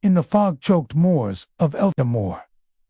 in the fog-choked moors of Eltamore.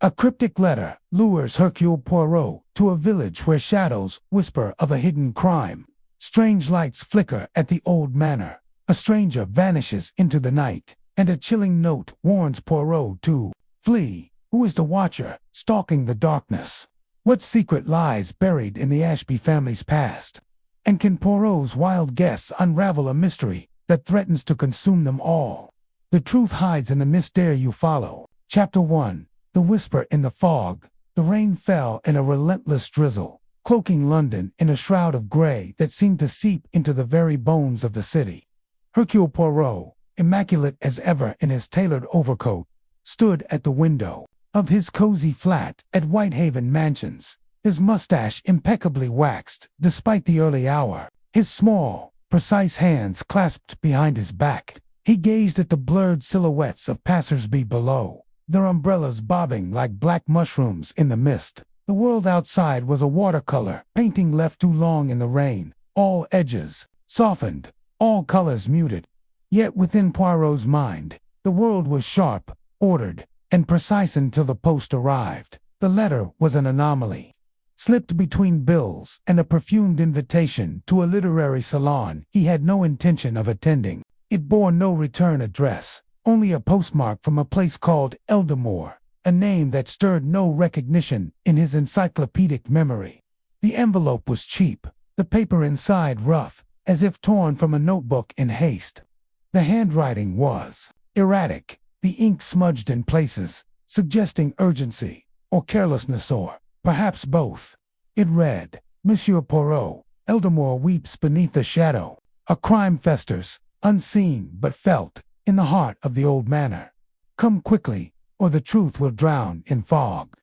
A cryptic letter lures Hercule Poirot to a village where shadows whisper of a hidden crime. Strange lights flicker at the old manor. A stranger vanishes into the night, and a chilling note warns Poirot to flee. Who is the watcher stalking the darkness? What secret lies buried in the Ashby family's past? And can Poirot's wild guess unravel a mystery that threatens to consume them all? The truth hides in the mystery you follow. Chapter 1. The Whisper in the Fog. The rain fell in a relentless drizzle, cloaking London in a shroud of gray that seemed to seep into the very bones of the city. Hercule Poirot, immaculate as ever in his tailored overcoat, stood at the window of his cozy flat at Whitehaven Mansions, his mustache impeccably waxed despite the early hour, his small, precise hands clasped behind his back. He gazed at the blurred silhouettes of passers-by below, their umbrellas bobbing like black mushrooms in the mist. The world outside was a watercolor painting left too long in the rain, all edges softened, all colors muted. Yet within Poirot's mind, the world was sharp, ordered, and precise until the post arrived. The letter was an anomaly, slipped between bills and a perfumed invitation to a literary salon he had no intention of attending. It bore no return address, only a postmark from a place called Eltamore, a name that stirred no recognition in his encyclopedic memory. The envelope was cheap, the paper inside rough, as if torn from a notebook in haste. The handwriting was erratic, the ink smudged in places, suggesting urgency, or carelessness, or perhaps both. It read, Monsieur Poirot, Eltamore weeps beneath a shadow. A crime festers, unseen but felt, in the heart of the old manor. Come quickly, or the truth will drown in fog.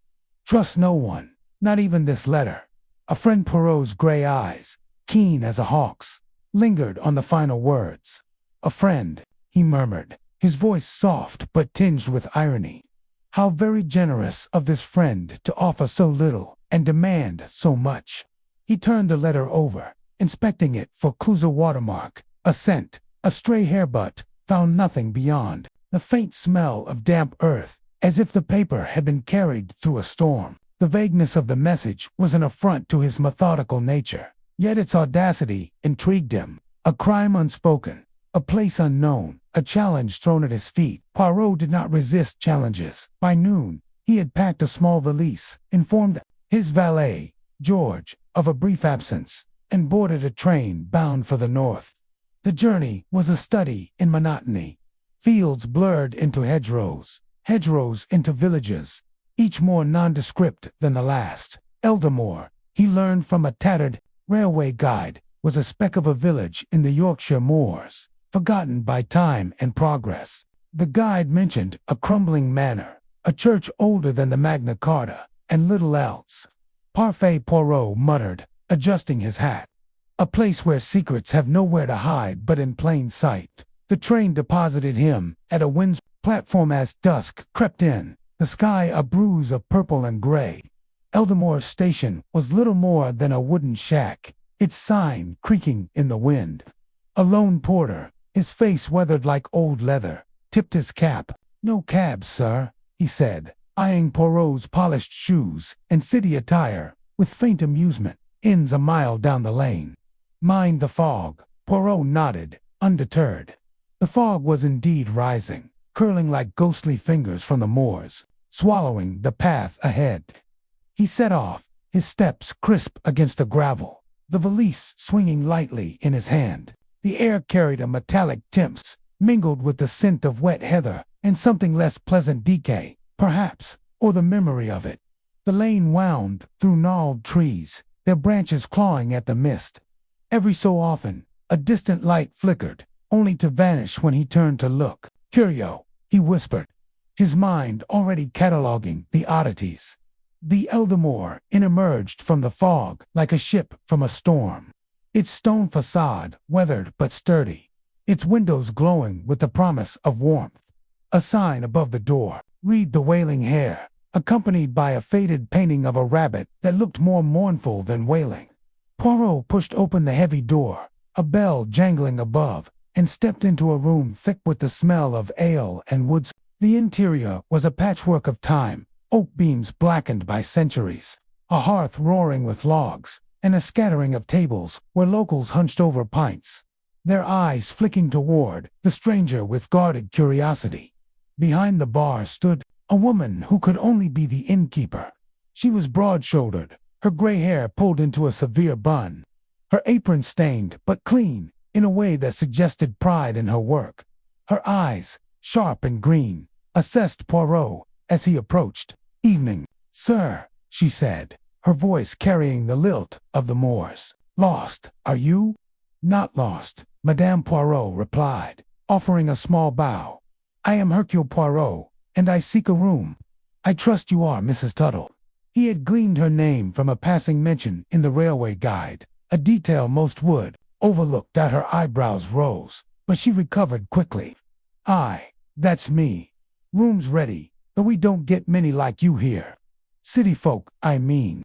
Trust no one, not even this letter. A friend. Poirot's gray eyes, keen as a hawk's, lingered on the final words. A friend, he murmured, his voice soft but tinged with irony. How very generous of this friend to offer so little and demand so much. He turned the letter over, inspecting it for clues. A watermark, a scent, a stray hairbutt, found nothing beyond. The faint smell of damp earth, as if the paper had been carried through a storm. The vagueness of the message was an affront to his methodical nature, yet its audacity intrigued him. A crime unspoken, a place unknown, a challenge thrown at his feet. Poirot did not resist challenges. By noon, he had packed a small valise, informed his valet, George, of a brief absence, and boarded a train bound for the north. The journey was a study in monotony. Fields blurred into hedgerows, hedgerows into villages, each more nondescript than the last. Eltamore, he learned from a tattered railway guide, was a speck of a village in the Yorkshire moors, forgotten by time and progress. The guide mentioned a crumbling manor, a church older than the Magna Carta, and little else. Parfait, Poirot muttered, adjusting his hat. A place where secrets have nowhere to hide but in plain sight. The train deposited him at a Windsor platform as dusk crept in, the sky a bruise of purple and gray. Eltamore Station was little more than a wooden shack, its sign creaking in the wind. A lone porter, his face weathered like old leather, tipped his cap. No cabs, sir, he said, eyeing Poirot's polished shoes and city attire with faint amusement. Inn's a mile down the lane. Mind the fog. Poirot nodded, undeterred. The fog was indeed rising, curling like ghostly fingers from the moors, swallowing the path ahead. He set off, his steps crisp against the gravel, the valise swinging lightly in his hand. The air carried a metallic timps, mingled with the scent of wet heather and something less pleasant decay, perhaps, or the memory of it. The lane wound through gnarled trees, their branches clawing at the mist. Every so often, a distant light flickered, only to vanish when he turned to look. Curio, he whispered, his mind already cataloging the oddities. The Eltamore Inn emerged from the fog like a ship from a storm. Its stone facade, weathered but sturdy, its windows glowing with the promise of warmth. A sign above the door, Read the Wailing Hare, accompanied by a faded painting of a rabbit that looked more mournful than wailing. Poirot pushed open the heavy door, a bell jangling above, and stepped into a room thick with the smell of ale and woods. The interior was a patchwork of time, oak beams blackened by centuries, a hearth roaring with logs, and a scattering of tables where locals hunched over pints, their eyes flicking toward the stranger with guarded curiosity. Behind the bar stood a woman who could only be the innkeeper. She was broad-shouldered, her gray hair pulled into a severe bun, her apron stained but clean in a way that suggested pride in her work. Her eyes, sharp and green, assessed Poirot as he approached. "Evening, sir," she said, her voice carrying the lilt of the Moors. "Lost, are you?" "Not lost," Madame Poirot replied, offering a small bow. "I am Hercule Poirot, and I seek a room." "I trust you are Mrs. Tuttle." He had gleaned her name from a passing mention in the railway guide, a detail most would overlook. That her eyebrows rose, but she recovered quickly. "Aye, that's me. Room's ready, though we don't get many like you here. City folk, I mean."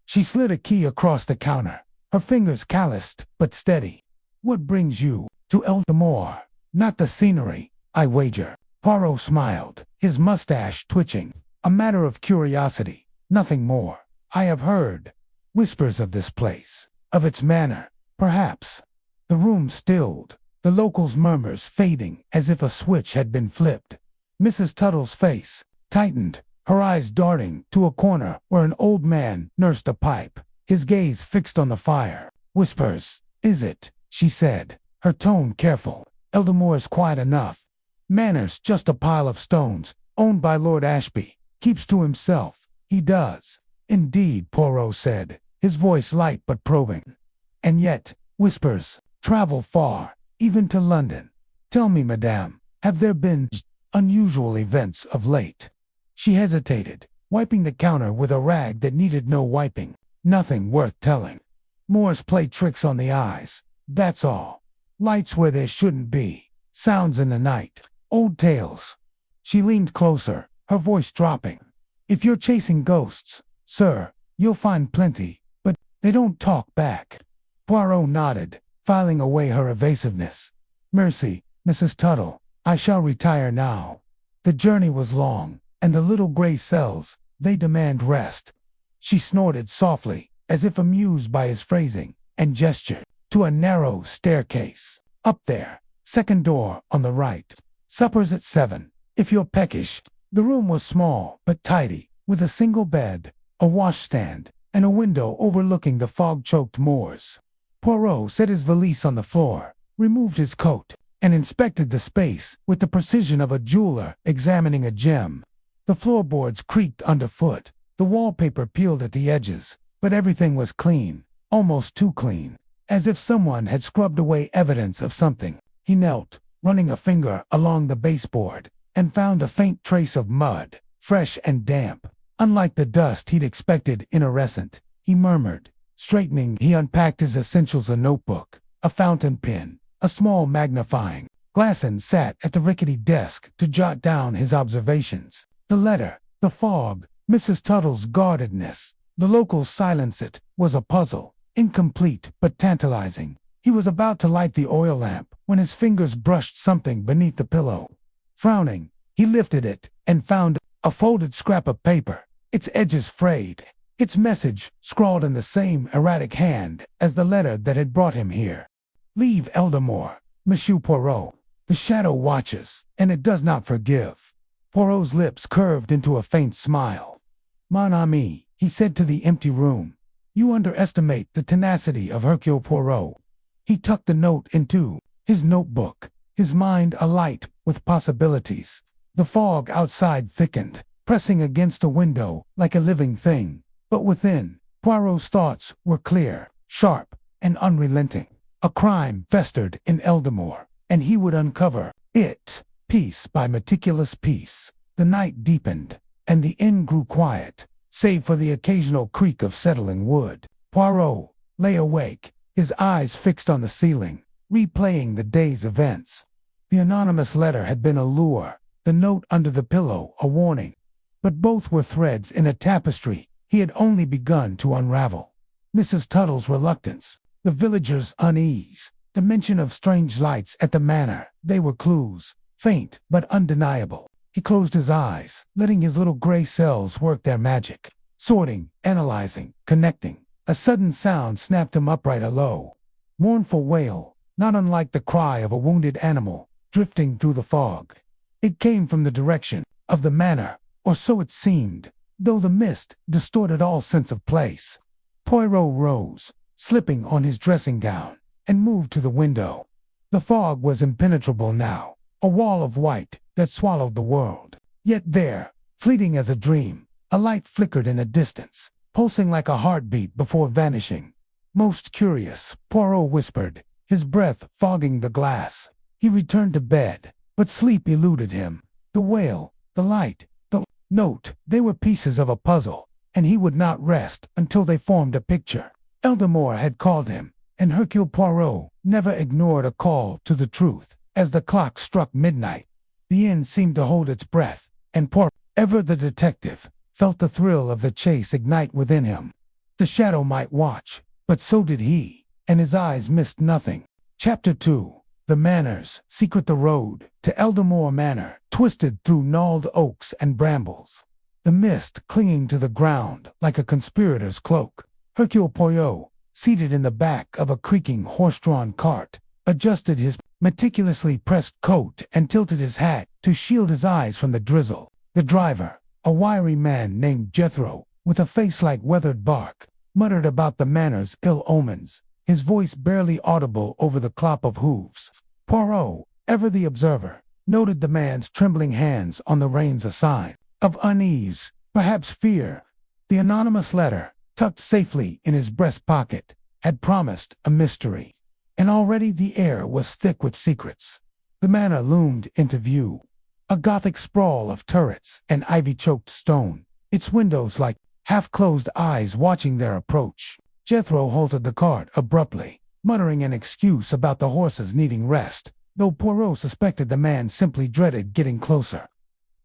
She slid a key across the counter, her fingers calloused but steady. "What brings you to Eltamore? Not the scenery, I wager." Poirot smiled, his mustache twitching. "A matter of curiosity, nothing more. I have heard whispers of this place, of its manner, perhaps." The room stilled, the locals' murmurs fading as if a switch had been flipped. Mrs. Tuttle's face tightened, her eyes darting to a corner where an old man nursed a pipe, his gaze fixed on the fire. "Whispers, is it?" she said, her tone careful. "Eldamore's quiet enough. Manor's just a pile of stones, owned by Lord Ashby. Keeps to himself." "He does." "Indeed," Poirot said, his voice light but probing. "And yet, whispers travel far, even to London. Tell me, madame, have there been unusual events of late?" She hesitated, wiping the counter with a rag that needed no wiping. "Nothing worth telling. Moors play tricks on the eyes, that's all. Lights where there shouldn't be, sounds in the night, old tales." She leaned closer, her voice dropping. "If you're chasing ghosts, sir, you'll find plenty, but they don't talk back." Poirot nodded, filing away her evasiveness. "Mercy, Mrs. Tuttle, I shall retire now. The journey was long, and the little gray cells, they demand rest." She snorted softly, as if amused by his phrasing, and gestured to a narrow staircase. "Up there, second door on the right. Supper's at 7, if you're peckish." The room was small but tidy, with a single bed, a washstand, and a window overlooking the fog-choked moors. Poirot set his valise on the floor, removed his coat, and inspected the space with the precision of a jeweler examining a gem. The floorboards creaked underfoot, the wallpaper peeled at the edges, but everything was clean, almost too clean, as if someone had scrubbed away evidence of something. He knelt, running a finger along the baseboard, and found a faint trace of mud, fresh and damp. Unlike the dust he'd expected iridescent, he murmured. Straightening, he unpacked his essentials: a notebook, a fountain pen, a small magnifying glass, and sat at the rickety desk to jot down his observations. The letter, the fog, Mrs. Tuttle's guardedness, the locals' silence. It was a puzzle, incomplete but tantalizing. He was about to light the oil lamp when his fingers brushed something beneath the pillow. Frowning, he lifted it and found a folded scrap of paper, its edges frayed, its message scrawled in the same erratic hand as the letter that had brought him here. "Leave Eldamore, Monsieur Poirot. The shadow watches, and it does not forgive." Poirot's lips curved into a faint smile. "Mon ami," he said to the empty room, "you underestimate the tenacity of Hercule Poirot." He tucked the note into his notebook, his mind alight with possibilities. The fog outside thickened, pressing against the window like a living thing. But within, Poirot's thoughts were clear, sharp, and unrelenting. A crime festered in Eldamore, and he would uncover it, piece by meticulous piece. The night deepened, and the inn grew quiet, save for the occasional creak of settling wood. Poirot lay awake, his eyes fixed on the ceiling, replaying the day's events. The anonymous letter had been a lure, the note under the pillow a warning. But both were threads in a tapestry he had only begun to unravel. Mrs. Tuttle's reluctance, the villagers' unease, the mention of strange lights at the manor, they were clues, faint but undeniable. He closed his eyes, letting his little gray cells work their magic, sorting, analyzing, connecting. A sudden sound snapped him upright. A low, mournful wail, not unlike the cry of a wounded animal, drifting through the fog. It came from the direction of the manor, or so it seemed, though the mist distorted all sense of place. Poirot rose, slipping on his dressing gown, and moved to the window. The fog was impenetrable now, a wall of white that swallowed the world. Yet there, fleeting as a dream, a light flickered in the distance, pulsing like a heartbeat before vanishing. Most curious, Poirot whispered, his breath fogging the glass. He returned to bed, but sleep eluded him. The wail, the light, the note, they were pieces of a puzzle, and he would not rest until they formed a picture. Eldamore had called him, and Hercule Poirot never ignored a call to the truth. As the clock struck midnight, the inn seemed to hold its breath, and Poirot, ever the detective, felt the thrill of the chase ignite within him. The shadow might watch, but so did he, and his eyes missed nothing. Chapter 2. The Manors Secret. The road to Eldamore Manor twisted through gnarled oaks and brambles, the mist clinging to the ground like a conspirator's cloak. Hercule Poirot, seated in the back of a creaking horse-drawn cart, adjusted his meticulously pressed coat and tilted his hat to shield his eyes from the drizzle. The driver, a wiry man named Jethro, with a face like weathered bark, muttered about the manor's ill omens, his voice barely audible over the clop of hooves. Poirot, ever the observer, noted the man's trembling hands on the reins, a sign of unease, perhaps fear. The anonymous letter, tucked safely in his breast pocket, had promised a mystery, and already the air was thick with secrets. The manor loomed into view, a Gothic sprawl of turrets and ivy-choked stone, its windows like half-closed eyes watching their approach. Jethro halted the cart abruptly, muttering an excuse about the horses needing rest, though Poirot suspected the man simply dreaded getting closer.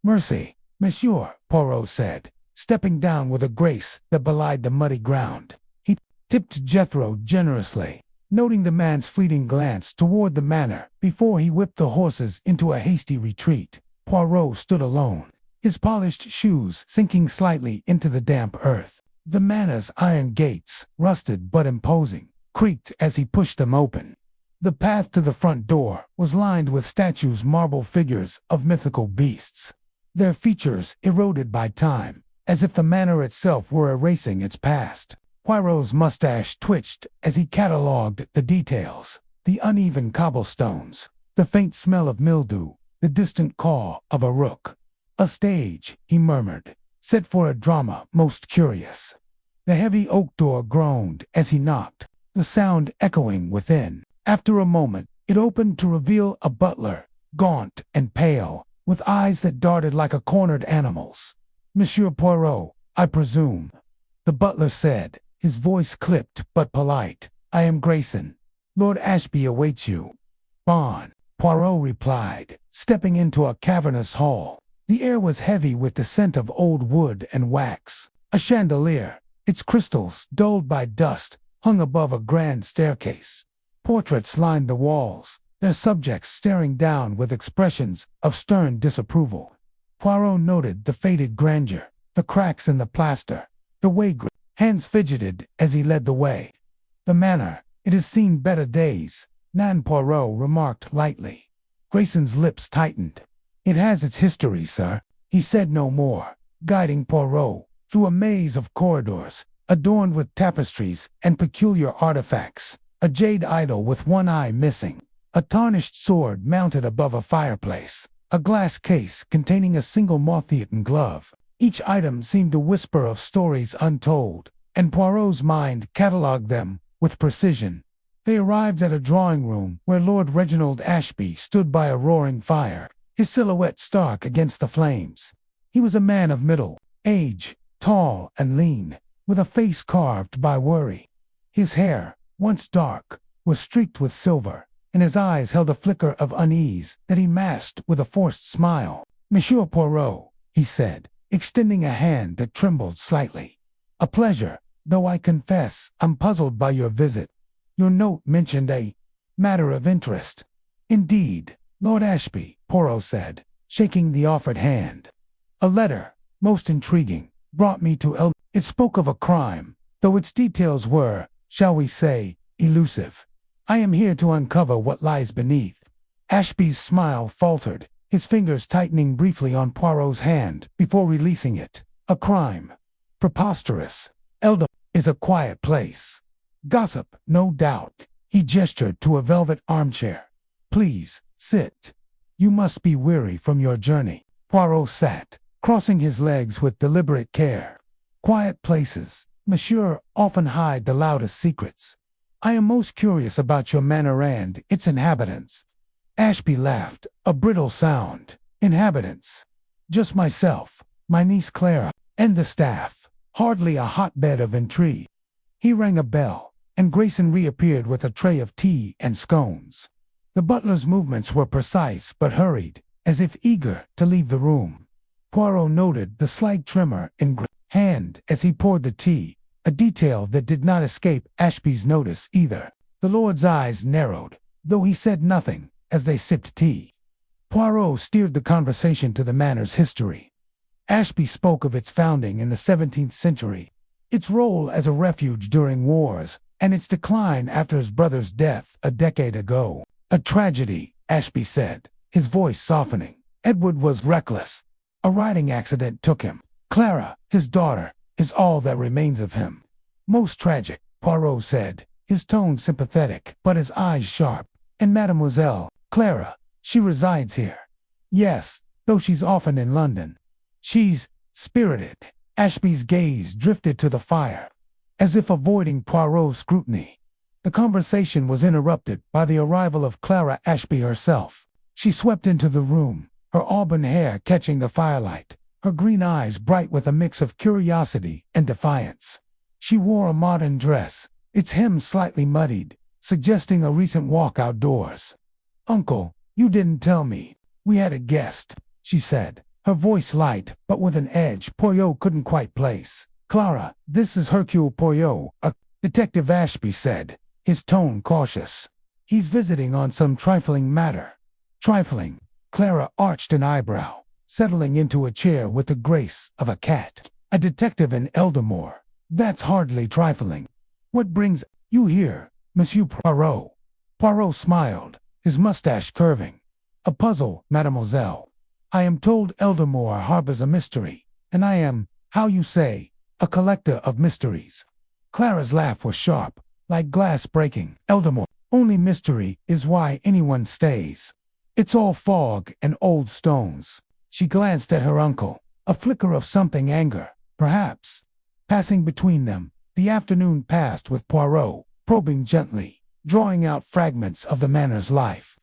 "Mercy, monsieur," Poirot said, stepping down with a grace that belied the muddy ground. He tipped Jethro generously, noting the man's fleeting glance toward the manor before he whipped the horses into a hasty retreat. Poirot stood alone, his polished shoes sinking slightly into the damp earth. The manor's iron gates, rusted but imposing, creaked as he pushed them open. The path to the front door was lined with statues, marble figures of mythical beasts, their features eroded by time, as if the manor itself were erasing its past. Poirot's mustache twitched as he catalogued the details: the uneven cobblestones, the faint smell of mildew, the distant caw of a rook. "A stage," he murmured, "set for a drama most curious." The heavy oak door groaned as he knocked, the sound echoing within. After a moment, it opened to reveal a butler, gaunt and pale, with eyes that darted like a cornered animal's. "Monsieur Poirot, I presume," the butler said, his voice clipped but polite. "I am Grayson. Lord Ashby awaits you." "Bon," Poirot replied, stepping into a cavernous hall. The air was heavy with the scent of old wood and wax. A chandelier, its crystals dulled by dust, hung above a grand staircase. Portraits lined the walls, their subjects staring down with expressions of stern disapproval. Poirot noted the faded grandeur, the cracks in the plaster, the way hands fidgeted as he led the way. "The manor, it has seen better days," Nan Poirot remarked lightly. Grayson's lips tightened. "It has its history, sir." He said no more, guiding Poirot through a maze of corridors, adorned with tapestries and peculiar artifacts, a jade idol with one eye missing, a tarnished sword mounted above a fireplace, a glass case containing a single moth-eaten glove. Each item seemed to whisper of stories untold, and Poirot's mind catalogued them with precision. They arrived at a drawing room where Lord Reginald Ashby stood by a roaring fire, his silhouette stark against the flames. He was a man of middle age, tall and lean, with a face carved by worry. His hair, once dark, was streaked with silver, and his eyes held a flicker of unease that he masked with a forced smile. "Monsieur Poirot," he said, extending a hand that trembled slightly. "A pleasure, though I confess I'm puzzled by your visit. Your note mentioned a matter of interest." "Indeed, Lord Ashby," Poirot said, shaking the offered hand. "A letter, most intriguing, brought me to It spoke of a crime, though its details were, shall we say, elusive. I am here to uncover what lies beneath." Ashby's smile faltered, his fingers tightening briefly on Poirot's hand before releasing it. "A crime. Preposterous. Eldamore is a quiet place. Gossip, no doubt." He gestured to a velvet armchair. "Please, sit. You must be weary from your journey." Poirot sat, crossing his legs with deliberate care. "Quiet places, monsieur, often hide the loudest secrets. I am most curious about your manor and its inhabitants." Ashby laughed, a brittle sound. "Inhabitants? Just myself, my niece Clara, and the staff. Hardly a hotbed of intrigue." He rang a bell, and Grayson reappeared with a tray of tea and scones. The butler's movements were precise but hurried, as if eager to leave the room. Poirot noted the slight tremor in Grayson's hand as he poured the tea, a detail that did not escape Ashby's notice either. The lord's eyes narrowed, though he said nothing, as they sipped tea. Poirot steered the conversation to the manor's history. Ashby spoke of its founding in the 17th century, its role as a refuge during wars, and its decline after his brother's death a decade ago. "A tragedy," Ashby said, his voice softening. "Edward was reckless. A riding accident took him. Clara, his daughter, is all that remains of him." "Most tragic," Poirot said, his tone sympathetic but his eyes sharp. "And Mademoiselle Clara, she resides here." "Yes, though she's often in London." "She's spirited." Ashby's gaze drifted to the fire, as if avoiding Poirot's scrutiny. The conversation was interrupted by the arrival of Clara Ashby herself. She swept into the room, her auburn hair catching the firelight, her green eyes bright with a mix of curiosity and defiance. She wore a modern dress, its hem slightly muddied, suggesting a recent walk outdoors. "Uncle, you didn't tell me. We had a guest," she said, her voice light but with an edge Poirot couldn't quite place. "Clara, this is Hercule Poirot, a Detective," Ashby said, his tone cautious. "He's visiting on some trifling matter." "Trifling?" Clara arched an eyebrow, settling into a chair with the grace of a cat. "A detective in Eldamore? That's hardly trifling. What brings you here, Monsieur Poirot?" Poirot smiled, his mustache curving. "A puzzle, mademoiselle. I am told Eldamore harbors a mystery, and I am, how you say, a collector of mysteries." Clara's laugh was sharp, like glass breaking. "Eldamore, only mystery is why anyone stays. It's all fog and old stones." She glanced at her uncle, a flicker of something anger, perhaps. Passing between them, the afternoon passed with Poirot, probing gently, drawing out fragments of the manor's life.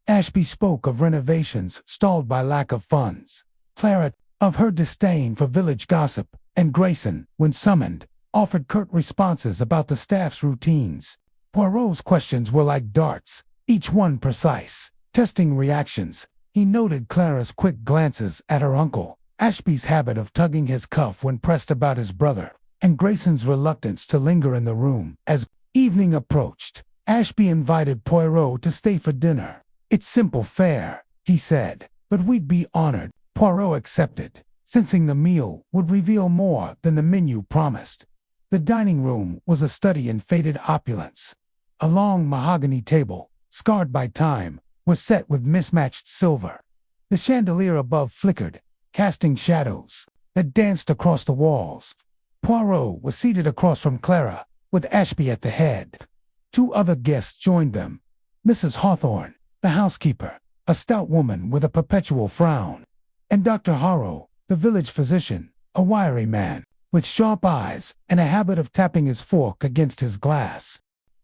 Ashby spoke of renovations stalled by lack of funds. Clara, of her disdain for village gossip, and Grayson, when summoned, offered curt responses about the staff's routines. Poirot's questions were like darts, each one precise, testing reactions. He noted Clara's quick glances at her uncle, Ashby's habit of tugging his cuff when pressed about his brother, and Grayson's reluctance to linger in the room. As evening approached, Ashby invited Poirot to stay for dinner. "It's simple fare," he said, "but we'd be honored." Poirot accepted, sensing the meal would reveal more than the menu promised. The dining room was a study in faded opulence. A long mahogany table, scarred by time, was set with mismatched silver. The chandelier above flickered, casting shadows that danced across the walls. Poirot was seated across from Clara, with Ashby at the head. Two other guests joined them. Mrs. Hawthorne, the housekeeper, a stout woman with a perpetual frown, and Dr. Harrow, the village physician, a wiry man, with sharp eyes and a habit of tapping his fork against his glass.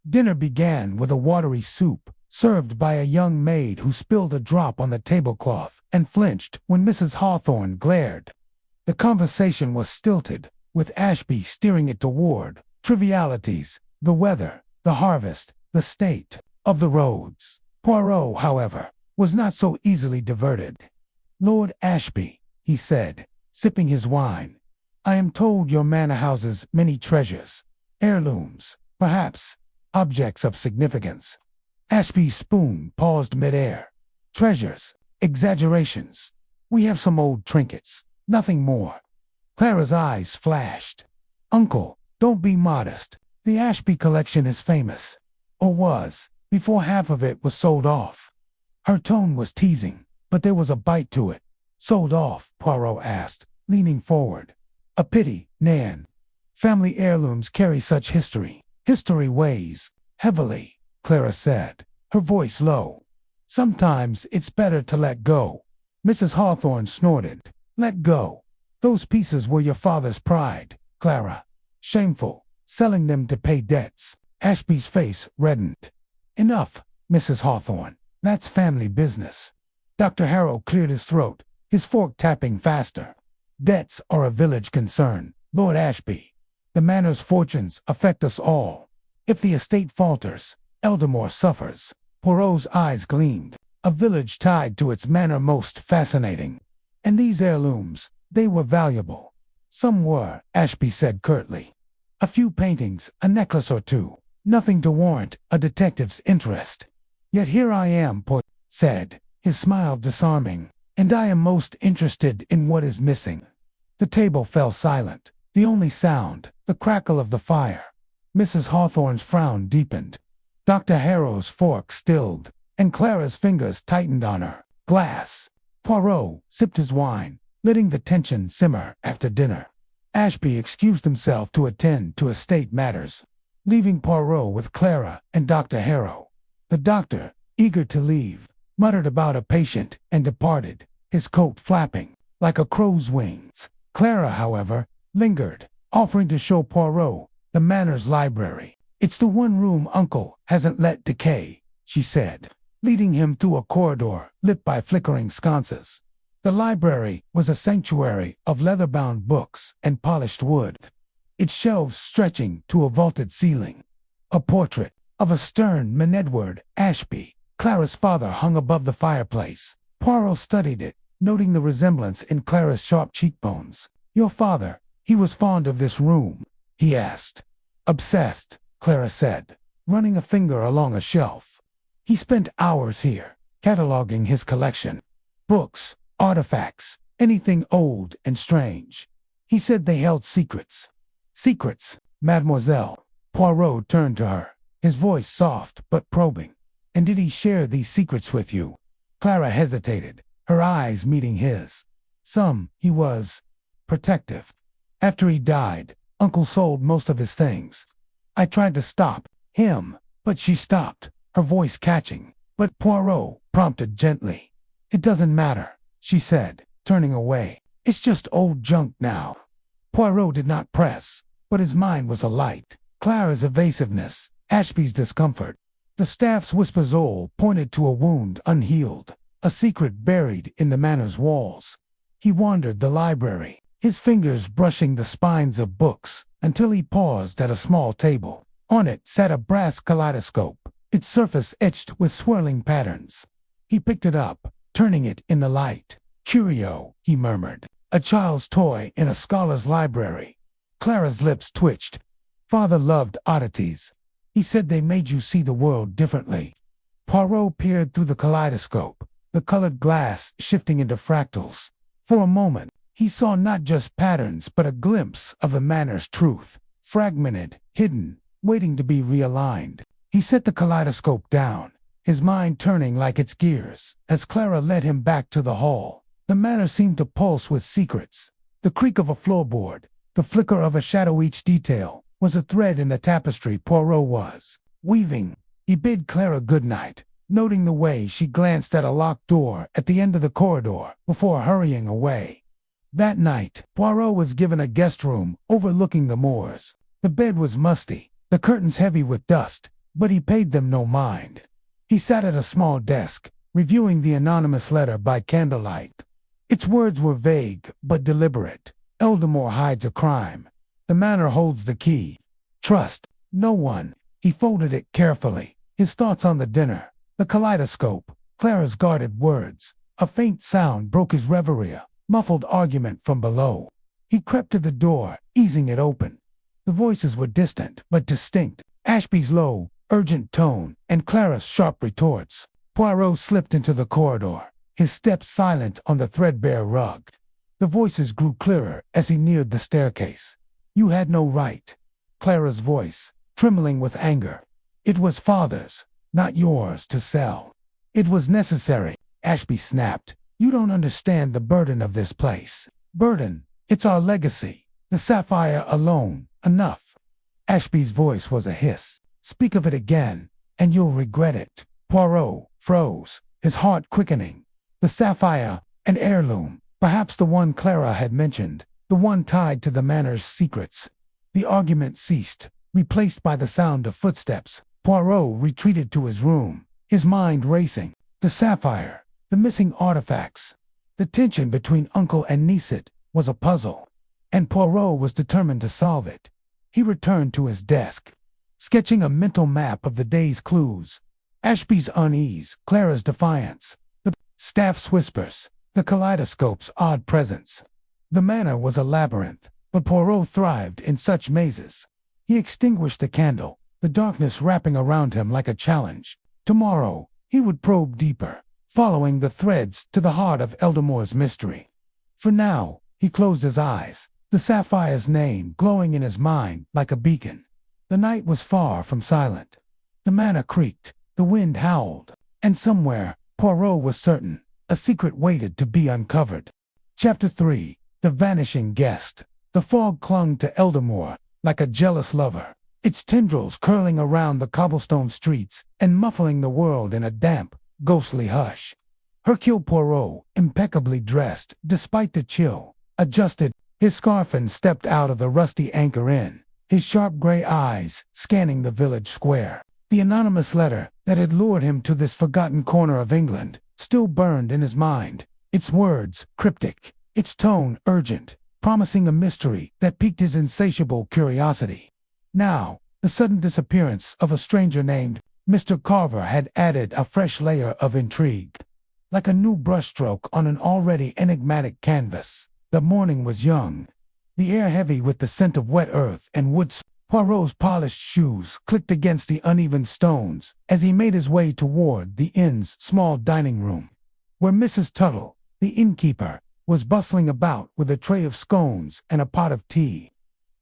Dinner began with a watery soup, served by a young maid who spilled a drop on the tablecloth and flinched when Mrs. Hawthorne glared. The conversation was stilted, with Ashby steering it toward trivialities, the weather, the harvest, the state of the roads. Poirot, however, was not so easily diverted. "Lord Ashby," he said, sipping his wine, "I am told your manor houses many treasures, heirlooms, perhaps, objects of significance." Ashby's spoon paused midair. "Treasures, exaggerations. We have some old trinkets, nothing more." Clara's eyes flashed. "Uncle, don't be modest. The Ashby collection is famous. Or was, before half of it was sold off." Her tone was teasing, but there was a bite to it. "Sold off?" Poirot asked, leaning forward. "A pity, Nan. Family heirlooms carry such history. History weighs heavily," Clara said, her voice low. "Sometimes it's better to let go." Mrs. Hawthorne snorted. "Let go? Those pieces were your father's pride, Clara. Shameful, selling them to pay debts." Ashby's face reddened. "Enough, Mrs. Hawthorne. That's family business." Dr. Harrow cleared his throat, his fork tapping faster. "Debts are a village concern, Lord Ashby. The manor's fortunes affect us all. If the estate falters, Eldamore suffers." Poirot's eyes gleamed. A village tied to its manor most fascinating. "And these heirlooms, they were valuable." "Some were," Ashby said curtly. "A few paintings, a necklace or two. Nothing to warrant a detective's interest. Yet here I am," Poirot said, his smile disarming, "and I am most interested in what is missing." The table fell silent, the only sound, the crackle of the fire. Mrs. Hawthorne's frown deepened. Dr. Harrow's fork stilled, and Clara's fingers tightened on her glass. Poirot sipped his wine, letting the tension simmer after dinner. Ashby excused himself to attend to estate matters, leaving Poirot with Clara and Dr. Harrow. The doctor, eager to leave, muttered about a patient and departed, his coat flapping like a crow's wings. Clara, however, lingered, offering to show Poirot the manor's library. "It's the one room Uncle hasn't let decay," she said, leading him through a corridor lit by flickering sconces. The library was a sanctuary of leather-bound books and polished wood, its shelves stretching to a vaulted ceiling. A portrait of a stern man Edward Ashby, Clara's father, hung above the fireplace. Poirot studied it, noting the resemblance in Clara's sharp cheekbones. "Your father, he was fond of this room?" he asked. "Obsessed," Clara said, running a finger along a shelf. "He spent hours here, cataloging his collection. Books, artifacts, anything old and strange. He said they held secrets." "Secrets, mademoiselle?" Poirot turned to her, his voice soft but probing. "And did he share these secrets with you?" Clara hesitated, her eyes meeting his. "Some. He was protective. After he died, Uncle sold most of his things. I tried to stop him, but," she stopped, her voice catching. "But," Poirot prompted gently. "It doesn't matter," she said, turning away. "It's just old junk now." Poirot did not press, but his mind was alight. Clara's evasiveness, Ashby's discomfort. The staff's whispersole pointed to a wound unhealed, a secret buried in the manor's walls. He wandered the library, his fingers brushing the spines of books, until he paused at a small table. On it sat a brass kaleidoscope, its surface etched with swirling patterns. He picked it up, turning it in the light. "Curio," he murmured, "a child's toy in a scholar's library." Clara's lips twitched. "Father loved oddities. He said they made you see the world differently." Poirot peered through the kaleidoscope, the colored glass shifting into fractals. For a moment, he saw not just patterns but a glimpse of the manor's truth, fragmented, hidden, waiting to be realigned. He set the kaleidoscope down, his mind turning like its gears, as Clara led him back to the hall. The manor seemed to pulse with secrets. The creak of a floorboard, the flicker of a shadow, each detail was a thread in the tapestry Poirot was weaving. He bid Clara good night, noting the way she glanced at a locked door at the end of the corridor before hurrying away. That night, Poirot was given a guest room overlooking the moors. The bed was musty, the curtains heavy with dust, but he paid them no mind. He sat at a small desk, reviewing the anonymous letter by candlelight. Its words were vague but deliberate. "Eldamore hides a crime. The manor holds the key. Trust no one." He folded it carefully, his thoughts on the dinner, the kaleidoscope, Clara's guarded words. A faint sound broke his reverie, muffled argument from below. He crept to the door, easing it open. The voices were distant but distinct, Ashby's low, urgent tone, and Clara's sharp retorts. Poirot slipped into the corridor, his steps silent on the threadbare rug. The voices grew clearer as he neared the staircase. "You had no right." Clara's voice, trembling with anger. "It was father's, not yours to sell." "It was necessary," Ashby snapped. "You don't understand the burden of this place." "Burden? It's our legacy. The sapphire alone. Enough." Ashby's voice was a hiss. "Speak of it again, and you'll regret it." Poirot froze, his heart quickening. The sapphire, an heirloom, perhaps the one Clara had mentioned, the one tied to the manor's secrets. The argument ceased, replaced by the sound of footsteps. Poirot retreated to his room, his mind racing. The sapphire, the missing artifacts. The tension between uncle and niece was a puzzle, and Poirot was determined to solve it. He returned to his desk, sketching a mental map of the day's clues. Ashby's unease, Clara's defiance, the staff's whispers, the kaleidoscope's odd presence. The manor was a labyrinth, but Poirot thrived in such mazes. He extinguished the candle, the darkness wrapping around him like a challenge. Tomorrow, he would probe deeper, following the threads to the heart of Eldamore's mystery. For now, he closed his eyes, the sapphire's name glowing in his mind like a beacon. The night was far from silent. The manor creaked, the wind howled, and somewhere, Poirot was certain, a secret waited to be uncovered. Chapter 3. The Vanishing Guest. The fog clung to Eldamore like a jealous lover, its tendrils curling around the cobblestone streets and muffling the world in a damp, ghostly hush. Hercule Poirot, impeccably dressed despite the chill, adjusted his scarf and stepped out of the rusty Anchor Inn, his sharp gray eyes scanning the village square. The anonymous letter that had lured him to this forgotten corner of England still burned in his mind, its words cryptic, its tone urgent, promising a mystery that piqued his insatiable curiosity. Now, the sudden disappearance of a stranger named Mr. Carver had added a fresh layer of intrigue. Like a new brushstroke on an already enigmatic canvas, the morning was young, the air heavy with the scent of wet earth and wood. Poirot's polished shoes clicked against the uneven stones as he made his way toward the inn's small dining room, where Mrs. Tuttle, the innkeeper, was bustling about with a tray of scones and a pot of tea.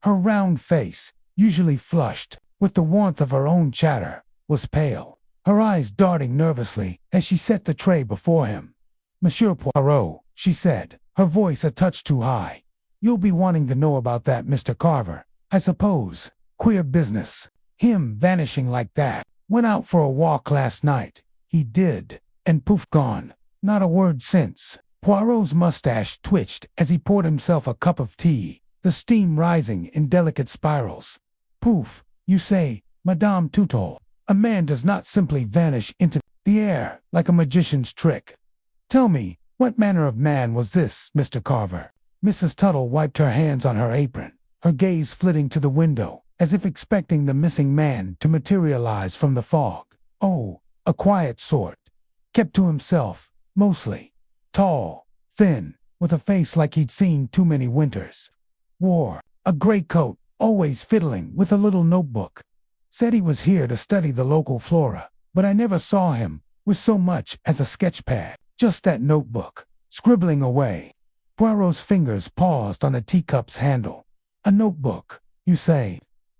Her round face, usually flushed with the warmth of her own chatter, was pale, her eyes darting nervously as she set the tray before him. "Monsieur Poirot," she said, her voice a touch too high. "You'll be wanting to know about that Mr. Carver, I suppose. Queer business. Him vanishing like that. Went out for a walk last night. He did. And poof, gone. Not a word since." Poirot's mustache twitched as he poured himself a cup of tea, the steam rising in delicate spirals. "Poof, you say, Madame Tuttle. A man does not simply vanish into the air like a magician's trick. Tell me, what manner of man was this, Mr. Carver?" Mrs. Tuttle wiped her hands on her apron, her gaze flitting to the window, as if expecting the missing man to materialize from the fog. "Oh, a quiet sort. Kept to himself, mostly. Tall, thin, with a face like he'd seen too many winters. Wore a gray coat, always fiddling with a little notebook. Said he was here to study the local flora, but I never saw him with so much as a sketch pad. Just that notebook, scribbling away." Poirot's fingers paused on the teacup's handle. "A notebook, you say?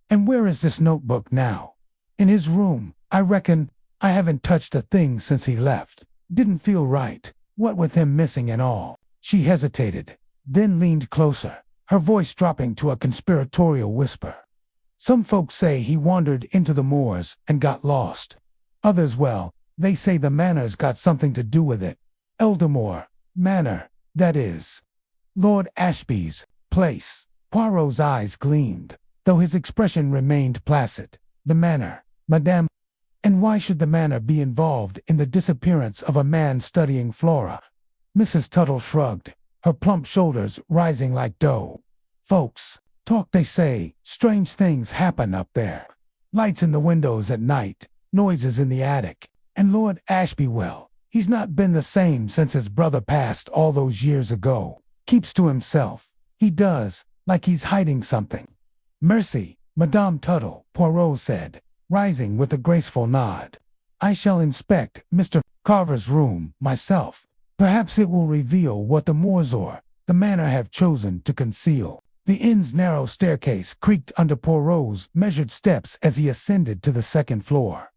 And where is this notebook now?" "In his room, I reckon. I haven't touched a thing since he left. Didn't feel right, what with him missing and all." She hesitated, then leaned closer, her voice dropping to a conspiratorial whisper. "Some folks say he wandered into the moors and got lost. Others, well, they say the manor's got something to do with it. Eldamore Manor, that is. Lord Ashby's place." Poirot's eyes gleamed, though his expression remained placid. "The manor, Madame. And why should the manor be involved in the disappearance of a man studying flora?" Mrs. Tuttle shrugged, her plump shoulders rising like dough. "Folks talk, they say. Strange things happen up there. Lights in the windows at night, noises in the attic. And Lord Ashby, well, he's not been the same since his brother passed all those years ago. Keeps to himself. He does, like he's hiding something." "Mercy, Madame Tuttle," Poirot said, rising with a graceful nod. "I shall inspect Mr. Carver's room myself. Perhaps it will reveal what the moors or the manor have chosen to conceal. The inn's narrow staircase creaked under Poirot's measured steps as he ascended to the second floor.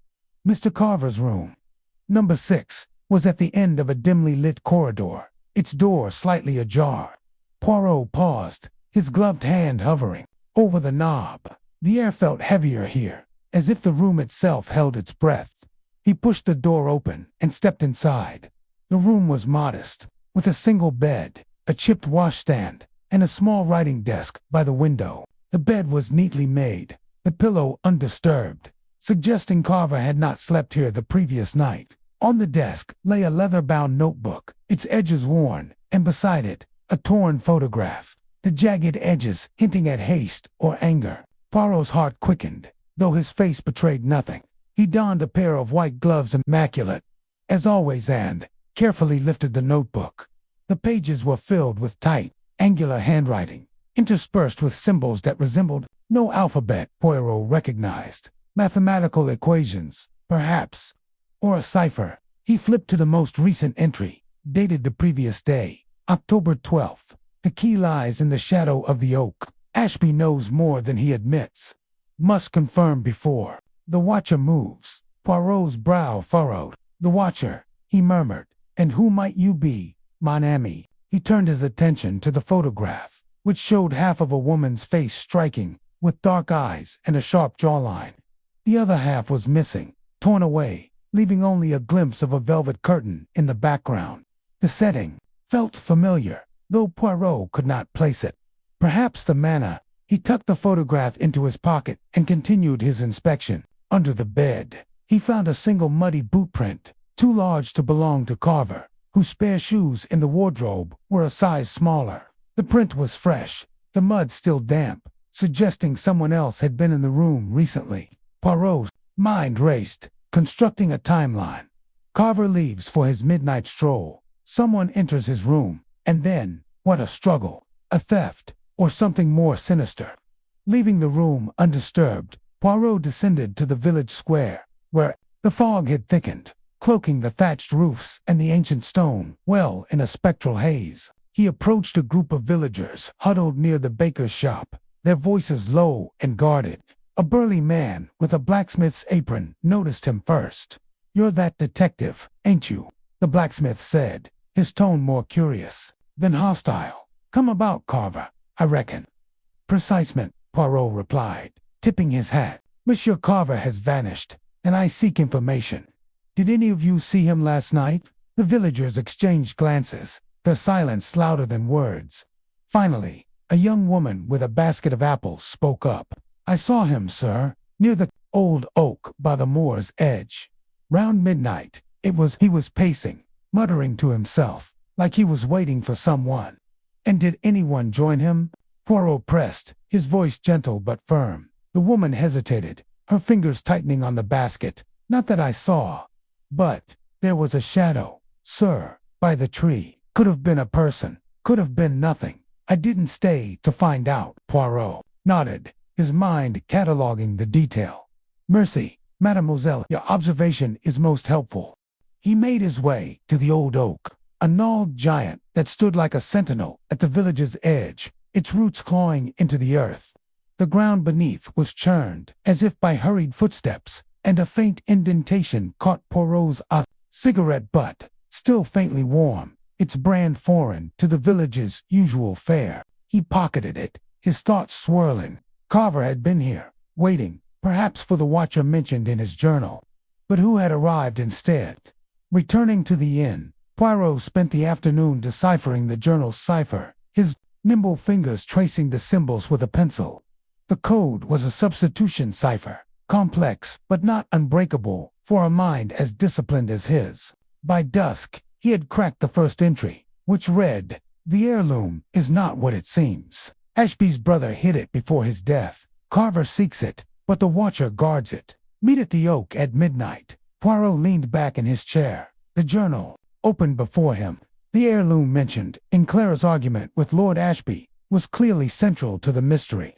Mr. Carver's room, number 6, was at the end of a dimly lit corridor, its door slightly ajar. Poirot paused, his gloved hand hovering over the knob. The air felt heavier here, as if the room itself held its breath. He pushed the door open and stepped inside. The room was modest, with a single bed, a chipped washstand, and a small writing desk by the window. The bed was neatly made, the pillow undisturbed, suggesting Carver had not slept here the previous night. On the desk lay a leather-bound notebook, its edges worn, and beside it, a torn photograph, the jagged edges hinting at haste or anger. Poirot's heart quickened, though his face betrayed nothing. He donned a pair of white gloves immaculate, as always, and carefully lifted the notebook. The pages were filled with tight, angular handwriting, interspersed with symbols that resembled no alphabet Poirot recognized. Mathematical equations, perhaps, or a cipher. He flipped to the most recent entry, dated the previous day, October 12th. The key lies in the shadow of the oak. Ashby knows more than he admits. Must confirm before the watcher moves. Poirot's brow furrowed. The watcher, he murmured. And who might you be, mon ami? He turned his attention to the photograph, which showed half of a woman's face striking, with dark eyes and a sharp jawline. The other half was missing, torn away, leaving only a glimpse of a velvet curtain in the background. The setting felt familiar, though Poirot could not place it. Perhaps the manor. He tucked the photograph into his pocket and continued his inspection. Under the bed, he found a single muddy boot print, too large to belong to Carver, whose spare shoes in the wardrobe were a size smaller. The print was fresh, the mud still damp, suggesting someone else had been in the room recently. Poirot's mind raced, constructing a timeline. Carver leaves for his midnight stroll. Someone enters his room, and then, what a struggle, a theft, or something more sinister. Leaving the room undisturbed, Poirot descended to the village square, where the fog had thickened, cloaking the thatched roofs and the ancient stone well in a spectral haze. He approached a group of villagers huddled near the baker's shop, their voices low and guarded. A burly man with a blacksmith's apron noticed him first. "You're that detective, ain't you?" the blacksmith said, his tone more curious than hostile. "Come about, Carver, I reckon." "Precisement," Poirot replied, tipping his hat. "Monsieur Carver has vanished, and I seek information. Did any of you see him last night?" The villagers exchanged glances, their silence louder than words. Finally, a young woman with a basket of apples spoke up. "I saw him, sir, near the old oak by the moor's edge. Round midnight, he was pacing, muttering to himself, like he was waiting for someone." "And did anyone join him?" Poirot pressed, his voice gentle but firm. The woman hesitated, her fingers tightening on the basket. "Not that I saw. But there was a shadow, sir, by the tree. Could have been a person, could have been nothing. I didn't stay to find out." Poirot nodded, his mind cataloging the detail. "Merci, mademoiselle, your observation is most helpful." He made his way to the old oak, a gnarled giant that stood like a sentinel at the village's edge, its roots clawing into the earth. The ground beneath was churned, as if by hurried footsteps, and a faint indentation caught Poirot's cigarette butt, still faintly warm, its brand foreign to the village's usual fare. He pocketed it, his thoughts swirling. Carver had been here, waiting, perhaps for the watcher mentioned in his journal. But who had arrived instead? Returning to the inn, Poirot spent the afternoon deciphering the journal's cipher, his nimble fingers tracing the symbols with a pencil. The code was a substitution cipher, complex but not unbreakable for a mind as disciplined as his. By dusk, he had cracked the first entry, which read, "The heirloom is not what it seems. Ashby's brother hid it before his death. Carver seeks it, but the watcher guards it. Meet at the oak at midnight." Poirot leaned back in his chair, the journal opened before him. The heirloom mentioned in Clara's argument with Lord Ashby was clearly central to the mystery.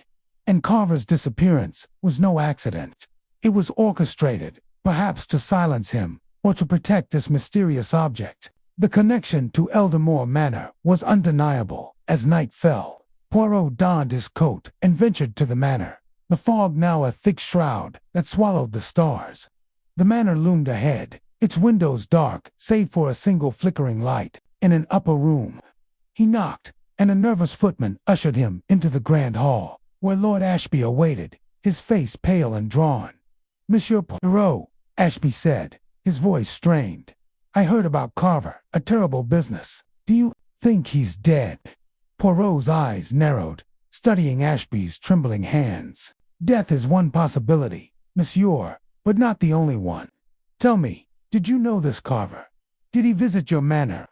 And Carver's disappearance was no accident. It was orchestrated, perhaps to silence him, or to protect this mysterious object. The connection to Eldamore Manor was undeniable. As night fell, Poirot donned his coat and ventured to the manor, the fog now a thick shroud that swallowed the stars. The manor loomed ahead, its windows dark save for a single flickering light in an upper room. He knocked, and a nervous footman ushered him into the grand hall, where Lord Ashby awaited, his face pale and drawn. "Monsieur Poirot," Ashby said, his voice strained. "I heard about Carver, a terrible business. Do you think he's dead?" Poirot's eyes narrowed, studying Ashby's trembling hands. "Death is one possibility, monsieur, but not the only one. Tell me, did you know this Carver? Did he visit your manor?"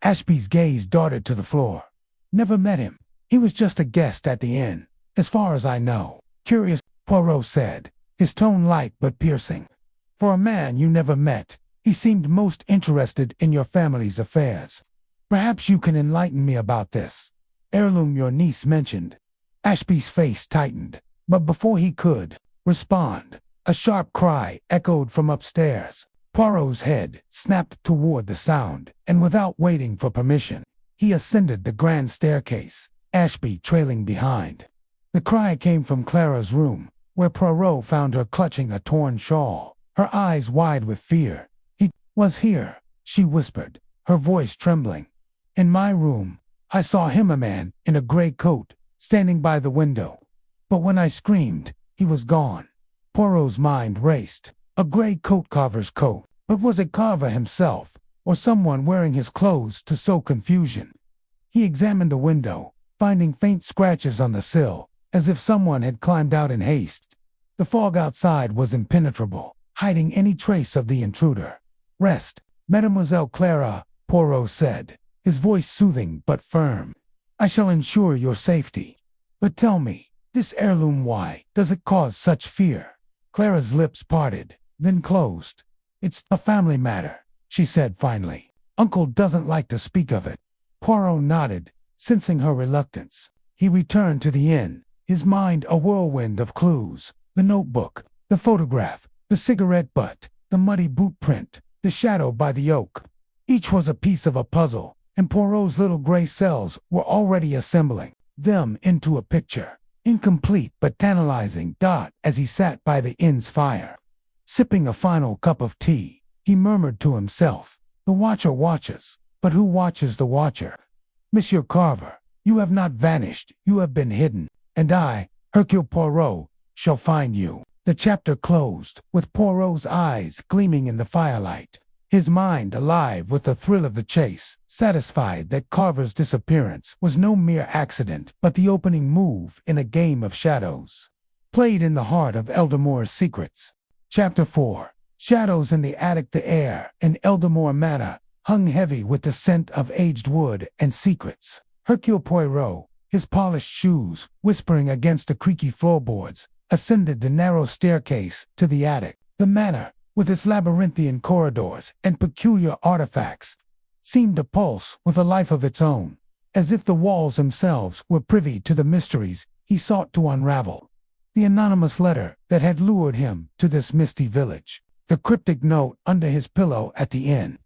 Ashby's gaze darted to the floor. "Never met him. He was just a guest at the inn, as far as I know." "Curious," Poirot said, his tone light but piercing. "For a man you never met, he seemed most interested in your family's affairs. Perhaps you can enlighten me about this heirloom your niece mentioned." Ashby's face tightened, but before he could respond, a sharp cry echoed from upstairs. Poirot's head snapped toward the sound, and without waiting for permission, he ascended the grand staircase, Ashby trailing behind. The cry came from Clara's room, where Poirot found her clutching a torn shawl, her eyes wide with fear. "He was here," she whispered, her voice trembling. "In my room. I saw him, a man in a gray coat, standing by the window. But when I screamed, he was gone." Poirot's mind raced. A gray coat, Carver's coat. But was it Carver himself, or someone wearing his clothes to sow confusion? He examined the window, finding faint scratches on the sill, as if someone had climbed out in haste. The fog outside was impenetrable, hiding any trace of the intruder. "Rest, Mademoiselle Clara," Poirot said, his voice soothing but firm. "I shall ensure your safety. But tell me, this heirloom, why does it cause such fear?" Clara's lips parted, then closed. "It's a family matter," she said finally. "Uncle doesn't like to speak of it." Poirot nodded, sensing her reluctance. He returned to the inn, his mind a whirlwind of clues: the notebook, the photograph, the cigarette butt, the muddy boot print, the shadow by the oak. Each was a piece of a puzzle, and Poirot's little gray cells were already assembling them into a picture, incomplete but tantalizing. As he sat by the inn's fire, sipping a final cup of tea, he murmured to himself, "The watcher watches, but who watches the watcher? Monsieur Carver, you have not vanished, you have been hidden, and I, Hercule Poirot, shall find you." The chapter closed, with Poirot's eyes gleaming in the firelight, his mind alive with the thrill of the chase, satisfied that Carver's disappearance was no mere accident but the opening move in a game of shadows, played in the heart of Eldamore's secrets. Chapter 4. Shadows in the attic. The air in Eldamore Manor hung heavy with the scent of aged wood and secrets. Hercule Poirot, his polished shoes whispering against the creaky floorboards, ascended the narrow staircase to the attic. The manor, with its labyrinthian corridors and peculiar artifacts, seemed to pulse with a life of its own, as if the walls themselves were privy to the mysteries he sought to unravel. The anonymous letter that had lured him to this misty village, the cryptic note under his pillow at the inn,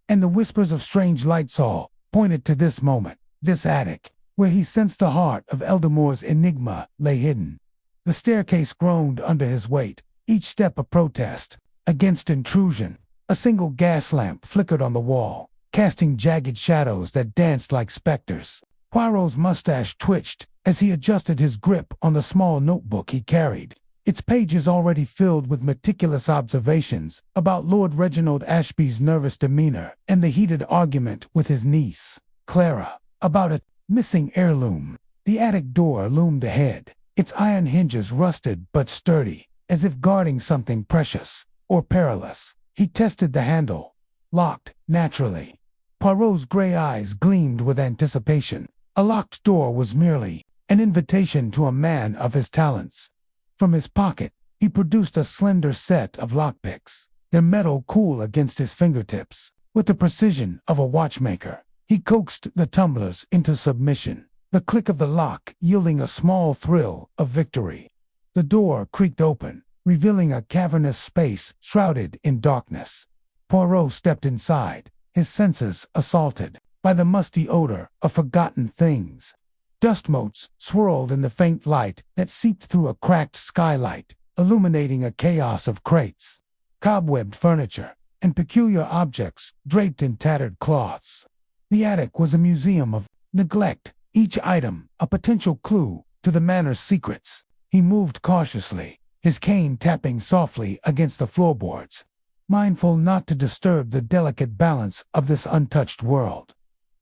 and the whispers of strange lights all pointed to this moment, this attic, where he sensed the heart of Eldamore's enigma lay hidden. The staircase groaned under his weight, each step a protest against intrusion. A single gas lamp flickered on the wall, casting jagged shadows that danced like specters. Poirot's mustache twitched as he adjusted his grip on the small notebook he carried, its pages already filled with meticulous observations about Lord Reginald Ashby's nervous demeanor and the heated argument with his niece, Clara, about a missing heirloom. The attic door loomed ahead, its iron hinges rusted but sturdy, as if guarding something precious or perilous. He tested the handle. Locked, naturally. Poirot's gray eyes gleamed with anticipation. A locked door was merely an invitation to a man of his talents. From his pocket, he produced a slender set of lockpicks, their metal cool against his fingertips. With the precision of a watchmaker, he coaxed the tumblers into submission, the click of the lock yielding a small thrill of victory. The door creaked open, revealing a cavernous space shrouded in darkness. Poirot stepped inside, his senses assaulted by the musty odor of forgotten things. Dust motes swirled in the faint light that seeped through a cracked skylight, illuminating a chaos of crates, cobwebbed furniture, and peculiar objects draped in tattered cloths. The attic was a museum of neglect, each item a potential clue to the manor's secrets. He moved cautiously, his cane tapping softly against the floorboards, mindful not to disturb the delicate balance of this untouched world.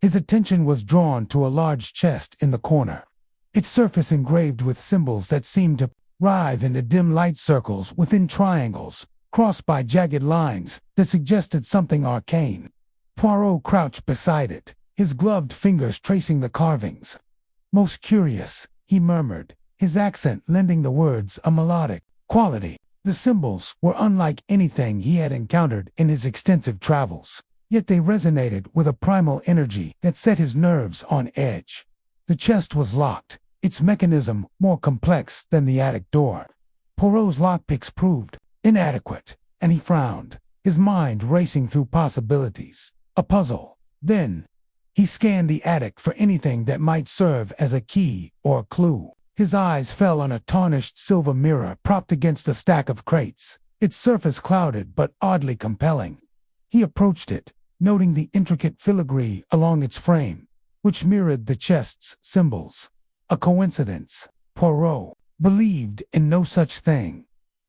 His attention was drawn to a large chest in the corner, its surface engraved with symbols that seemed to writhe into dim light circles within triangles, crossed by jagged lines that suggested something arcane. Poirot crouched beside it, his gloved fingers tracing the carvings. "Most curious," he murmured, his accent lending the words a melodic quality. The symbols were unlike anything he had encountered in his extensive travels, yet they resonated with a primal energy that set his nerves on edge. The chest was locked, its mechanism more complex than the attic door. Poirot's lockpicks proved inadequate, and he frowned, his mind racing through possibilities. A puzzle. Then, he scanned the attic for anything that might serve as a key or a clue. His eyes fell on a tarnished silver mirror propped against a stack of crates, its surface clouded but oddly compelling. He approached it, noting the intricate filigree along its frame, which mirrored the chest's symbols. A coincidence? Poirot believed in no such thing.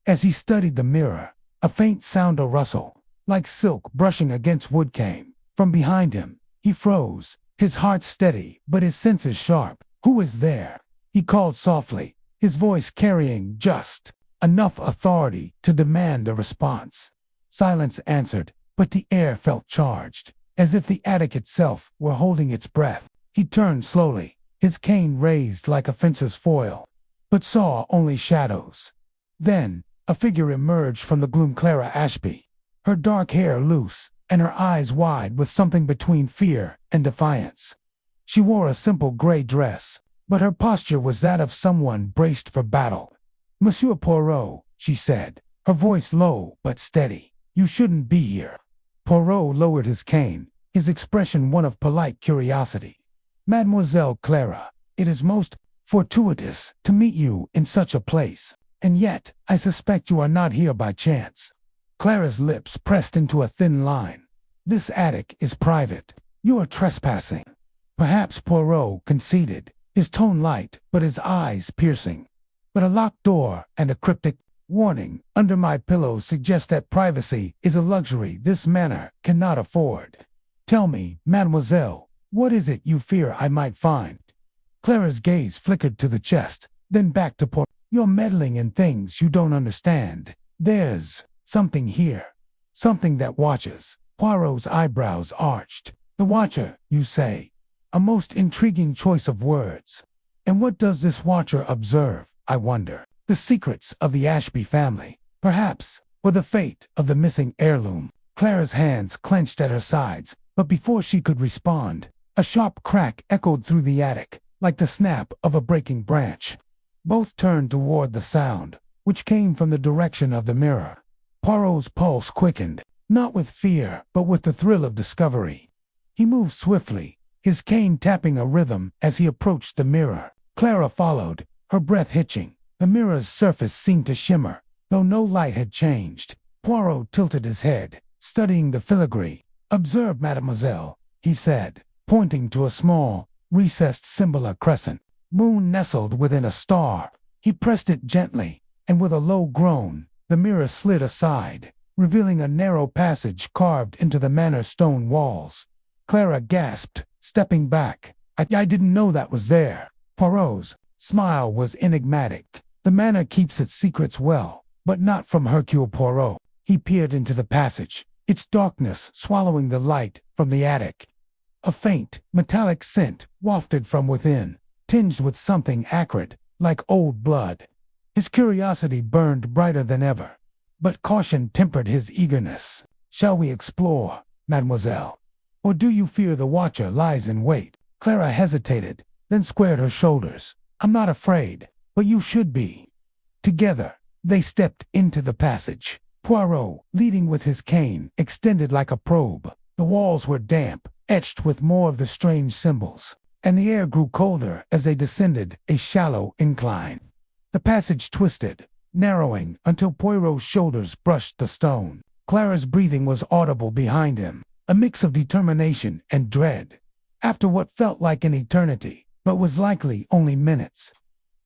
As he studied the mirror, a faint sound or rustle, like silk brushing against wood came from behind him. He froze, his heart steady but his senses sharp. "Who is there?" he called softly, his voice carrying just enough authority to demand a response. Silence answered, but the air felt charged, as if the attic itself were holding its breath. He turned slowly, his cane raised like a fencer's foil, but saw only shadows. Then, a figure emerged from the gloom. Clara Ashby, her dark hair loose, and her eyes wide with something between fear and defiance. She wore a simple gray dress, but her posture was that of someone braced for battle. "Monsieur Poirot," she said, her voice low but steady, "you shouldn't be here." Poirot lowered his cane, his expression one of polite curiosity. "Mademoiselle Clara, it is most fortuitous to meet you in such a place, and yet I suspect you are not here by chance." Clara's lips pressed into a thin line. "This attic is private. You are trespassing." Perhaps Poirot conceded, his tone light but his eyes piercing. "But a locked door and a cryptic warning under my pillow suggest that privacy is a luxury this manor cannot afford. Tell me, mademoiselle, what is it you fear I might find?" Clara's gaze flickered to the chest, then back to Poirot. "You're meddling in things you don't understand. There's something here. Something that watches." Poirot's eyebrows arched. "The watcher, you say? A most intriguing choice of words. And what does this watcher observe, I wonder? The secrets of the Ashby family, perhaps, or the fate of the missing heirloom?" Clara's hands clenched at her sides, but before she could respond, a sharp crack echoed through the attic, like the snap of a breaking branch. Both turned toward the sound, which came from the direction of the mirror. Poirot's pulse quickened, not with fear, but with the thrill of discovery. He moved swiftly, his cane tapping a rhythm as he approached the mirror. Clara followed, her breath hitching. The mirror's surface seemed to shimmer, though no light had changed. Poirot tilted his head, studying the filigree. "Observe, mademoiselle," he said, pointing to a small, recessed symbol, a crescent moon nestled within a star. He pressed it gently, and with a low groan, the mirror slid aside, revealing a narrow passage carved into the manor's stone walls. Clara gasped, stepping back. I didn't know that was there." Poirot's smile was enigmatic. "The manor keeps its secrets well, but not from Hercule Poirot." He peered into the passage, its darkness swallowing the light from the attic. A faint, metallic scent wafted from within, tinged with something acrid, like old blood. His curiosity burned brighter than ever, but caution tempered his eagerness. "Shall we explore, mademoiselle? Or do you fear the watcher lies in wait?" Clara hesitated, then squared her shoulders. "I'm not afraid, but you should be." Together, they stepped into the passage, Poirot leading with his cane extended like a probe. The walls were damp, etched with more of the strange symbols, and the air grew colder as they descended a shallow incline. The passage twisted, narrowing until Poirot's shoulders brushed the stone. Clara's breathing was audible behind him, a mix of determination and dread. After what felt like an eternity, but was likely only minutes,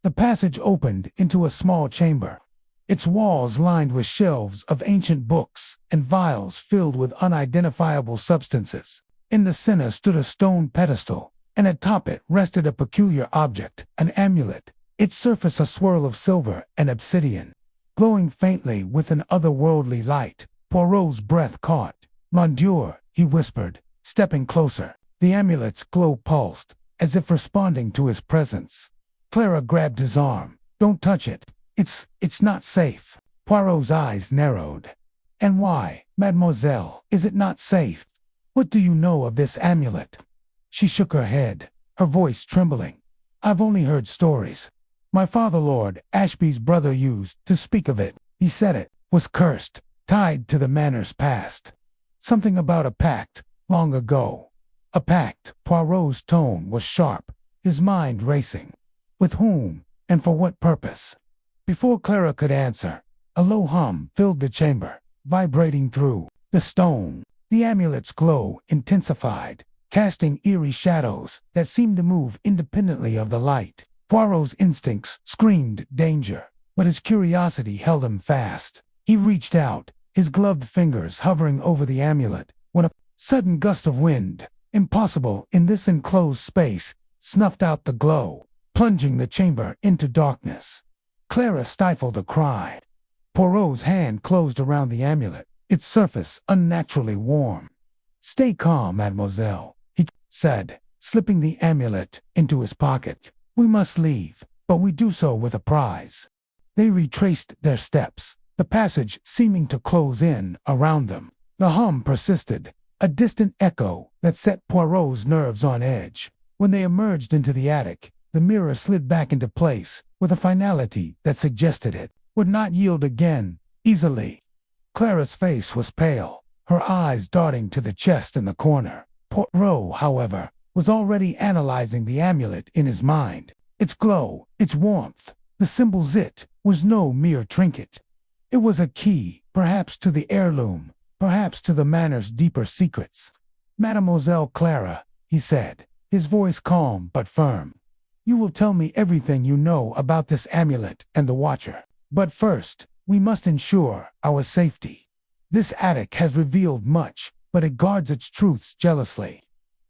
the passage opened into a small chamber, its walls lined with shelves of ancient books and vials filled with unidentifiable substances. In the center stood a stone pedestal, and atop it rested a peculiar object, an amulet, its surface a swirl of silver and obsidian, glowing faintly with an otherworldly light. Poirot's breath caught. "Mon Dieu," he whispered, stepping closer. The amulet's glow pulsed, as if responding to his presence. Clara grabbed his arm. "Don't touch it. It's not safe." Poirot's eyes narrowed. "And why, mademoiselle, is it not safe? What do you know of this amulet?" She shook her head, her voice trembling. "I've only heard stories. My father, Lord Ashby's brother, used to speak of it. He said it was cursed, tied to the manor's past. Something about a pact, long ago." "A pact?" Poirot's tone was sharp, his mind racing. "With whom, and for what purpose?" Before Clara could answer, a low hum filled the chamber, vibrating through the stone. The amulet's glow intensified, casting eerie shadows that seemed to move independently of the light. Poirot's instincts screamed danger, but his curiosity held him fast. He reached out, his gloved fingers hovering over the amulet, when a sudden gust of wind, impossible in this enclosed space, snuffed out the glow, plunging the chamber into darkness. Clara stifled a cry. Poirot's hand closed around the amulet, its surface unnaturally warm. "Stay calm, mademoiselle," he said, slipping the amulet into his pocket. "We must leave, but we do so with a prize." They retraced their steps, the passage seeming to close in around them. The hum persisted, a distant echo that set Poirot's nerves on edge. When they emerged into the attic, the mirror slid back into place, with a finality that suggested it would not yield again, easily. Clara's face was pale, her eyes darting to the chest in the corner. Poirot, however, was already analyzing the amulet in his mind. Its glow, its warmth, the symbols. It was no mere trinket. It was a key, perhaps to the heirloom, perhaps to the manor's deeper secrets. "Mademoiselle Clara," he said, his voice calm but firm, "you will tell me everything you know about this amulet and the Watcher. But first, we must ensure our safety. This attic has revealed much, but it guards its truths jealously."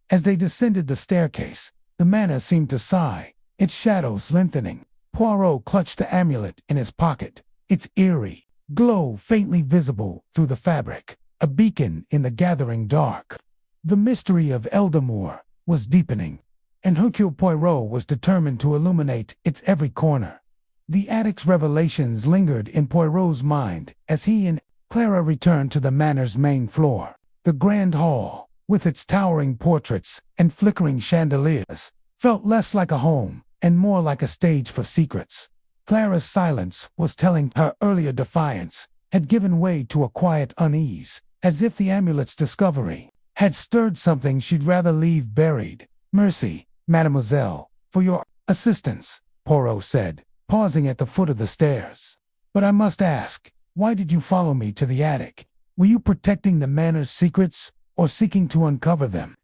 As they descended the staircase, the manor seemed to sigh, its shadows lengthening. Poirot clutched the amulet in his pocket, its eerie glow faintly visible through the fabric, a beacon in the gathering dark. The mystery of Eldamore was deepening, and Hercule Poirot was determined to illuminate its every corner. The attic's revelations lingered in Poirot's mind as he and Clara returned to the manor's main floor. The grand hall, with its towering portraits and flickering chandeliers, felt less like a home and more like a stage for secrets. Clara's silence was telling. Her earlier defiance had given way to a quiet unease, as if the amulet's discovery had stirred something she'd rather leave buried. "Merci, mademoiselle, for your assistance," Poirot said, pausing at the foot of the stairs. "But I must ask, why did you follow me to the attic? Were you protecting the manor's secrets, or seeking to uncover them?"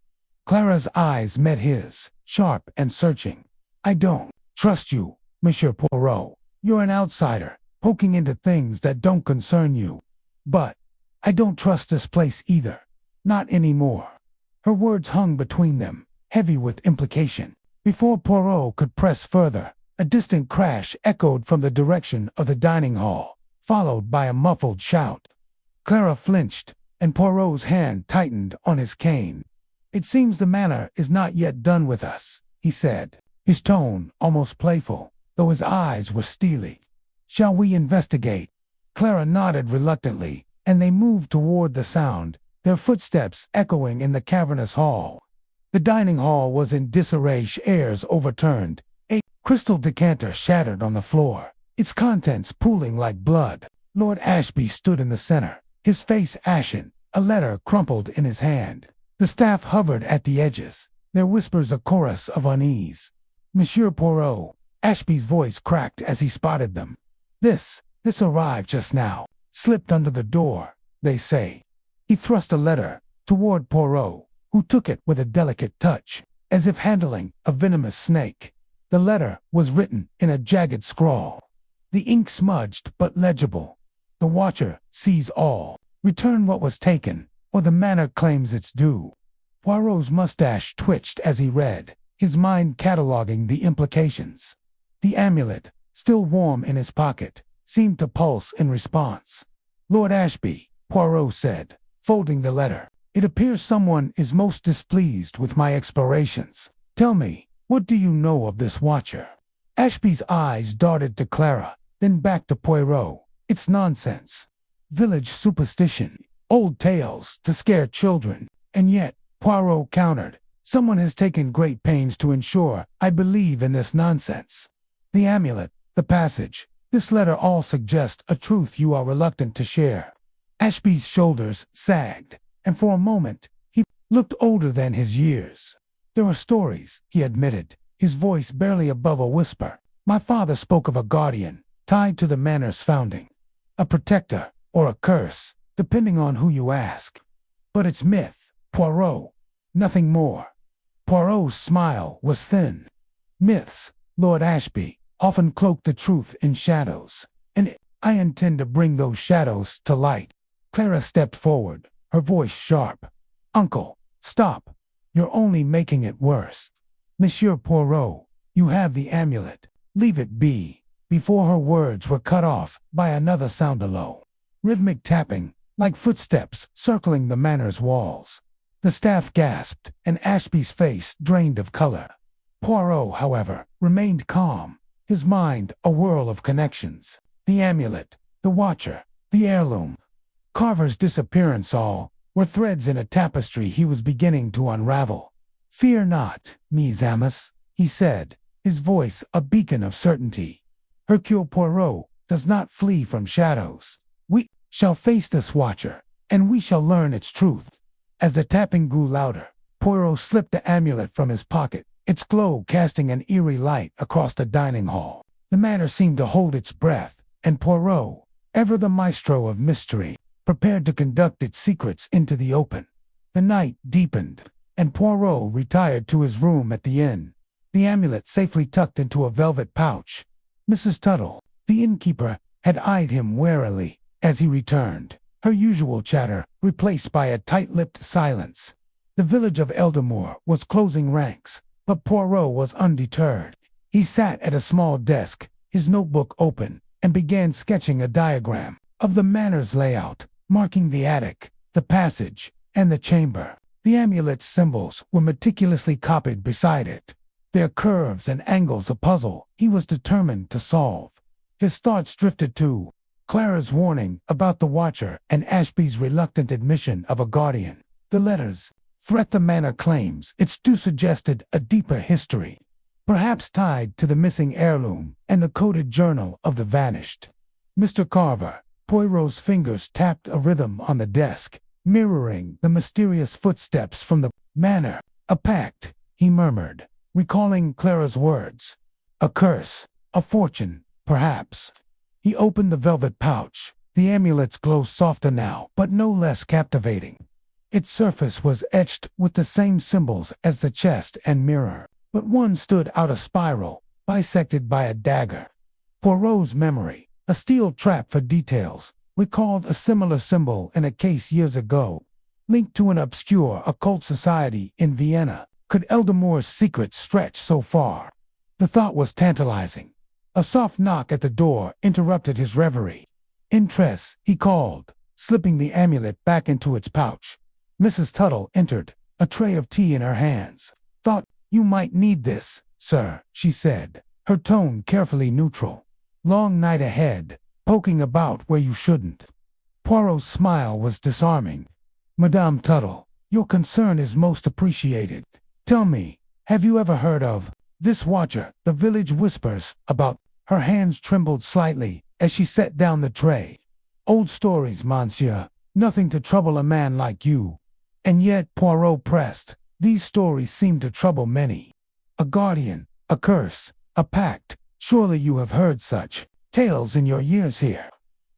Clara's eyes met his, sharp and searching. "I don't trust you, Monsieur Poirot. You're an outsider, poking into things that don't concern you. But I don't trust this place either. Not anymore." Her words hung between them, heavy with implication. Before Poirot could press further, a distant crash echoed from the direction of the dining hall, followed by a muffled shout. Clara flinched, and Poirot's hand tightened on his cane. "It seems the manor is not yet done with us," he said, his tone almost playful, though his eyes were steely. "Shall we investigate?" Clara nodded reluctantly, and they moved toward the sound, their footsteps echoing in the cavernous hall. The dining hall was in disarray, chairs overturned, a crystal decanter shattered on the floor, its contents pooling like blood. Lord Ashby stood in the center, his face ashen, a letter crumpled in his hand. The staff hovered at the edges, their whispers a chorus of unease. Monsieur Poirot, Ashby's voice cracked as he spotted them. This arrived just now. Slipped under the door, they say. He thrust a letter toward Poirot, who took it with a delicate touch, as if handling a venomous snake. The letter was written in a jagged scrawl. The ink smudged but legible. The watcher sees all. Return what was taken, or the manor claims its due. Poirot's mustache twitched as he read, his mind cataloging the implications. The amulet, still warm in his pocket, seemed to pulse in response. Lord Ashby, Poirot said, folding the letter. It appears someone is most displeased with my explorations. Tell me, what do you know of this watcher? Ashby's eyes darted to Clara, then back to Poirot. It's nonsense. Village superstition. Old tales to scare children. And yet, Poirot countered, someone has taken great pains to ensure I believe in this nonsense. The amulet, the passage, this letter all suggest a truth you are reluctant to share. Ashby's shoulders sagged, and for a moment, he looked older than his years. There are stories, he admitted, his voice barely above a whisper. My father spoke of a guardian, tied to the manor's founding. A protector, or a curse, depending on who you ask. But it's myth, Poirot. Nothing more. Poirot's smile was thin. Myths, Lord Ashby, often cloak the truth in shadows, and I intend to bring those shadows to light. Clara stepped forward, her voice sharp. Uncle, stop. You're only making it worse. Monsieur Poirot, you have the amulet. Leave it be. Before her words were cut off by another soundalo. Rhythmic tapping, like footsteps circling the manor's walls. The staff gasped, and Ashby's face drained of color. Poirot, however, remained calm, his mind a whirl of connections. The amulet, the watcher, the heirloom. Carver's disappearance all were threads in a tapestry he was beginning to unravel. Fear not, mes amis, he said, his voice a beacon of certainty. Hercule Poirot does not flee from shadows. We shall face this watcher, and we shall learn its truth. As the tapping grew louder, Poirot slipped the amulet from his pocket, its glow casting an eerie light across the dining hall. The manor seemed to hold its breath, and Poirot, ever the maestro of mystery, prepared to conduct its secrets into the open. The night deepened, and Poirot retired to his room at the inn, the amulet safely tucked into a velvet pouch. Mrs. Tuttle, the innkeeper, had eyed him warily as he returned, her usual chatter replaced by a tight-lipped silence. The village of Eldamore was closing ranks, but Poirot was undeterred. He sat at a small desk, his notebook open, and began sketching a diagram of the manor's layout, marking the attic, the passage, and the chamber. The amulet's symbols were meticulously copied beside it, their curves and angles a puzzle he was determined to solve. His thoughts drifted to Clara's warning about the watcher and Ashby's reluctant admission of a guardian. The letters, threat the manor claims its due suggested a deeper history, perhaps tied to the missing heirloom and the coded journal of the vanished. Mr. Carver, Poirot's fingers tapped a rhythm on the desk, mirroring the mysterious footsteps from the manor. A pact, he murmured, recalling Clara's words. A curse, a fortune, perhaps. He opened the velvet pouch, the amulet's glow softer now, but no less captivating. Its surface was etched with the same symbols as the chest and mirror, but one stood out a spiral, bisected by a dagger. Poirot's memory, a steel trap for details, recalled a similar symbol in a case years ago, linked to an obscure occult society in Vienna. Could Eldamore's secret stretch so far? The thought was tantalizing. A soft knock at the door interrupted his reverie. Intress, he called, slipping the amulet back into its pouch. Mrs. Tuttle entered, a tray of tea in her hands. Thought you might need this, sir, she said, her tone carefully neutral. Long night ahead, poking about where you shouldn't. Poirot's smile was disarming. Madame Tuttle, your concern is most appreciated. Tell me, have you ever heard of this watcher? The village whispers about. Her hands trembled slightly as she set down the tray. Old stories, monsieur, Nothing to trouble a man like you. And yet, Poirot pressed, these stories seem to trouble many. A guardian, a curse, a pact. Surely you have heard such tales in your years here.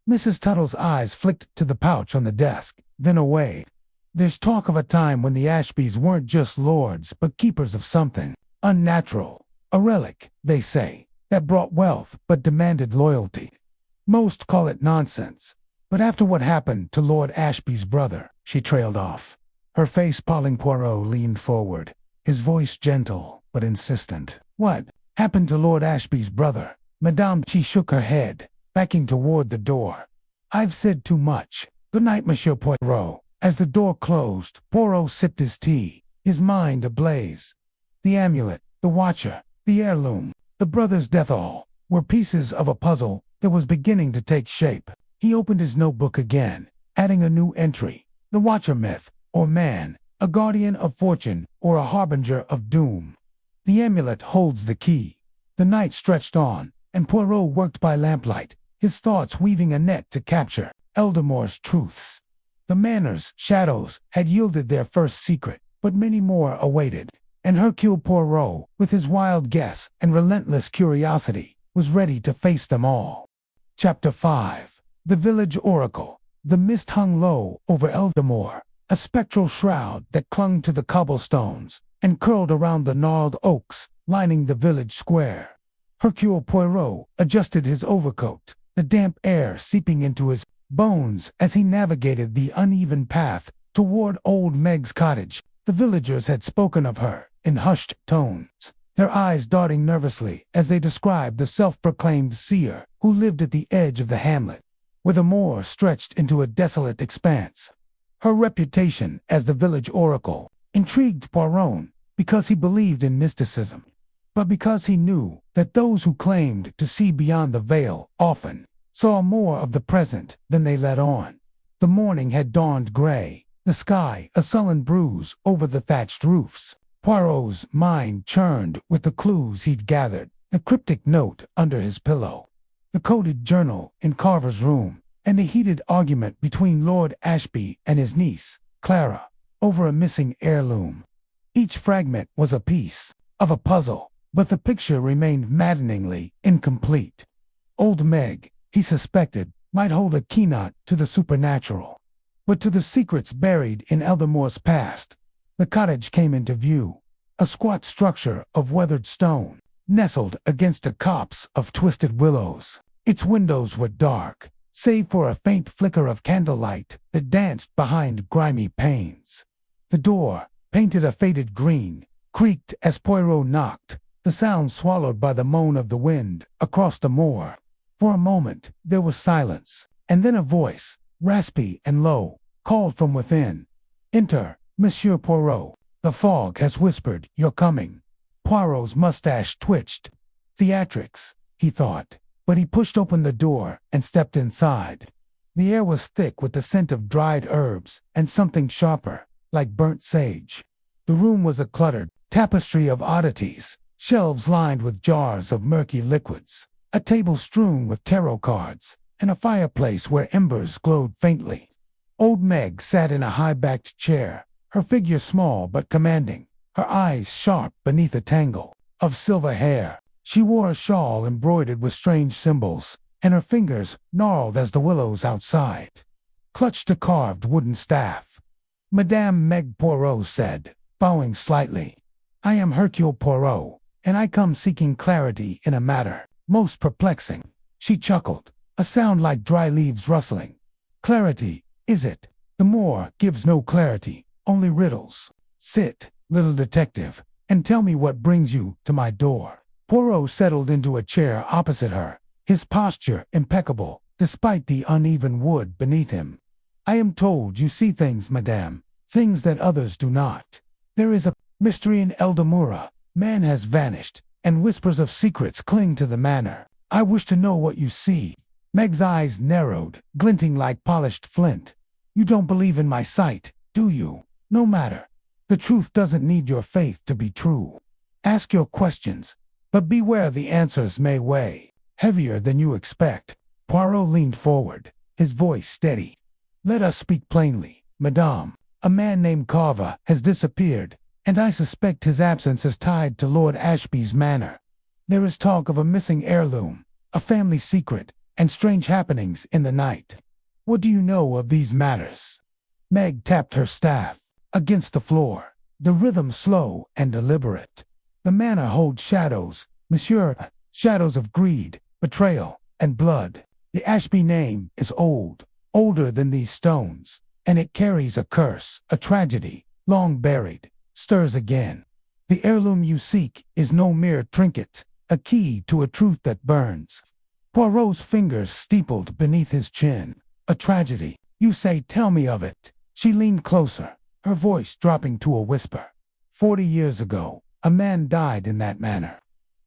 Mrs. Tuttle's eyes flicked to the pouch on the desk, then away. There's talk of a time when the Ashbys weren't just lords but keepers of something unnatural. A relic, they say, that brought wealth but demanded loyalty. Most call it nonsense. But after what happened to Lord Ashby's brother, she trailed off. Her face palling. Poirot leaned forward, his voice gentle but insistent. What happened to Lord Ashby's brother? Madame, she shook her head, backing toward the door. I've said too much. Good night, Monsieur Poirot. As the door closed, Poirot sipped his tea, his mind ablaze. The amulet, the watcher, the heirloom, the brother's death, all were pieces of a puzzle that was beginning to take shape. He opened his notebook again, adding a new entry. The watcher, myth or man, a guardian of fortune or a harbinger of doom. The amulet holds the key. The night stretched on, and Poirot worked by lamplight, his thoughts weaving a net to capture Eldamore's truths. The Manor's shadows had yielded their first secret, but many more awaited, and Hercule Poirot, with his wild guess and relentless curiosity, was ready to face them all. Chapter 5. The Village Oracle. The mist hung low over Eldamore, a spectral shroud that clung to the cobblestones and curled around the gnarled oaks lining the village square. Hercule Poirot adjusted his overcoat, the damp air seeping into his bones as he navigated the uneven path toward old Meg's cottage. The villagers had spoken of her in hushed tones, their eyes darting nervously as they described the self-proclaimed seer who lived at the edge of the hamlet, where the moor stretched into a desolate expanse. Her reputation as the village oracle intrigued Poirot because he believed in mysticism, but because he knew that those who claimed to see beyond the veil often saw more of the present than they let on. The morning had dawned gray, the sky a sullen bruise over the thatched roofs. Poirot's mind churned with the clues he'd gathered, the cryptic note under his pillow, the coded journal in Carver's room, and the heated argument between Lord Ashby and his niece, Clara, over a missing heirloom. Each fragment was a piece of a puzzle, but the picture remained maddeningly incomplete. Old Meg, he suspected, might hold a keynote to the supernatural, but to the secrets buried in Eldamore's past. The cottage came into view, a squat structure of weathered stone, nestled against a copse of twisted willows. Its windows were dark, save for a faint flicker of candlelight that danced behind grimy panes. The door, painted a faded green, creaked as Poirot knocked, the sound swallowed by the moan of the wind across the moor. For a moment there was silence, and then a voice, raspy and low, called from within. "Enter, Monsieur Poirot. The fog has whispered you're coming." Poirot's mustache twitched. Theatrics, he thought, but he pushed open the door and stepped inside. The air was thick with the scent of dried herbs and something sharper, like burnt sage. The room was a cluttered tapestry of oddities, shelves lined with jars of murky liquids, a table strewn with tarot cards, and a fireplace where embers glowed faintly. Old Meg sat in a high-backed chair, her figure small but commanding, her eyes sharp beneath a tangle of silver hair. She wore a shawl embroidered with strange symbols, and her fingers, gnarled as the willows outside, clutched a carved wooden staff. "Madame Meg," Poirot said, bowing slightly. "I am Hercule Poirot, and I come seeking clarity in a matter most perplexing." She chuckled, a sound like dry leaves rustling. "Clarity, is it? The moor gives no clarity, only riddles. Sit, little detective, and tell me what brings you to my door." Poirot settled into a chair opposite her, his posture impeccable, despite the uneven wood beneath him. "I am told you see things, madame, things that others do not. There is a mystery in Eldamura. Man has vanished, and whispers of secrets cling to the manor. I wish to know what you see." Meg's eyes narrowed, glinting like polished flint. "You don't believe in my sight, do you? No matter. The truth doesn't need your faith to be true. Ask your questions, but beware the answers may weigh heavier than you expect." Poirot leaned forward, his voice steady. Let us speak plainly, madame. A man named Carver has disappeared, and I suspect his absence is tied to Lord Ashby's manor. There is talk of a missing heirloom, a family secret, and strange happenings in the night. What do you know of these matters?" Meg tapped her staff against the floor, the rhythm slow and deliberate. "The manor holds shadows, monsieur, shadows of greed, betrayal, and blood. The Ashby name is old, older than these stones, and it carries a curse, a tragedy, long buried, stirs again. The heirloom you seek is no mere trinket, a key to a truth that burns." Poirot's fingers steepled beneath his chin. "A tragedy, you say? Tell me of it." She leaned closer, her voice dropping to a whisper. 40 years ago, a man died in that manor.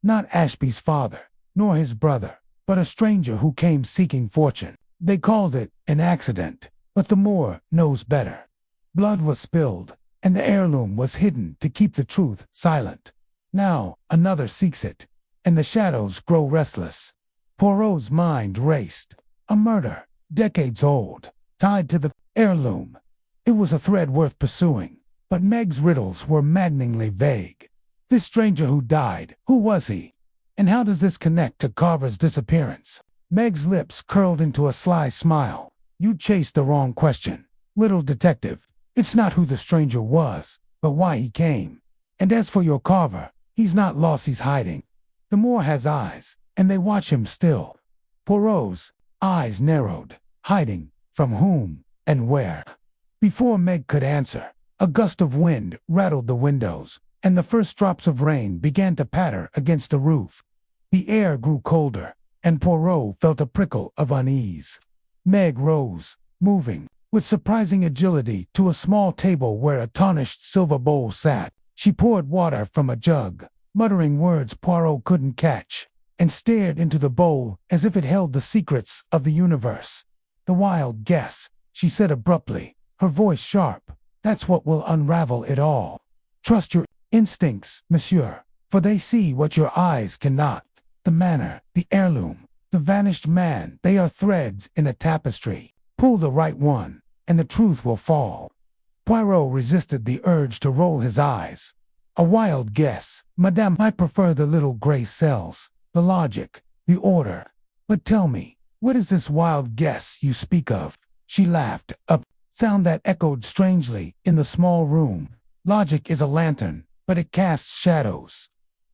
Not Ashby's father, nor his brother, but a stranger who came seeking fortune. They called it an accident, but the Moor knows better. Blood was spilled, and the heirloom was hidden to keep the truth silent. Now another seeks it, and the shadows grow restless. Poirot's mind raced. A murder, decades old, tied to the heirloom. It was a thread worth pursuing, but Meg's riddles were maddeningly vague. This stranger who died, who was he? And how does this connect to Carver's disappearance? Meg's lips curled into a sly smile. "You chased the wrong question, little detective. It's not who the stranger was, but why he came. And as for your Carver, he's not lost, he's hiding. The Moor has eyes, and they watch him still." Poirot's eyes narrowed. Hiding from whom and where? Before Meg could answer, a gust of wind rattled the windows, and the first drops of rain began to patter against the roof. The air grew colder, and Poirot felt a prickle of unease. Meg rose, moving with surprising agility to a small table where a tarnished silver bowl sat. She poured water from a jug, muttering words Poirot couldn't catch, and stared into the bowl as if it held the secrets of the universe. "The wild guess," she said abruptly, her voice sharp. "That's what will unravel it all. Trust your instincts, monsieur, for they see what your eyes cannot. The manor, the heirloom, the vanished man, they are threads in a tapestry. Pull the right one, and the truth will fall." Poirot resisted the urge to roll his eyes. "A wild guess, madame. I prefer the little gray cells, the logic, the order. But tell me, what is this wild guess you speak of?" She laughed, a sound that echoed strangely in the small room. "Logic is a lantern, but it casts shadows.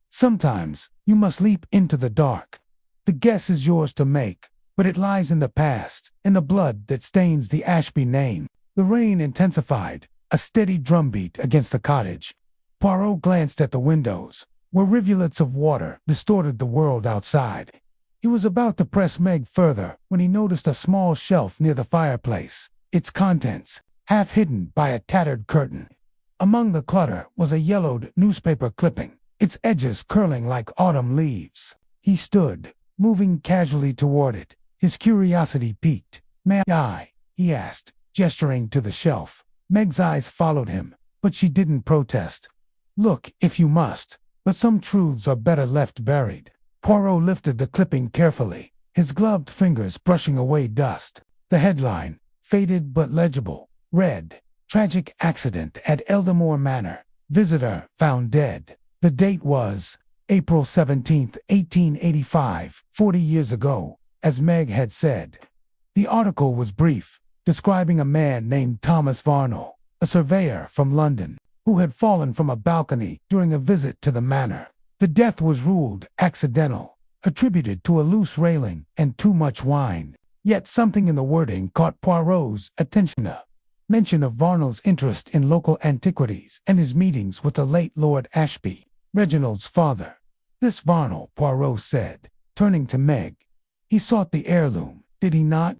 Sometimes you must leap into the dark. The guess is yours to make, but it lies in the past, in the blood that stains the Ashby name." The rain intensified, a steady drumbeat against the cottage. Poirot glanced at the windows, where rivulets of water distorted the world outside. He was about to press Meg further when he noticed a small shelf near the fireplace, its contents half hidden by a tattered curtain. Among the clutter was a yellowed newspaper clipping, its edges curling like autumn leaves. He stood, moving casually toward it, his curiosity piqued. "May I?" he asked, gesturing to the shelf. Meg's eyes followed him, but she didn't protest. "Look if you must, but some truths are better left buried." Poirot lifted the clipping carefully, his gloved fingers brushing away dust. The headline, faded but legible, read, "Tragic accident at Eldamore Manor. Visitor found dead." The date was April 17th, 1885, 40 years ago, as Meg had said. The article was brief, describing a man named Thomas Varnell, a surveyor from London, who had fallen from a balcony during a visit to the manor. The death was ruled accidental, attributed to a loose railing and too much wine. Yet something in the wording caught Poirot's attention. A mention of Varnell's interest in local antiquities and his meetings with the late Lord Ashby, Reginald's father. "This Varnell," Poirot said, turning to Meg. "He sought the heirloom, did he not?"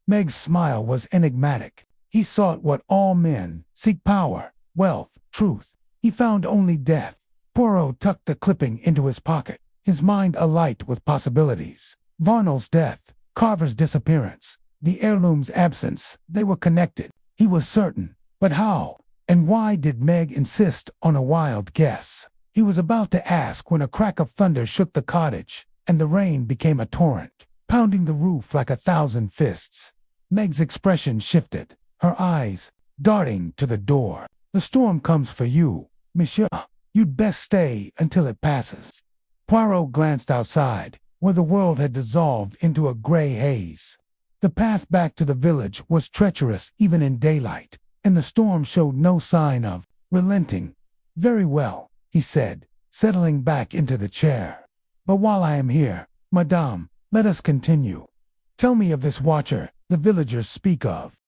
Meg's smile was enigmatic. "He sought what all men seek: power, wealth, truth. He found only death." Poirot tucked the clipping into his pocket, his mind alight with possibilities. Varnell's death, Carver's disappearance, the heirloom's absence, they were connected. He was certain. But how? And why did Meg insist on a wild guess? He was about to ask when a crack of thunder shook the cottage, and the rain became a torrent, pounding the roof like 1,000 fists. Meg's expression shifted, her eyes darting to the door. "The storm comes for you, monsieur. You'd best stay until it passes." Poirot glanced outside, where the world had dissolved into a gray haze. The path back to the village was treacherous even in daylight, and the storm showed no sign of relenting. "Very well," he said, settling back into the chair. "But while I am here, madame, let us continue. Tell me of this watcher the villagers speak of."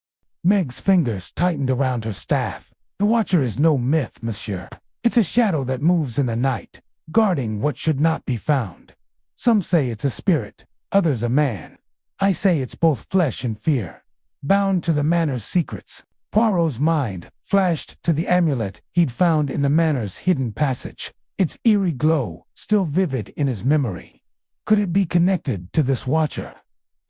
Meg's fingers tightened around her staff. "The watcher is no myth, monsieur. It's a shadow that moves in the night, guarding what should not be found. Some say it's a spirit, others a man. I say it's both flesh and fear, bound to the manor's secrets." Poirot's mind flashed to the amulet he'd found in the manor's hidden passage, its eerie glow still vivid in his memory. Could it be connected to this watcher?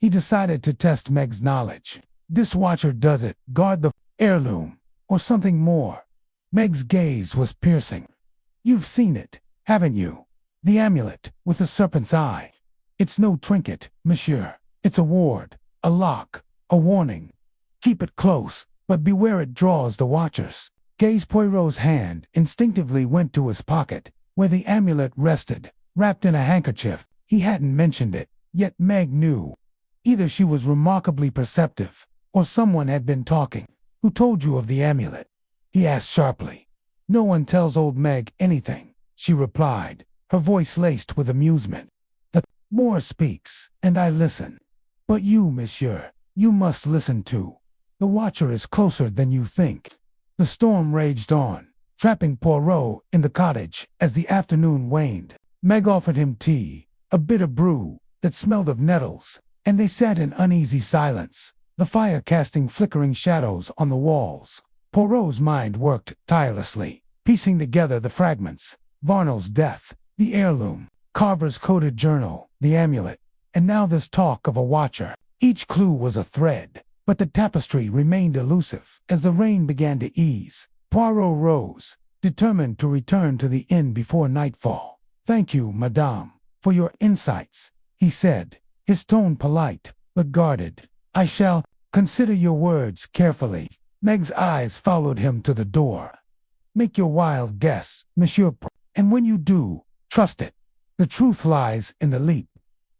He decided to test Meg's knowledge. This watcher does it guard the heirloom, or something more? Meg's gaze was piercing. "You've seen it, haven't you? The amulet with the serpent's eye. It's no trinket, monsieur. It's a ward, a lock, a warning. Keep it close, but beware it draws the watchers." Poirot's hand instinctively went to his pocket, where the amulet rested, wrapped in a handkerchief. He hadn't mentioned it, yet Meg knew. Either she was remarkably perceptive, or someone had been talking. "Who told you of the amulet?" he asked sharply. "No one tells old Meg anything," she replied, her voice laced with amusement. "The Moor speaks, and I listen. But you, monsieur, you must listen too. The watcher is closer than you think." The storm raged on, trapping Poirot in the cottage as the afternoon waned. Meg offered him tea, a bitter brew that smelled of nettles, and they sat in uneasy silence, the fire casting flickering shadows on the walls. Poirot's mind worked tirelessly, piecing together the fragments: Varnell's death, the heirloom, Carver's coded journal, the amulet, and now this talk of a watcher. Each clue was a thread, but the tapestry remained elusive. As the rain began to ease, Poirot rose, determined to return to the inn before nightfall. "Thank you, madame, for your insights," he said, his tone polite but guarded. "I shall consider your words carefully." Meg's eyes followed him to the door. "Make your wild guess, monsieur, and when you do, trust it. The truth lies in the leap."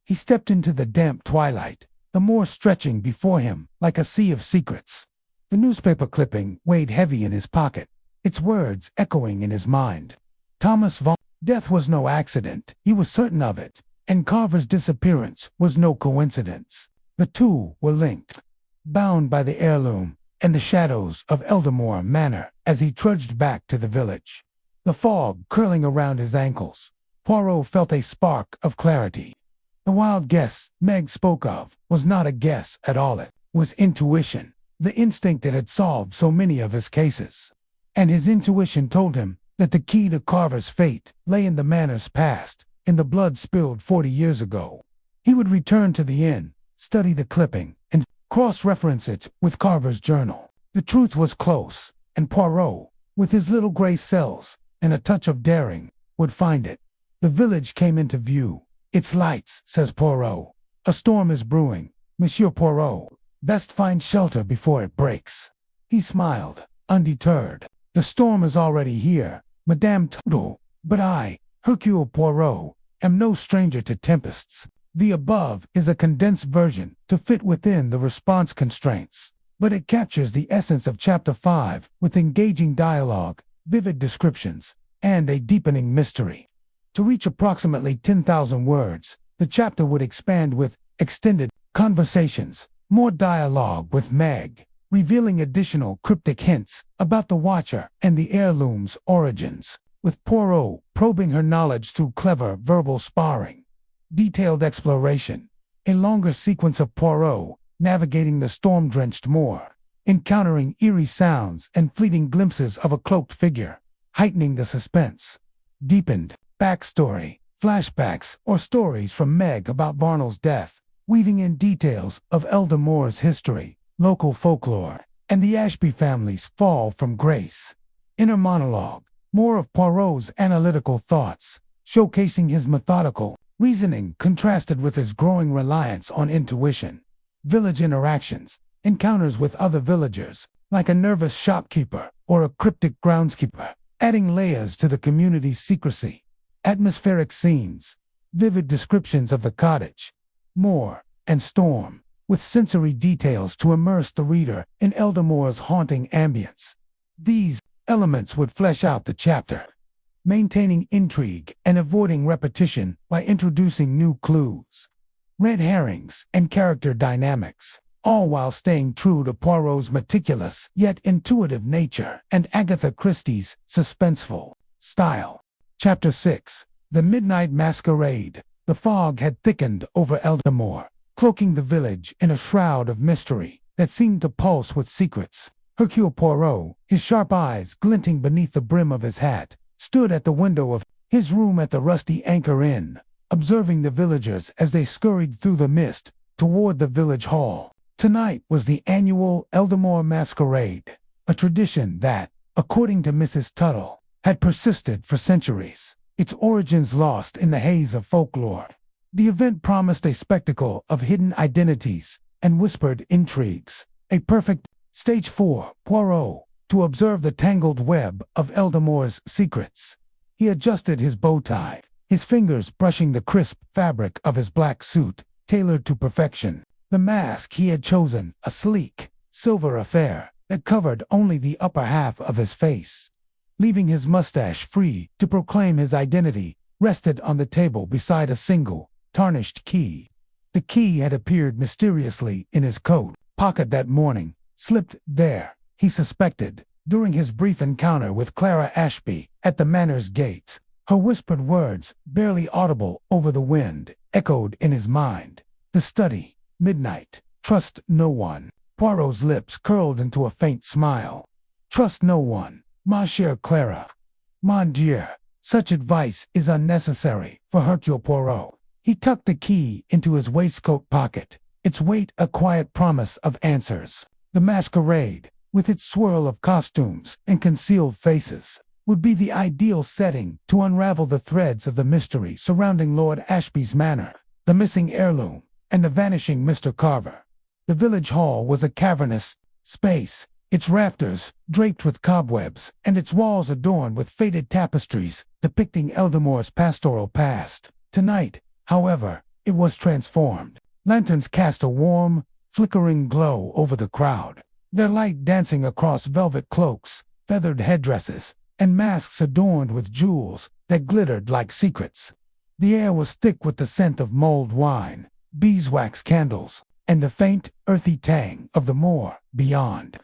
He stepped into the damp twilight, the moor stretching before him like a sea of secrets. The newspaper clipping weighed heavy in his pocket, its words echoing in his mind. Thomas Vaughan's death was no accident, he was certain of it, and Carver's disappearance was no coincidence. The two were linked, bound by the heirloom and the shadows of Eldamore Manor. As he trudged back to the village, the fog curling around his ankles, Poirot felt a spark of clarity. The wild guess Meg spoke of was not a guess at all, it was intuition, the instinct that had solved so many of his cases. And his intuition told him that the key to Carver's fate lay in the manor's past, in the blood spilled 40 years ago. He would return to the inn, study the clipping, and cross-reference it with Carver's journal. The truth was close, and Poirot, with his little gray cells and a touch of daring, would find it. The village came into view. "Its lights," says Poirot. "A storm is brewing, Monsieur Poirot. Best find shelter before it breaks." He smiled, undeterred. "The storm is already here, Madame Tuttle, but I, Hercule Poirot, am no stranger to tempests. The above is a condensed version to fit within the response constraints, but it captures the essence of Chapter 5 with engaging dialogue, vivid descriptions, and a deepening mystery. To reach approximately 10,000 words, the chapter would expand with extended conversations, more dialogue with Meg, revealing additional cryptic hints about the Watcher and the heirloom's origins, with Poirot probing her knowledge through clever verbal sparring. Detailed exploration, a longer sequence of Poirot navigating the storm-drenched moor, encountering eerie sounds and fleeting glimpses of a cloaked figure, heightening the suspense. Deepened backstory, flashbacks, or stories from Meg about Varnell's death, weaving in details of Eldamore's history, local folklore, and the Ashby family's fall from grace. Inner monologue, more of Poirot's analytical thoughts, showcasing his methodical reasoning contrasted with his growing reliance on intuition. Village interactions, encounters with other villagers, like a nervous shopkeeper or a cryptic groundskeeper, adding layers to the community's secrecy. Atmospheric scenes, vivid descriptions of the cottage, moor, and storm, with sensory details to immerse the reader in Eldamore's haunting ambience. These elements would flesh out the chapter, maintaining intrigue and avoiding repetition by introducing new clues, red herrings, and character dynamics, all while staying true to Poirot's meticulous yet intuitive nature and Agatha Christie's suspenseful style. Chapter 6. The Midnight Masquerade. The fog had thickened over Eldamore, cloaking the village in a shroud of mystery that seemed to pulse with secrets. Hercule Poirot, his sharp eyes glinting beneath the brim of his hat, stood at the window of his room at the rusty Anchor Inn, observing the villagers as they scurried through the mist toward the village hall. Tonight was the annual Eldamore Masquerade, a tradition that, according to Mrs. Tuttle, had persisted for centuries, its origins lost in the haze of folklore. The event promised a spectacle of hidden identities and whispered intrigues, a perfect stage for Poirot to observe the tangled web of Eldamore's secrets. He adjusted his bow tie, his fingers brushing the crisp fabric of his black suit, tailored to perfection. The mask he had chosen, a sleek, silver affair that covered only the upper half of his face, leaving his mustache free to proclaim his identity, rested on the table beside a single, tarnished key. The key had appeared mysteriously in his coat pocket that morning, slipped there, he suspected, during his brief encounter with Clara Ashby at the manor's gates. Her whispered words, barely audible over the wind, echoed in his mind. The study, midnight, trust no one. Poirot's lips curled into a faint smile. Trust no one, ma chère Clara. Mon Dieu, such advice is unnecessary for Hercule Poirot. He tucked the key into his waistcoat pocket, its weight a quiet promise of answers. The masquerade, with its swirl of costumes and concealed faces, would be the ideal setting to unravel the threads of the mystery surrounding Lord Ashby's manor, the missing heirloom, and the vanishing Mr. Carver. The village hall was a cavernous space, its rafters draped with cobwebs and its walls adorned with faded tapestries depicting Eldamore's pastoral past. Tonight, however, it was transformed. Lanterns cast a warm, flickering glow over the crowd, their light dancing across velvet cloaks, feathered headdresses, and masks adorned with jewels that glittered like secrets. The air was thick with the scent of mulled wine, beeswax candles, and the faint, earthy tang of the moor beyond.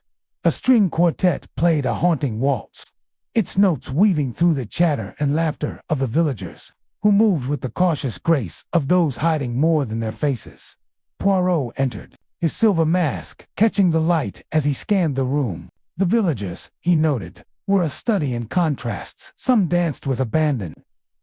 A string quartet played a haunting waltz, its notes weaving through the chatter and laughter of the villagers, who moved with the cautious grace of those hiding more than their faces. Poirot entered, his silver mask catching the light as he scanned the room. The villagers, he noted, were a study in contrasts. Some danced with abandon,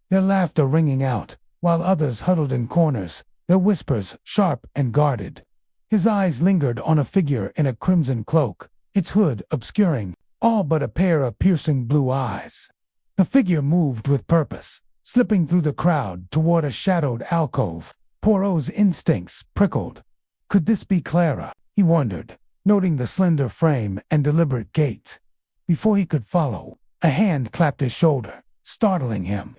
their laughter ringing out, while others huddled in corners, their whispers sharp and guarded. His eyes lingered on a figure in a crimson cloak, its hood obscuring all but a pair of piercing blue eyes. The figure moved with purpose, slipping through the crowd toward a shadowed alcove. Poirot's instincts prickled. Could this be Clara? He wondered, noting the slender frame and deliberate gait. Before he could follow, a hand clapped his shoulder, startling him.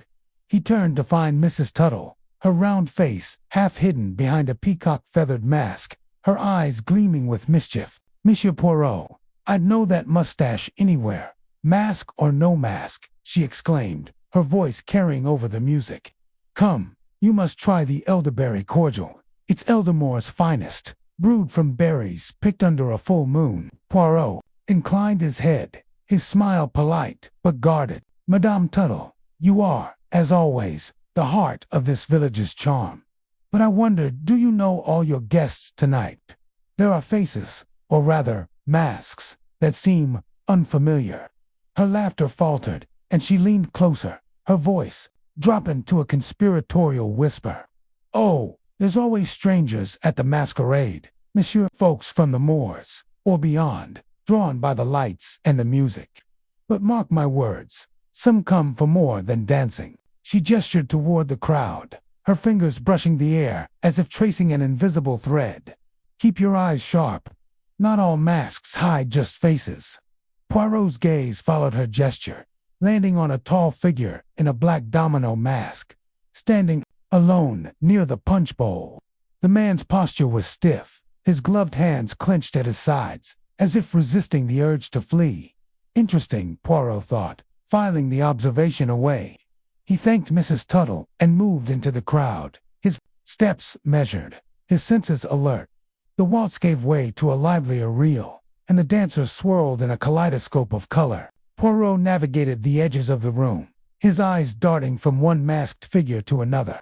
He turned to find Mrs. Tuttle, her round face half hidden behind a peacock-feathered mask, her eyes gleaming with mischief. "Monsieur Poirot, I'd know that mustache anywhere, mask or no mask," she exclaimed, her voice carrying over the music. "Come, you must try the elderberry cordial. It's Eldamore's finest, brewed from berries picked under a full moon." Poirot inclined his head, his smile polite but guarded. "Madame Tuttle, you are, as always, the heart of this village's charm. But I wonder, do you know all your guests tonight? There are faces, or rather, masks, that seem unfamiliar." Her laughter faltered, and she leaned closer, her voice dropping to a conspiratorial whisper. "Oh, there's always strangers at the masquerade, monsieur, folks from the moors, or beyond, drawn by the lights and the music. But mark my words, some come for more than dancing." She gestured toward the crowd, her fingers brushing the air as if tracing an invisible thread. "Keep your eyes sharp. Not all masks hide just faces. Poirot's gaze followed her gesture, landing on a tall figure in a black domino mask, standing alone near the punch bowl. The man's posture was stiff, his gloved hands clenched at his sides, as if resisting the urge to flee. Interesting, Poirot thought, filing the observation away. He thanked Mrs. Tuttle and moved into the crowd, his steps measured, his senses alert. The waltz gave way to a livelier reel, and the dancers swirled in a kaleidoscope of color. Poirot navigated the edges of the room, his eyes darting from one masked figure to another.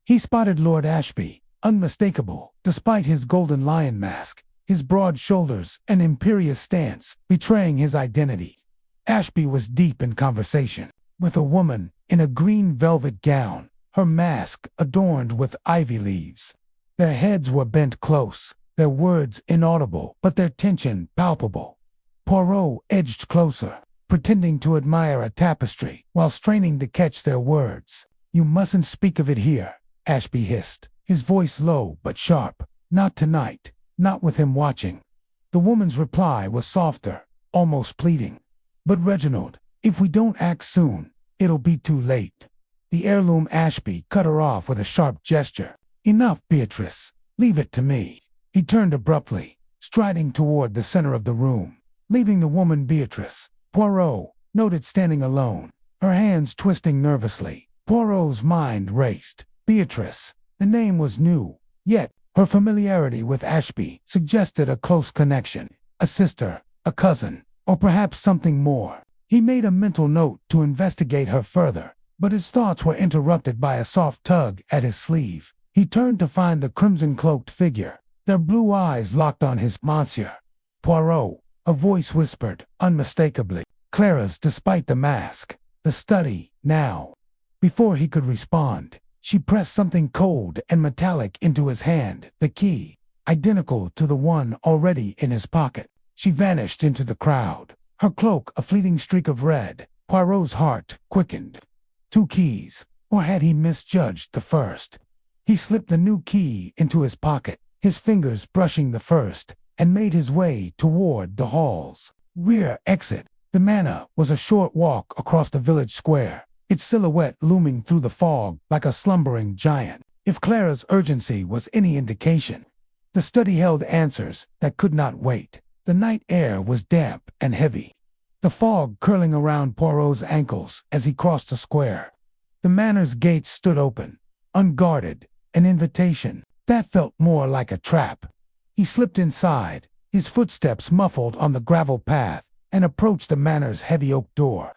He spotted Lord Ashby, unmistakable, despite his golden lion mask, his broad shoulders and imperious stance betraying his identity. Ashby was deep in conversation with a woman in a green velvet gown, her mask adorned with ivy leaves. Their heads were bent close, their words inaudible, but their tension palpable. Poirot edged closer, pretending to admire a tapestry while straining to catch their words. "You mustn't speak of it here," Ashby hissed, his voice low but sharp. "Not tonight, not with him watching." The woman's reply was softer, almost pleading. "But Reginald, if we don't act soon, it'll be too late." The heirloom Ashby cut her off with a sharp gesture. "Enough, Beatrice. Leave it to me." He turned abruptly, striding toward the center of the room, leaving the woman Beatrice. Poirot noted standing alone, her hands twisting nervously. Poirot's mind raced. Beatrice. The name was new, yet her familiarity with Ashby suggested a close connection. A sister, a cousin, or perhaps something more. He made a mental note to investigate her further, but his thoughts were interrupted by a soft tug at his sleeve. He turned to find the crimson-cloaked figure, their blue eyes locked on his. "Monsieur." "Poirot," a voice whispered, unmistakably. "Clara's despite the mask. The study, now." Before he could respond, she pressed something cold and metallic into his hand, the key, identical to the one already in his pocket. She vanished into the crowd, her cloak a fleeting streak of red. Poirot's heart quickened. 2 keys, or had he misjudged the first? He slipped the new key into his pocket, his fingers brushing the first, and made his way toward the hall's rear exit. The manor was a short walk across the village square, its silhouette looming through the fog like a slumbering giant. If Clara's urgency was any indication, the study held answers that could not wait. The night air was damp and heavy, the fog curling around Poirot's ankles as he crossed the square. The manor's gates stood open, unguarded, an invitation that felt more like a trap. He slipped inside, his footsteps muffled on the gravel path, and approached the manor's heavy oak door.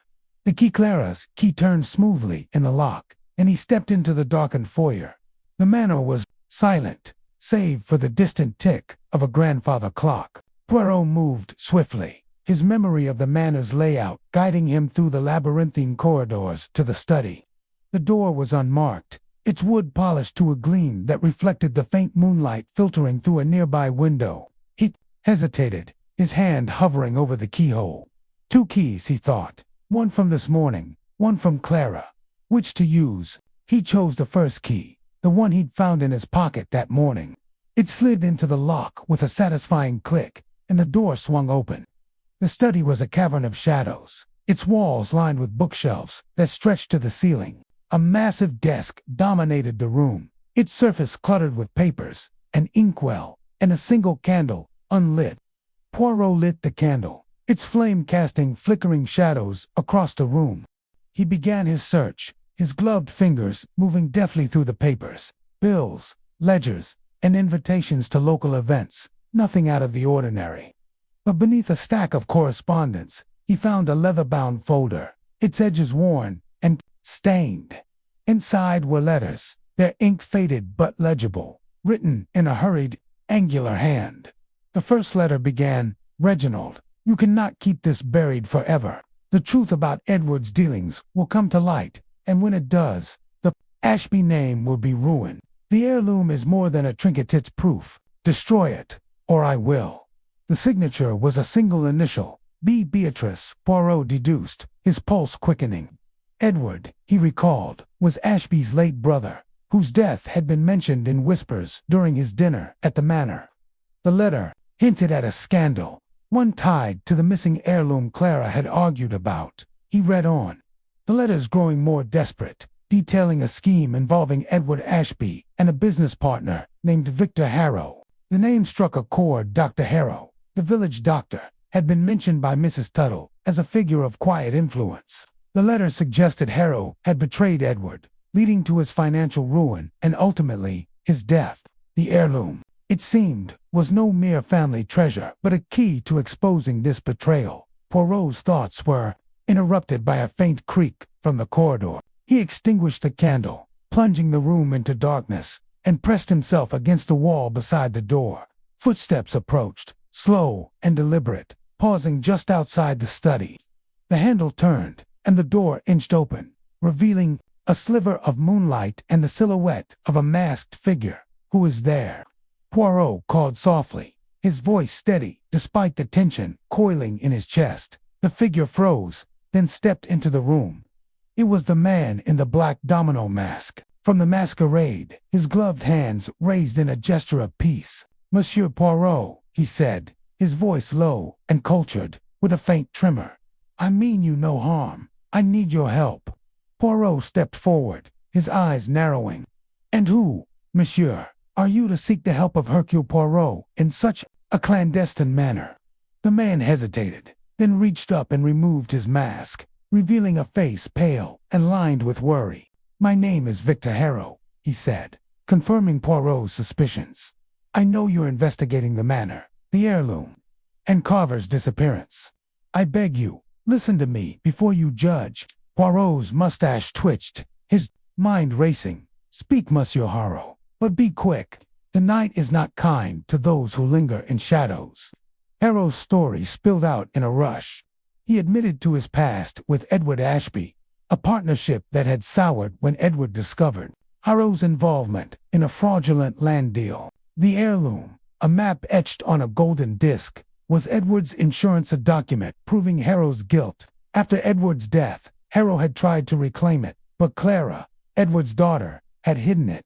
Clara's key turned smoothly in the lock, and he stepped into the darkened foyer. The manor was silent, save for the distant tick of a grandfather clock. Poirot moved swiftly, his memory of the manor's layout guiding him through the labyrinthine corridors to the study. The door was unmarked, its wood polished to a gleam that reflected the faint moonlight filtering through a nearby window. He hesitated, his hand hovering over the keyhole. 2 keys, he thought. One from this morning, one from Clara. Which to use? He chose the first key, the one he'd found in his pocket that morning. It slid into the lock with a satisfying click, and the door swung open. The study was a cavern of shadows, its walls lined with bookshelves that stretched to the ceiling. A massive desk dominated the room, its surface cluttered with papers, an inkwell, and a single candle, unlit. Poirot lit the candle, its flame casting flickering shadows across the room. He began his search, his gloved fingers moving deftly through the papers, bills, ledgers, and invitations to local events, nothing out of the ordinary. But beneath a stack of correspondence, he found a leather-bound folder, its edges worn and stained. Inside were letters, their ink faded but legible, written in a hurried, angular hand. The first letter began, "Reginald, you cannot keep this buried forever. The truth about Edward's dealings will come to light, and when it does, the Ashby name will be ruined. The heirloom is more than a trinket, it's proof. Destroy it, or I will." The signature was a single initial, B. Beatrice, Poirot deduced, his pulse quickening. Edward, he recalled, was Ashby's late brother, whose death had been mentioned in whispers during his dinner at the manor. The letter, hinted at a scandal, one tied to the missing heirloom Clara had argued about. He read on, the letters growing more desperate, detailing a scheme involving Edward Ashby and a business partner named Victor Harrow. The name struck a chord. Dr. Harrow, the village doctor, had been mentioned by Mrs. Tuttle as a figure of quiet influence. The letter suggested Harrow had betrayed Edward, leading to his financial ruin and ultimately his death. The heirloom, it seemed, was no mere family treasure but a key to exposing this betrayal. Poirot's thoughts were interrupted by a faint creak from the corridor. He extinguished the candle, plunging the room into darkness, and pressed himself against the wall beside the door. Footsteps approached, slow and deliberate, pausing just outside the study. The handle turned, and the door inched open, revealing a sliver of moonlight and the silhouette of a masked figure. Who is there? Poirot called softly, his voice steady despite the tension coiling in his chest. The figure froze, then stepped into the room. It was the man in the black domino mask from the masquerade, his gloved hands raised in a gesture of peace. Monsieur Poirot, he said, his voice low and cultured, with a faint tremor. I mean you no harm. I need your help. Poirot stepped forward, his eyes narrowing. And who, monsieur, are you to seek the help of Hercule Poirot in such a clandestine manner? The man hesitated, then reached up and removed his mask, revealing a face pale and lined with worry. My name is Victor Harrow, he said, confirming Poirot's suspicions. I know you're investigating the manor, the heirloom, and Carver's disappearance. I beg you, listen to me before you judge. Poirot's mustache twitched, his mind racing. Speak, Monsieur Harrow, but be quick. The night is not kind to those who linger in shadows. Harrow's story spilled out in a rush. He admitted to his past with Edward Ashby, a partnership that had soured when Edward discovered Harrow's involvement in a fraudulent land deal. The heirloom, a map etched on a golden disc, was Edward's insurance, a document proving Harrow's guilt. After Edward's death, Harrow had tried to reclaim it, but Clara, Edward's daughter, had hidden it.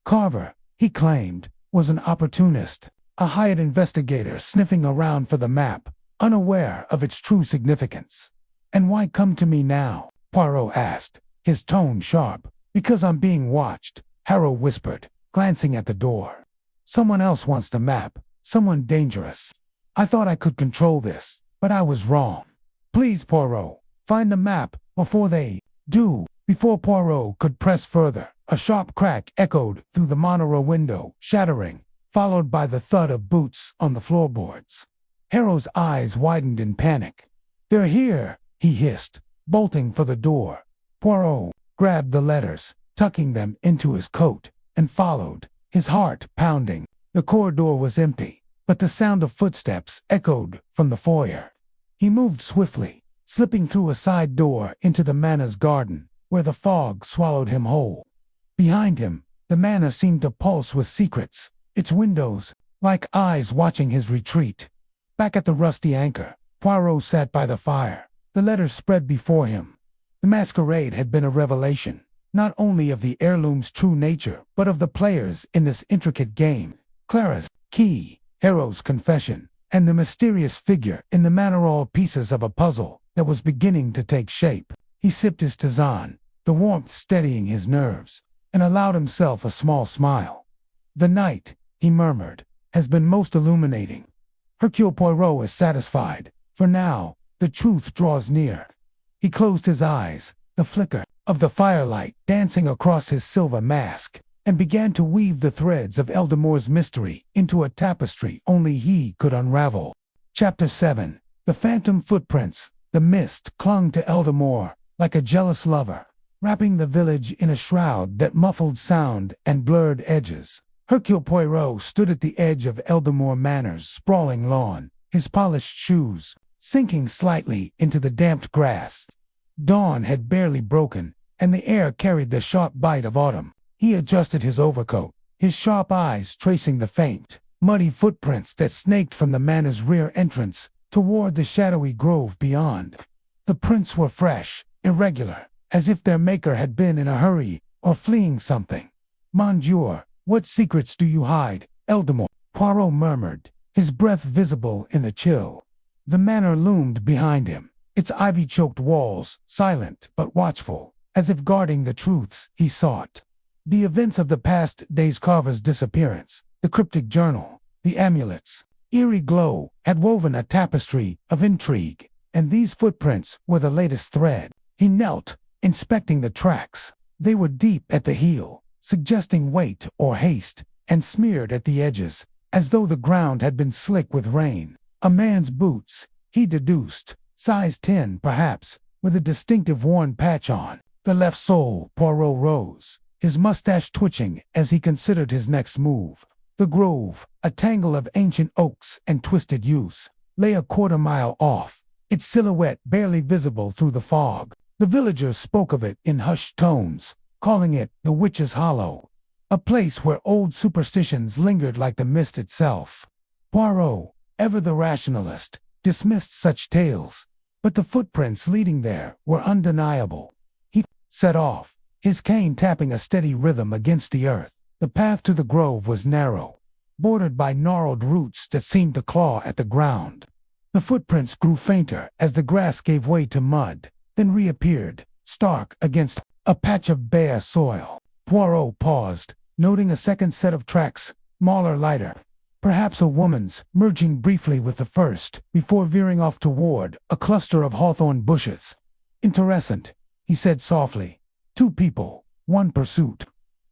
Carver, he claimed, was an opportunist, a hired investigator sniffing around for the map, unaware of its true significance. And why come to me now? Poirot asked, his tone sharp. Because I'm being watched, Harrow whispered, glancing at the door. Someone else wants the map, someone dangerous. I thought I could control this, but I was wrong. Please, Poirot, find the map before they do. Before Poirot could press further, a sharp crack echoed through the monorail window, shattering, followed by the thud of boots on the floorboards. Harrow's eyes widened in panic. They're here, he hissed, bolting for the door. Poirot grabbed the letters, tucking them into his coat, and followed, his heart pounding. The corridor was empty, but the sound of footsteps echoed from the foyer. He moved swiftly, slipping through a side door into the manor's garden, where the fog swallowed him whole. Behind him, the manor seemed to pulse with secrets, its windows like eyes watching his retreat. Back at the Rusty Anchor, Poirot sat by the fire, the letters spread before him. The masquerade had been a revelation, not only of the heirloom's true nature, but of the players in this intricate game. Clara's key, Harrow's confession, and the mysterious figure in the manor, all pieces of a puzzle that was beginning to take shape. He sipped his tisane, the warmth steadying his nerves, and allowed himself a small smile. The night, he murmured, has been most illuminating. Hercule Poirot is satisfied. For now, the truth draws near. He closed his eyes, the flicker of the firelight dancing across his silver mask, and began to weave the threads of Eldamore's mystery into a tapestry only he could unravel. Chapter 7. The Phantom Footprints. The mist clung to Eldamore like a jealous lover, wrapping the village in a shroud that muffled sound and blurred edges. Hercule Poirot stood at the edge of Eldamore Manor's sprawling lawn, his polished shoes sinking slightly into the damped grass. Dawn had barely broken, and the air carried the sharp bite of autumn. He adjusted his overcoat, his sharp eyes tracing the faint, muddy footprints that snaked from the manor's rear entrance toward the shadowy grove beyond. The prints were fresh, irregular, as if their maker had been in a hurry or fleeing something. Monsieur, what secrets do you hide, Eldamore? Poirot murmured, his breath visible in the chill. The manor loomed behind him, its ivy-choked walls silent but watchful, as if guarding the truths he sought. The events of the past day's Carver's disappearance, the cryptic journal, the amulets, eerie glow had woven a tapestry of intrigue, and these footprints were the latest thread. He knelt, inspecting the tracks. They were deep at the heel, suggesting weight or haste, and smeared at the edges, as though the ground had been slick with rain. A man's boots, he deduced, size 10 perhaps, with a distinctive worn patch on the left sole. Poirot rose, his mustache twitching as he considered his next move. The grove, a tangle of ancient oaks and twisted yews, lay a quarter-mile off, its silhouette barely visible through the fog. The villagers spoke of it in hushed tones, calling it the Witch's Hollow, a place where old superstitions lingered like the mist itself. Poirot, ever the rationalist, dismissed such tales, but the footprints leading there were undeniable. He set off, his cane tapping a steady rhythm against the earth. The path to the grove was narrow, bordered by gnarled roots that seemed to claw at the ground. The footprints grew fainter as the grass gave way to mud, then reappeared, stark against a patch of bare soil. Poirot paused, noting a second set of tracks, smaller, lighter, perhaps a woman's, merging briefly with the first, before veering off toward a cluster of hawthorn bushes. "Interesting," he said softly. "Two people, one pursuit,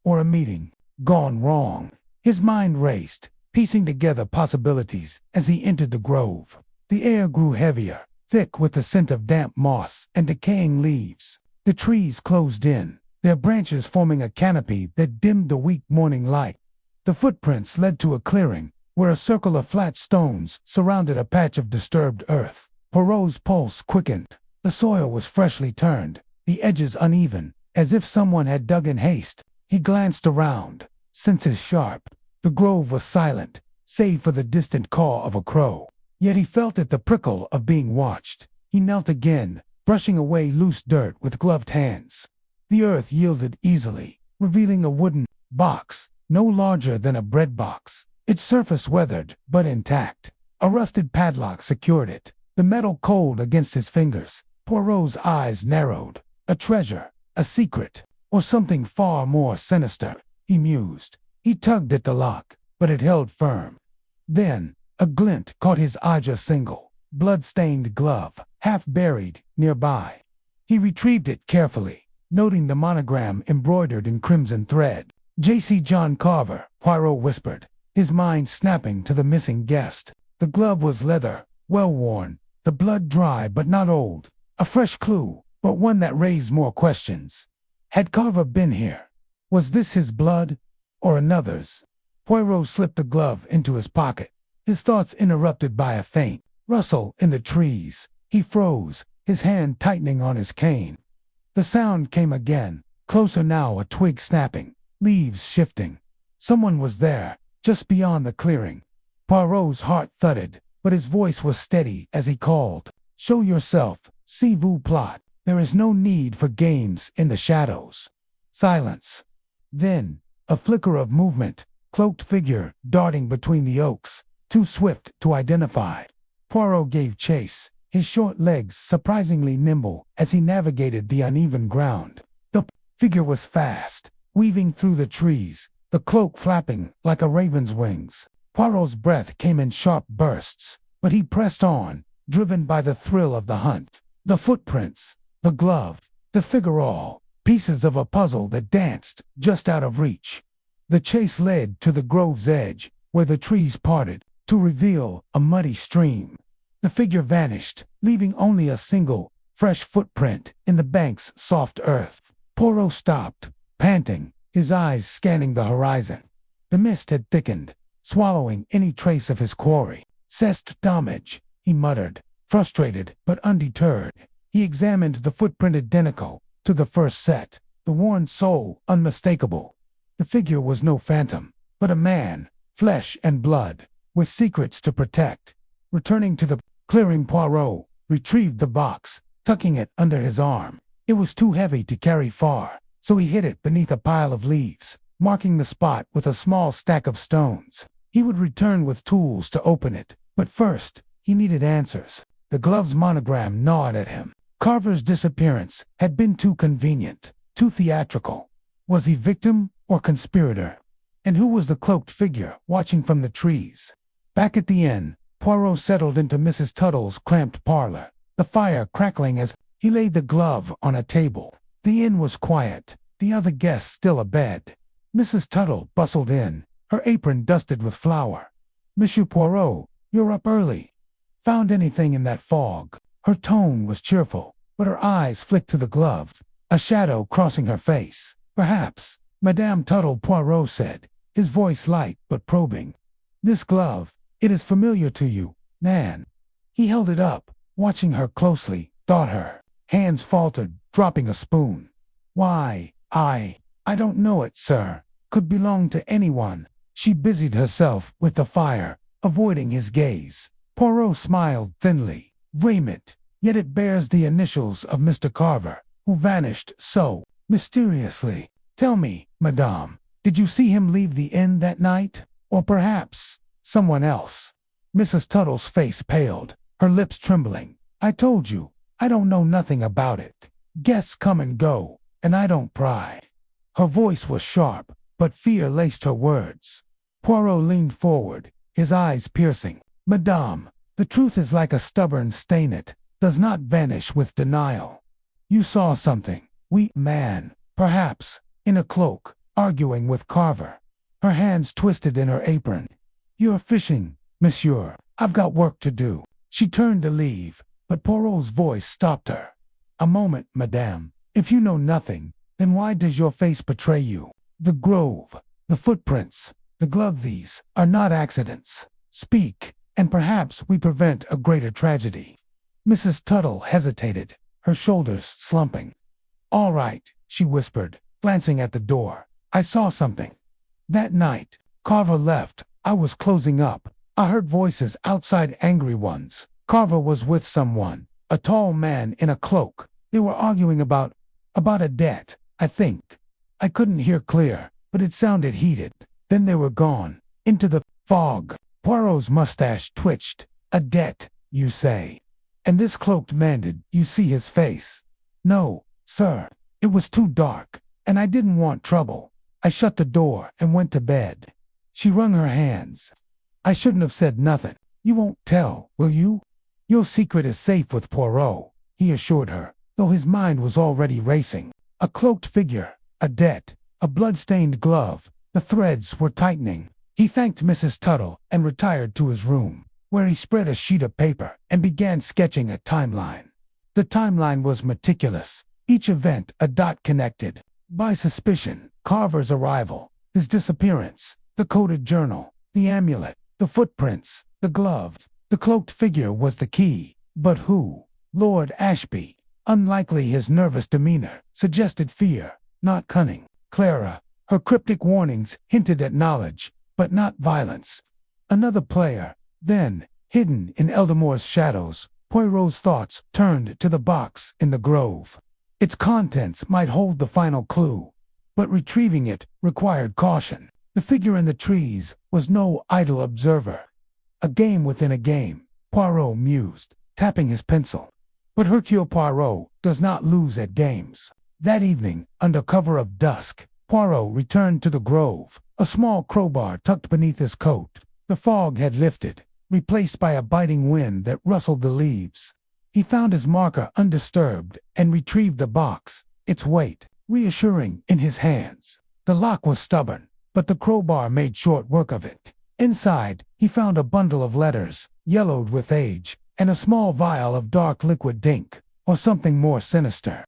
or a meeting gone wrong." His mind raced, piecing together possibilities as he entered the grove. The air grew heavier, thick with the scent of damp moss and decaying leaves. The trees closed in, their branches forming a canopy that dimmed the weak morning light. The footprints led to a clearing, where a circle of flat stones surrounded a patch of disturbed earth. Poirot's pulse quickened. The soil was freshly turned, the edges uneven, as if someone had dug in haste. He glanced around, senses sharp. The grove was silent, save for the distant caw of a crow. Yet he felt it, the prickle of being watched. He knelt again, brushing away loose dirt with gloved hands. The earth yielded easily, revealing a wooden box, no larger than a bread box. Its surface weathered, but intact. A rusted padlock secured it, the metal cold against his fingers. Poirot's eyes narrowed. A treasure, a secret, or something far more sinister, he mused. He tugged at the lock, but it held firm. Then, a glint caught his eye, a single, blood-stained glove, half buried nearby. He retrieved it carefully, noting the monogram embroidered in crimson thread. "J.C. John Carver," Poirot whispered, his mind snapping to the missing guest. The glove was leather, well-worn, the blood dry but not old. A fresh clue, but one that raised more questions. Had Carver been here? Was this his blood, or another's? Poirot slipped the glove into his pocket, his thoughts interrupted by a faint rustle in the trees. He froze, his hand tightening on his cane. The sound came again, closer now, a twig snapping, leaves shifting. Someone was there, just beyond the clearing. Poirot's heart thudded, but his voice was steady as he called, "Show yourself, s'il vous plaît. There is no need for games in the shadows." Silence. Then, a flicker of movement, cloaked figure darting between the oaks, too swift to identify. Poirot gave chase, his short legs surprisingly nimble as he navigated the uneven ground. The figure was fast, weaving through the trees, the cloak flapping like a raven's wings. Poirot's breath came in sharp bursts, but he pressed on, driven by the thrill of the hunt. The footprints, the glove, the figure, all pieces of a puzzle that danced just out of reach. The chase led to the grove's edge, where the trees parted, to reveal a muddy stream. The figure vanished, leaving only a single, fresh footprint in the bank's soft earth. Poirot stopped, panting, his eyes scanning the horizon. The mist had thickened, swallowing any trace of his quarry. "C'est dommage," he muttered, frustrated but undeterred. He examined the footprint, identical to the first set, the worn sole unmistakable. The figure was no phantom, but a man, flesh and blood, with secrets to protect. Returning to the clearing, Poirot retrieved the box, tucking it under his arm. It was too heavy to carry far, so he hid it beneath a pile of leaves, marking the spot with a small stack of stones. He would return with tools to open it, but first, he needed answers. The glove's monogram gnawed at him. Carver's disappearance had been too convenient, too theatrical. Was he victim or conspirator? And who was the cloaked figure watching from the trees? Back at the inn, Poirot settled into Mrs. Tuttle's cramped parlor, the fire crackling as he laid the glove on a table. The inn was quiet, the other guests still abed. Mrs. Tuttle bustled in, her apron dusted with flour. "Monsieur Poirot, you're up early. Found anything in that fog?" Her tone was cheerful, but her eyes flicked to the glove, a shadow crossing her face. "Perhaps," Madame Tuttle, Poirot said, his voice light but probing. "This glove, it is familiar to you, Nan." He held it up, watching her closely, thought her. Hands faltered, dropping a spoon. "Why, I don't know it, sir. Could belong to anyone." She busied herself with the fire, avoiding his gaze. Poirot smiled thinly. "Raiment, yet it bears the initials of Mr. Carver, who vanished so mysteriously. Tell me, madame, did you see him leave the inn that night? Or perhaps someone else?" Mrs. Tuttle's face paled, her lips trembling. "I told you, I don't know nothing about it. Guests come and go, and I don't pry." Her voice was sharp, but fear laced her words. Poirot leaned forward, his eyes piercing. "Madame, the truth is like a stubborn stain. It does not vanish with denial. You saw something, man, perhaps, in a cloak, arguing with Carver." Her hands twisted in her apron. "You're fishing, monsieur. I've got work to do." She turned to leave, but Poirot's voice stopped her. "A moment, madame. If you know nothing, then why does your face betray you? The grove, the footprints, the glove, these are not accidents. Speak, and perhaps we prevent a greater tragedy." Mrs. Tuttle hesitated, her shoulders slumping. "All right," she whispered, glancing at the door. "I saw something. That night, Carver left. I was closing up. I heard voices outside, angry ones. Carver was with someone, a tall man in a cloak. They were arguing about a debt, I think. I couldn't hear clear, but it sounded heated. Then they were gone, into the fog." Poirot's mustache twitched. "A debt, you say? And this cloaked man, did you see his face?" "No, sir. It was too dark, and I didn't want trouble. I shut the door and went to bed." She wrung her hands. "I shouldn't have said nothing. You won't tell, will you?" "Your secret is safe with Poirot," he assured her, though his mind was already racing. A cloaked figure, a debt, a blood-stained glove. The threads were tightening. He thanked Mrs. Tuttle and retired to his room, where he spread a sheet of paper and began sketching a timeline. The timeline was meticulous, each event a dot connected. By suspicion, Carver's arrival, his disappearance, the coded journal, the amulet, the footprints, the glove. The cloaked figure was the key. But who? Lord Ashby. Unlikely. His nervous demeanor suggested fear, not cunning. Clara, her cryptic warnings hinted at knowledge, but not violence. Another player. Then, hidden in Eldamore's shadows, Poirot's thoughts turned to the box in the grove. Its contents might hold the final clue, but retrieving it required caution. The figure in the trees was no idle observer. A game within a game, Poirot mused, tapping his pencil. But Hercule Poirot does not lose at games. That evening, under cover of dusk, Poirot returned to the grove, a small crowbar tucked beneath his coat. The fog had lifted, replaced by a biting wind that rustled the leaves. He found his marker undisturbed and retrieved the box, its weight reassuring in his hands. The lock was stubborn, but the crowbar made short work of it. Inside, he found a bundle of letters, yellowed with age, and a small vial of dark liquid ink, or something more sinister.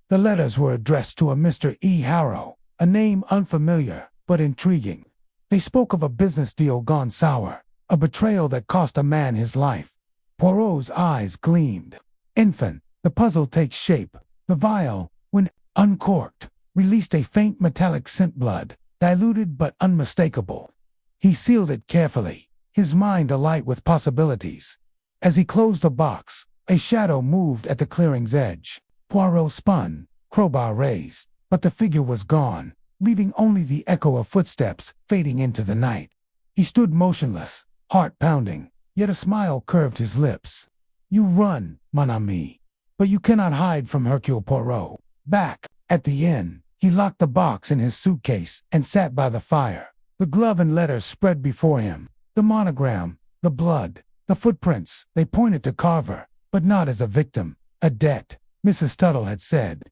The letters were addressed to a Mr. E. Harrow, a name unfamiliar but intriguing. They spoke of a business deal gone sour, a betrayal that cost a man his life. Poirot's eyes gleamed. Infant, the puzzle takes shape. The vial, when uncorked, released a faint metallic scent, blood, diluted but unmistakable. He sealed it carefully, his mind alight with possibilities. As he closed the box, a shadow moved at the clearing's edge. Poirot spun, crowbar raised, but the figure was gone, leaving only the echo of footsteps fading into the night. He stood motionless, heart pounding, yet a smile curved his lips. You run, mon ami, but you cannot hide from Hercule Poirot. Back at the inn, he locked the box in his suitcase and sat by the fire. The glove and letters spread before him. The monogram, the blood, the footprints, they pointed to Carver, but not as a victim, a debt, Mrs. Tuttle had said.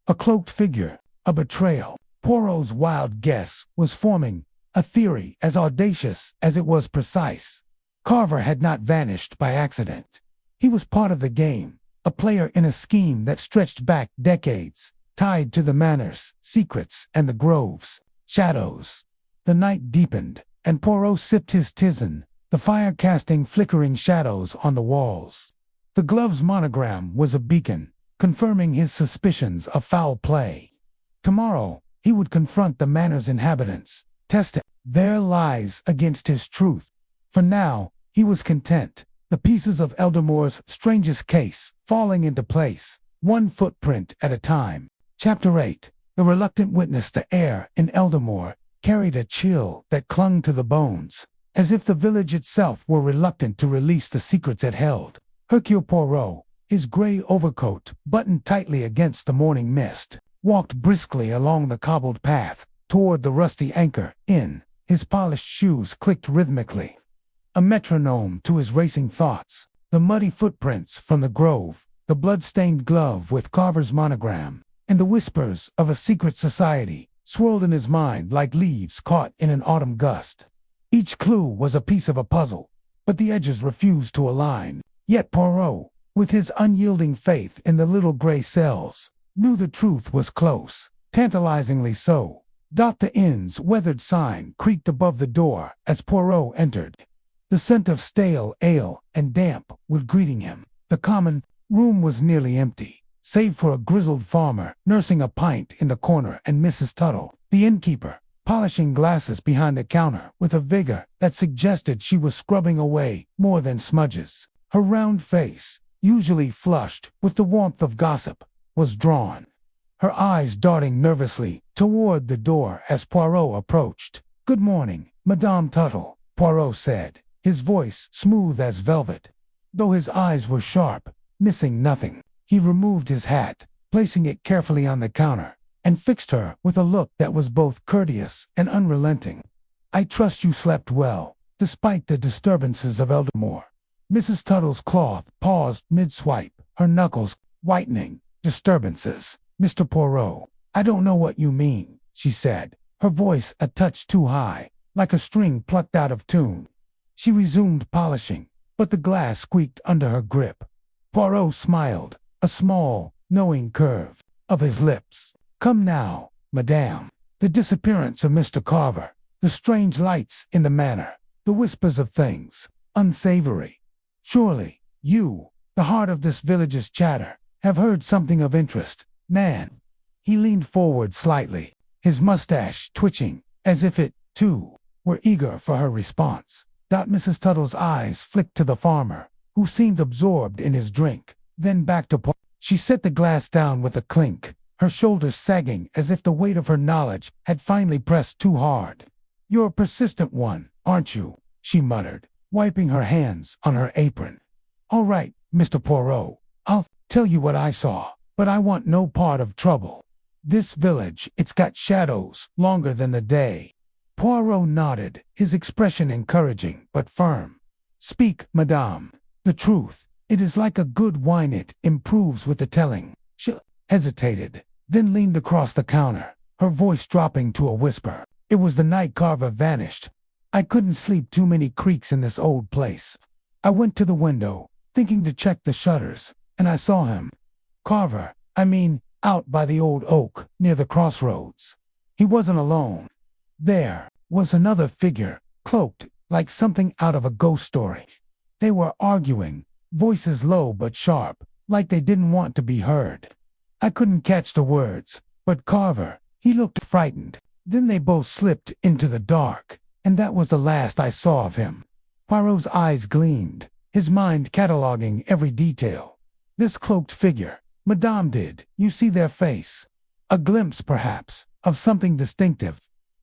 A cloaked figure, a betrayal. Poirot's wild guess was forming, a theory as audacious as it was precise. Carver had not vanished by accident. He was part of the game, a player in a scheme that stretched back decades, tied to the manors, secrets, and the groves, shadows. The night deepened, and Poirot sipped his tisane, the fire casting flickering shadows on the walls. The glove's monogram was a beacon, confirming his suspicions of foul play. Tomorrow, he would confront the manor's inhabitants, test their lies against his truth. For now, he was content, the pieces of Eldamore's strangest case falling into place, one footprint at a time. Chapter 8. The reluctant witness. The air in Eldamore carried a chill that clung to the bones, as if the village itself were reluctant to release the secrets it held. Hercule Poirot, his gray overcoat buttoned tightly against the morning mist, walked briskly along the cobbled path toward the rusty Anchor Inn. His polished shoes clicked rhythmically, a metronome to his racing thoughts. The muddy footprints from the grove, the blood-stained glove with Carver's monogram, and the whispers of a secret society swirled in his mind like leaves caught in an autumn gust. Each clue was a piece of a puzzle, but the edges refused to align. Yet Poirot, with his unyielding faith in the little gray cells, knew the truth was close, tantalizingly so. The inn's weathered sign creaked above the door as Poirot entered. The scent of stale ale and damp wood greeting him. The common room was nearly empty, save for a grizzled farmer nursing a pint in the corner and Mrs. Tuttle, the innkeeper, polishing glasses behind the counter with a vigor that suggested she was scrubbing away more than smudges. Her round face, usually flushed with the warmth of gossip, was drawn, her eyes darting nervously toward the door as Poirot approached. "Good morning, Madame Tuttle," Poirot said, his voice smooth as velvet. Though his eyes were sharp, missing nothing, he removed his hat, placing it carefully on the counter, and fixed her with a look that was both courteous and unrelenting. "I trust you slept well, despite the disturbances of Eldamore." Mrs. Tuttle's cloth paused mid-swipe, her knuckles whitening. "Disturbances, Mr. Poirot, I don't know what you mean," she said, her voice a touch too high, like a string plucked out of tune. She resumed polishing, but the glass squeaked under her grip. Poirot smiled, a small, knowing curve of his lips. "Come now, madame. The disappearance of Mr. Carver, the strange lights in the manor, the whispers of things unsavory. Surely, you, the heart of this village's chatter, have heard something of interest, man." He leaned forward slightly, his mustache twitching, as if it, too, were eager for her response. Mrs. Tuttle's eyes flicked to the farmer, who seemed absorbed in his drink, then back to Poirot. She set the glass down with a clink, her shoulders sagging as if the weight of her knowledge had finally pressed too hard. "You're a persistent one, aren't you?" she muttered, wiping her hands on her apron. "All right, Mr. Poirot, I'll tell you what I saw, but I want no part of trouble. This village, it's got shadows longer than the day." Poirot nodded, his expression encouraging but firm. "Speak, madame. The truth. It is like a good wine, it improves with the telling." She hesitated, then leaned across the counter, her voice dropping to a whisper. "It was the night Carver vanished. I couldn't sleep, too many creaks in this old place. I went to the window, thinking to check the shutters, and I saw him. Carver, out by the old oak, near the crossroads. He wasn't alone. There was another figure, cloaked, like something out of a ghost story. They were arguing, voices low but sharp, like they didn't want to be heard. I couldn't catch the words, but Carver, he looked frightened. Then they both slipped into the dark, and that was the last I saw of him." Poirot's eyes gleamed, his mind cataloging every detail. "This cloaked figure, Madame, did you see their face? A glimpse, perhaps, of something distinctive?"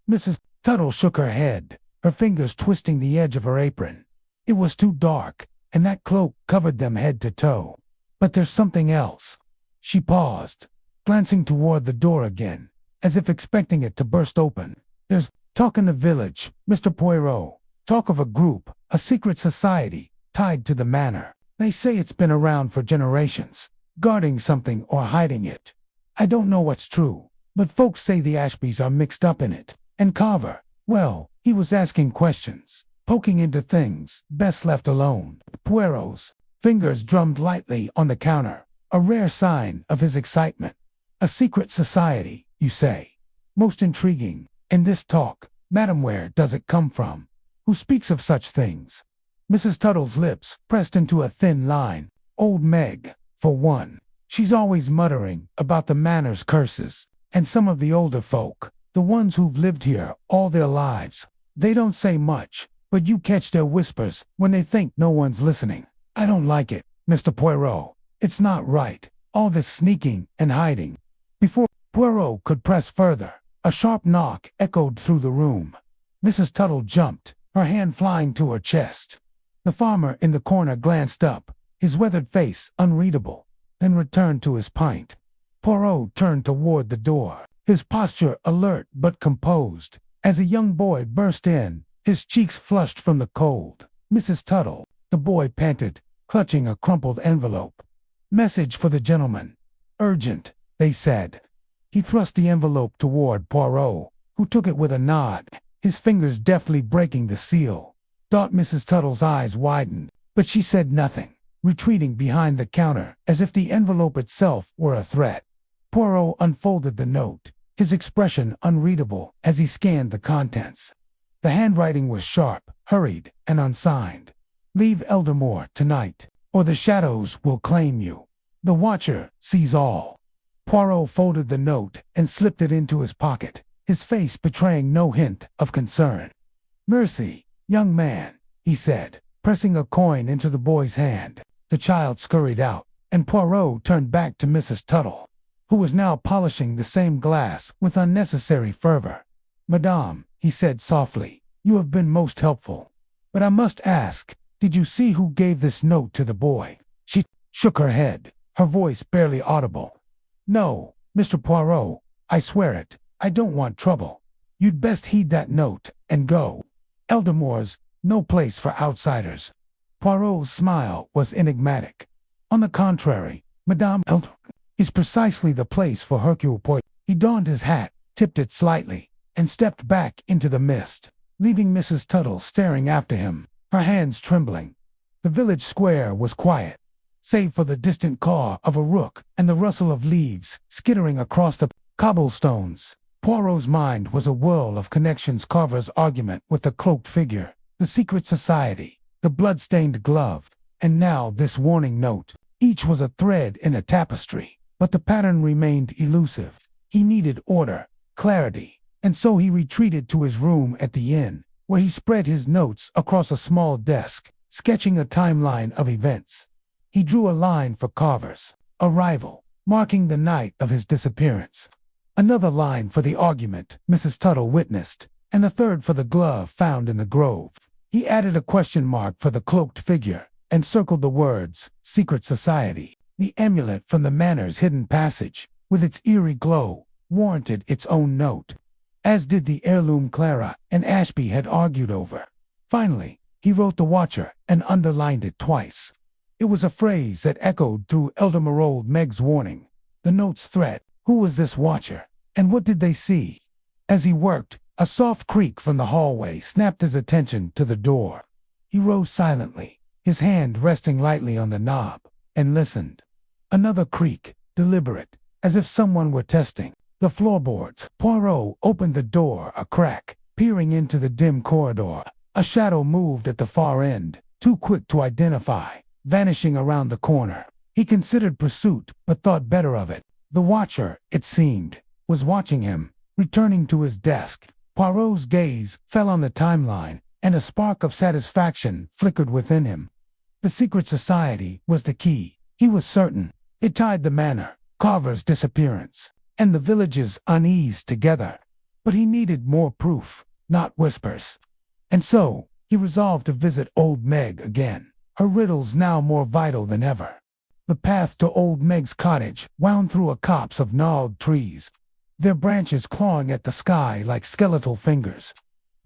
Mrs. Tuttle shook her head, her fingers twisting the edge of her apron. It was too dark, and that cloak covered them head to toe. But there's something else. She paused, glancing toward the door again, as if expecting it to burst open. There's talk in the village, Mr. Poirot. Talk of a group, a secret society, tied to the manor. They say it's been around for generations, guarding something or hiding it. I don't know what's true, but folks say the Ashbys are mixed up in it. And Carver, well, he was asking questions, poking into things best left alone. Poirot's fingers drummed lightly on the counter, a rare sign of his excitement. A secret society, you say? Most intriguing. In this talk, Madam, where does it come from? Who speaks of such things? Mrs. Tuttle's lips pressed into a thin line. Old Meg, for one. She's always muttering about the manor's curses. And some of the older folk, the ones who've lived here all their lives. They don't say much, but you catch their whispers when they think no one's listening. I don't like it, Mr. Poirot. It's not right. All this sneaking and hiding. Before Poirot could press further, a sharp knock echoed through the room. Mrs. Tuttle jumped, her hand flying to her chest. The farmer in the corner glanced up, his weathered face unreadable, then returned to his pint. Poirot turned toward the door, his posture alert but composed. As a young boy burst in, his cheeks flushed from the cold. Mrs. Tuttle, the boy panted, clutching a crumpled envelope. Message for the gentleman. Urgent, they said. He thrust the envelope toward Poirot, who took it with a nod, his fingers deftly breaking the seal. Mrs. Tuttle's eyes widened, but she said nothing, retreating behind the counter as if the envelope itself were a threat. Poirot unfolded the note, his expression unreadable as he scanned the contents. The handwriting was sharp, hurried, and unsigned. Leave Eldermore tonight, or the shadows will claim you. The Watcher sees all. Poirot folded the note and slipped it into his pocket, his face betraying no hint of concern. Mercy, young man, he said, pressing a coin into the boy's hand. The child scurried out, and Poirot turned back to Mrs. Tuttle, who was now polishing the same glass with unnecessary fervor. Madame, he said softly, you have been most helpful. But I must ask, did you see who gave this note to the boy? She shook her head, her voice barely audible. No, Mr. Poirot, I swear it, I don't want trouble. You'd best heed that note and go. Eldermore's no place for outsiders. Poirot's smile was enigmatic. On the contrary, Madame Eldermore is precisely the place for Hercule Poirot. He donned his hat, tipped it slightly, and stepped back into the mist, leaving Mrs. Tuttle staring after him, her hands trembling. The village square was quiet, save for the distant caw of a rook and the rustle of leaves skittering across the cobblestones. Poirot's mind was a whirl of connections. Carver's argument with the cloaked figure, the secret society, the blood-stained glove, and now this warning note. Each was a thread in a tapestry, but the pattern remained elusive. He needed order, clarity, and so he retreated to his room at the inn, where he spread his notes across a small desk, sketching a timeline of events. He drew a line for Carver's arrival, marking the night of his disappearance. Another line for the argument Mrs. Tuttle witnessed, and a third for the glove found in the grove. He added a question mark for the cloaked figure, and circled the words, Secret Society. The amulet from the manor's hidden passage, with its eerie glow, warranted its own note, as did the heirloom Clara and Ashby had argued over. Finally, he wrote the Watcher and underlined it twice. It was a phrase that echoed through Eldermore old Meg's warning. The note's threat, who was this Watcher, and what did they see? As he worked, a soft creak from the hallway snapped his attention to the door. He rose silently, his hand resting lightly on the knob, and listened. Another creak, deliberate, as if someone were testing the floorboards. Poirot opened the door a crack, peering into the dim corridor. A shadow moved at the far end, too quick to identify, vanishing around the corner. He considered pursuit, but thought better of it. The Watcher, it seemed, was watching him, returning to his desk. Poirot's gaze fell on the timeline, and a spark of satisfaction flickered within him. The secret society was the key, he was certain. It tied the manor, Carver's disappearance, and the village's unease together. But he needed more proof, not whispers. And so, he resolved to visit old Meg again, her riddles now more vital than ever. The path to old Meg's cottage wound through a copse of gnarled trees, their branches clawing at the sky like skeletal fingers.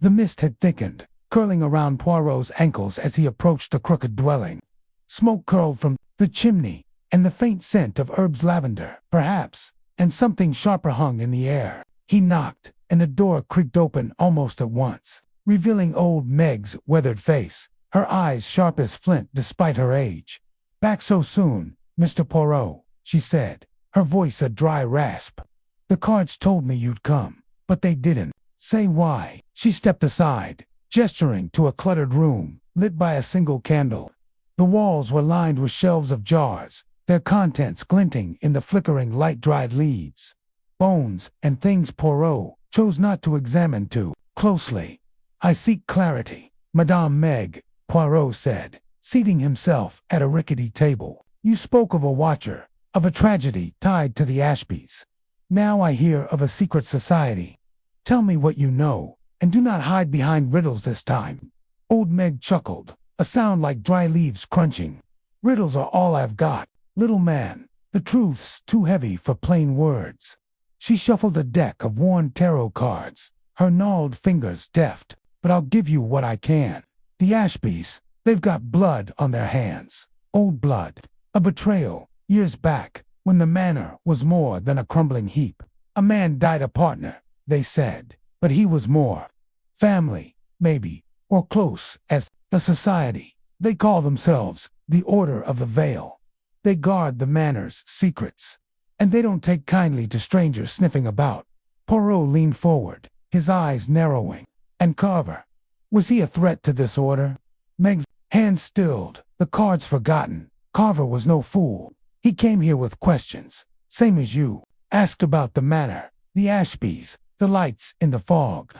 The mist had thickened, curling around Poirot's ankles as he approached the crooked dwelling. Smoke curled from the chimney, and the faint scent of herbs, lavender, perhaps, and something sharper hung in the air. He knocked, and the door creaked open almost at once, revealing old Meg's weathered face, her eyes sharp as flint despite her age. "Back so soon, Mr. Poirot," she said, her voice a dry rasp. "The cards told me you'd come, but they didn't say why." She stepped aside, gesturing to a cluttered room, lit by a single candle. The walls were lined with shelves of jars, their contents glinting in the flickering light-dried leaves. Bones and things Poirot chose not to examine too closely. "I seek clarity, Madame Meg," Poirot said, seating himself at a rickety table. "You spoke of a watcher, of a tragedy tied to the Ashbys. Now I hear of a secret society. Tell me what you know, and do not hide behind riddles this time." Old Meg chuckled, a sound like dry leaves crunching. "Riddles are all I've got, little man. The truth's too heavy for plain words." She shuffled a deck of worn tarot cards, her gnarled fingers deft. "But I'll give you what I can. The Ashbys, they've got blood on their hands. Old blood. A betrayal, years back, when the manor was more than a crumbling heap. A man died a partner, they said, but he was more. Family, maybe, or close as the society. They call themselves the Order of the Veil. They guard the manor's secrets, and they don't take kindly to strangers sniffing about." Poirot leaned forward, his eyes narrowing. "And Carver, was he a threat to this order?" Meg's hand stilled, the cards forgotten. "Carver was no fool. He came here with questions, same as you. Asked about the manor, the Ashbys, the lights in the fog.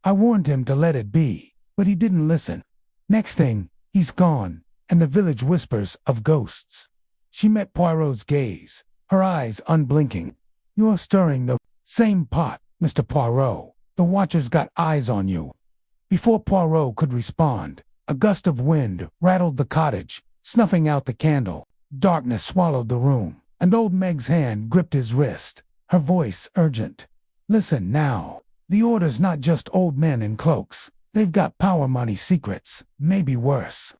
I warned him to let it be, but he didn't listen. Next thing, he's gone, and the village whispers of ghosts." She met Poirot's gaze, her eyes unblinking. "You're stirring the same pot, Mr. Poirot. The watcher's got eyes on you." Before Poirot could respond, a gust of wind rattled the cottage, snuffing out the candle. Darkness swallowed the room, and old Meg's hand gripped his wrist, her voice urgent. "Listen now. The Order's not just old men in cloaks. They've got power money secrets, maybe worse.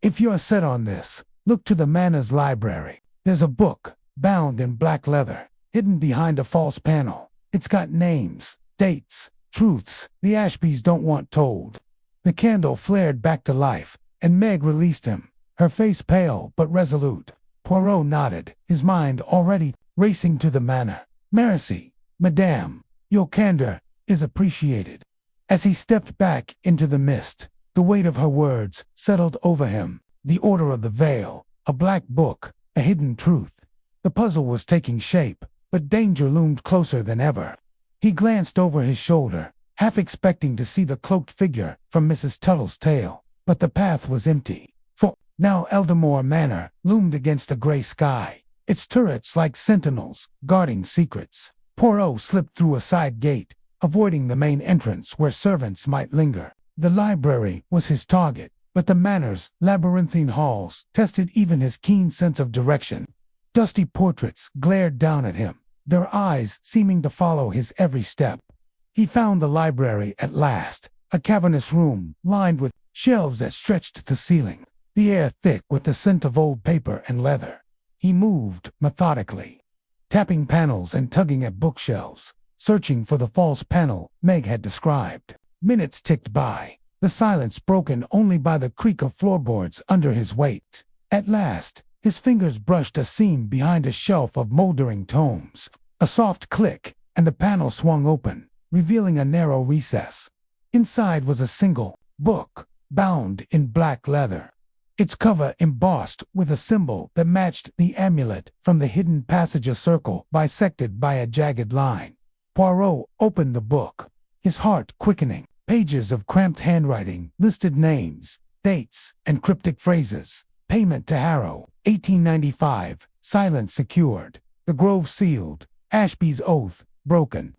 If you're set on this, look to the manor's library. There's a book, bound in black leather, hidden behind a false panel. It's got names, dates, truths the Ashbys don't want told." The candle flared back to life, and Meg released him, her face pale but resolute. Poirot nodded, his mind already racing to the manor. "Merci, madame. Your candor is appreciated." As he stepped back into the mist, the weight of her words settled over him. The Order of the Veil, a black book, a hidden truth. The puzzle was taking shape, but danger loomed closer than ever. He glanced over his shoulder, half expecting to see the cloaked figure from Mrs. Tuttle's tale, but the path was empty. For now Eldamore Manor loomed against the gray sky, its turrets like sentinels, guarding secrets. Poirot slipped through a side gate, avoiding the main entrance where servants might linger. The library was his target, but the manor's labyrinthine halls tested even his keen sense of direction. Dusty portraits glared down at him, their eyes seeming to follow his every step. He found the library at last, a cavernous room lined with shelves that stretched to the ceiling, the air thick with the scent of old paper and leather. He moved methodically, tapping panels and tugging at bookshelves, searching for the false panel Meg had described. Minutes ticked by, the silence broken only by the creak of floorboards under his weight. At last, his fingers brushed a seam behind a shelf of moldering tomes. A soft click, and the panel swung open, revealing a narrow recess. Inside was a single book, bound in black leather, its cover embossed with a symbol that matched the amulet from the hidden passage, a circle bisected by a jagged line. Poirot opened the book, his heart quickening. Pages of cramped handwriting listed names, dates, and cryptic phrases. Payment to Harrow, 1895, silence secured, the grove sealed, Ashby's oath broken.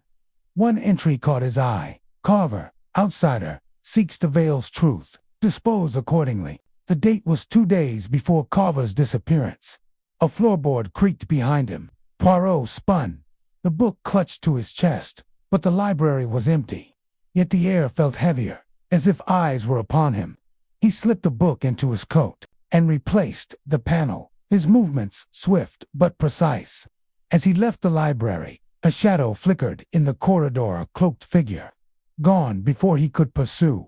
One entry caught his eye. Carver, outsider, seeks the veil's truth. Dispose accordingly. The date was 2 days before Carver's disappearance. A floorboard creaked behind him. Poirot spun. The book clutched to his chest, but the library was empty. Yet the air felt heavier, as if eyes were upon him. He slipped the book into his coat and replaced the panel, his movements swift but precise. As he left the library, a shadow flickered in the corridor, a cloaked figure. Gone before he could pursue.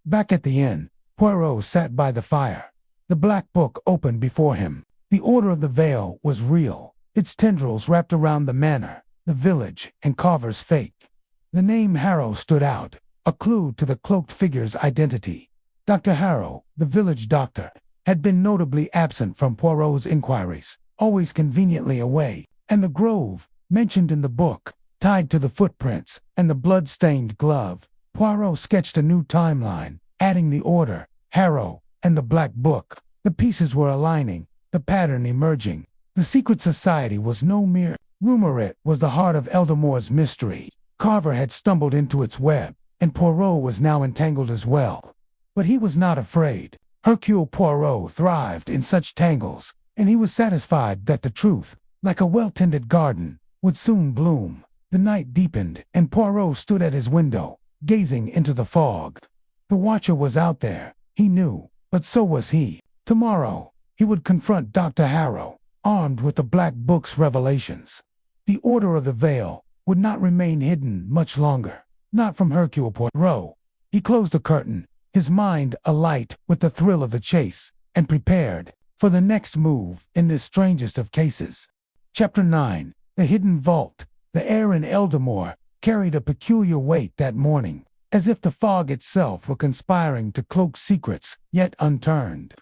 Back at the inn, Poirot sat by the fire. The black book opened before him. The Order of the Veil was real, its tendrils wrapped around the manor, the village, and Carver's fate. The name Harrow stood out, a clue to the cloaked figure's identity. Dr. Harrow, the village doctor, had been notably absent from Poirot's inquiries, always conveniently away, and the grove, mentioned in the book, tied to the footprints and the blood-stained glove. Poirot sketched a new timeline, adding the Order, Harrow, and the Black Book. The pieces were aligning, the pattern emerging. The secret society was no mere rumor. It was the heart of Eldamore's mystery. Carver had stumbled into its web, and Poirot was now entangled as well. But he was not afraid. Hercule Poirot thrived in such tangles, and he was satisfied that the truth, like a well-tended garden, would soon bloom. The night deepened, and Poirot stood at his window, gazing into the fog. The Watcher was out there, he knew, but so was he. Tomorrow, he would confront Dr. Harrow, armed with the Black Book's revelations. The Order of the Veil would not remain hidden much longer, not from Hercule Poirot. He closed the curtain, his mind alight with the thrill of the chase, and prepared for the next move in this strangest of cases. Chapter 9. The Hidden Vault. The air in Eldamore carried a peculiar weight that morning, as if the fog itself were conspiring to cloak secrets yet unturned.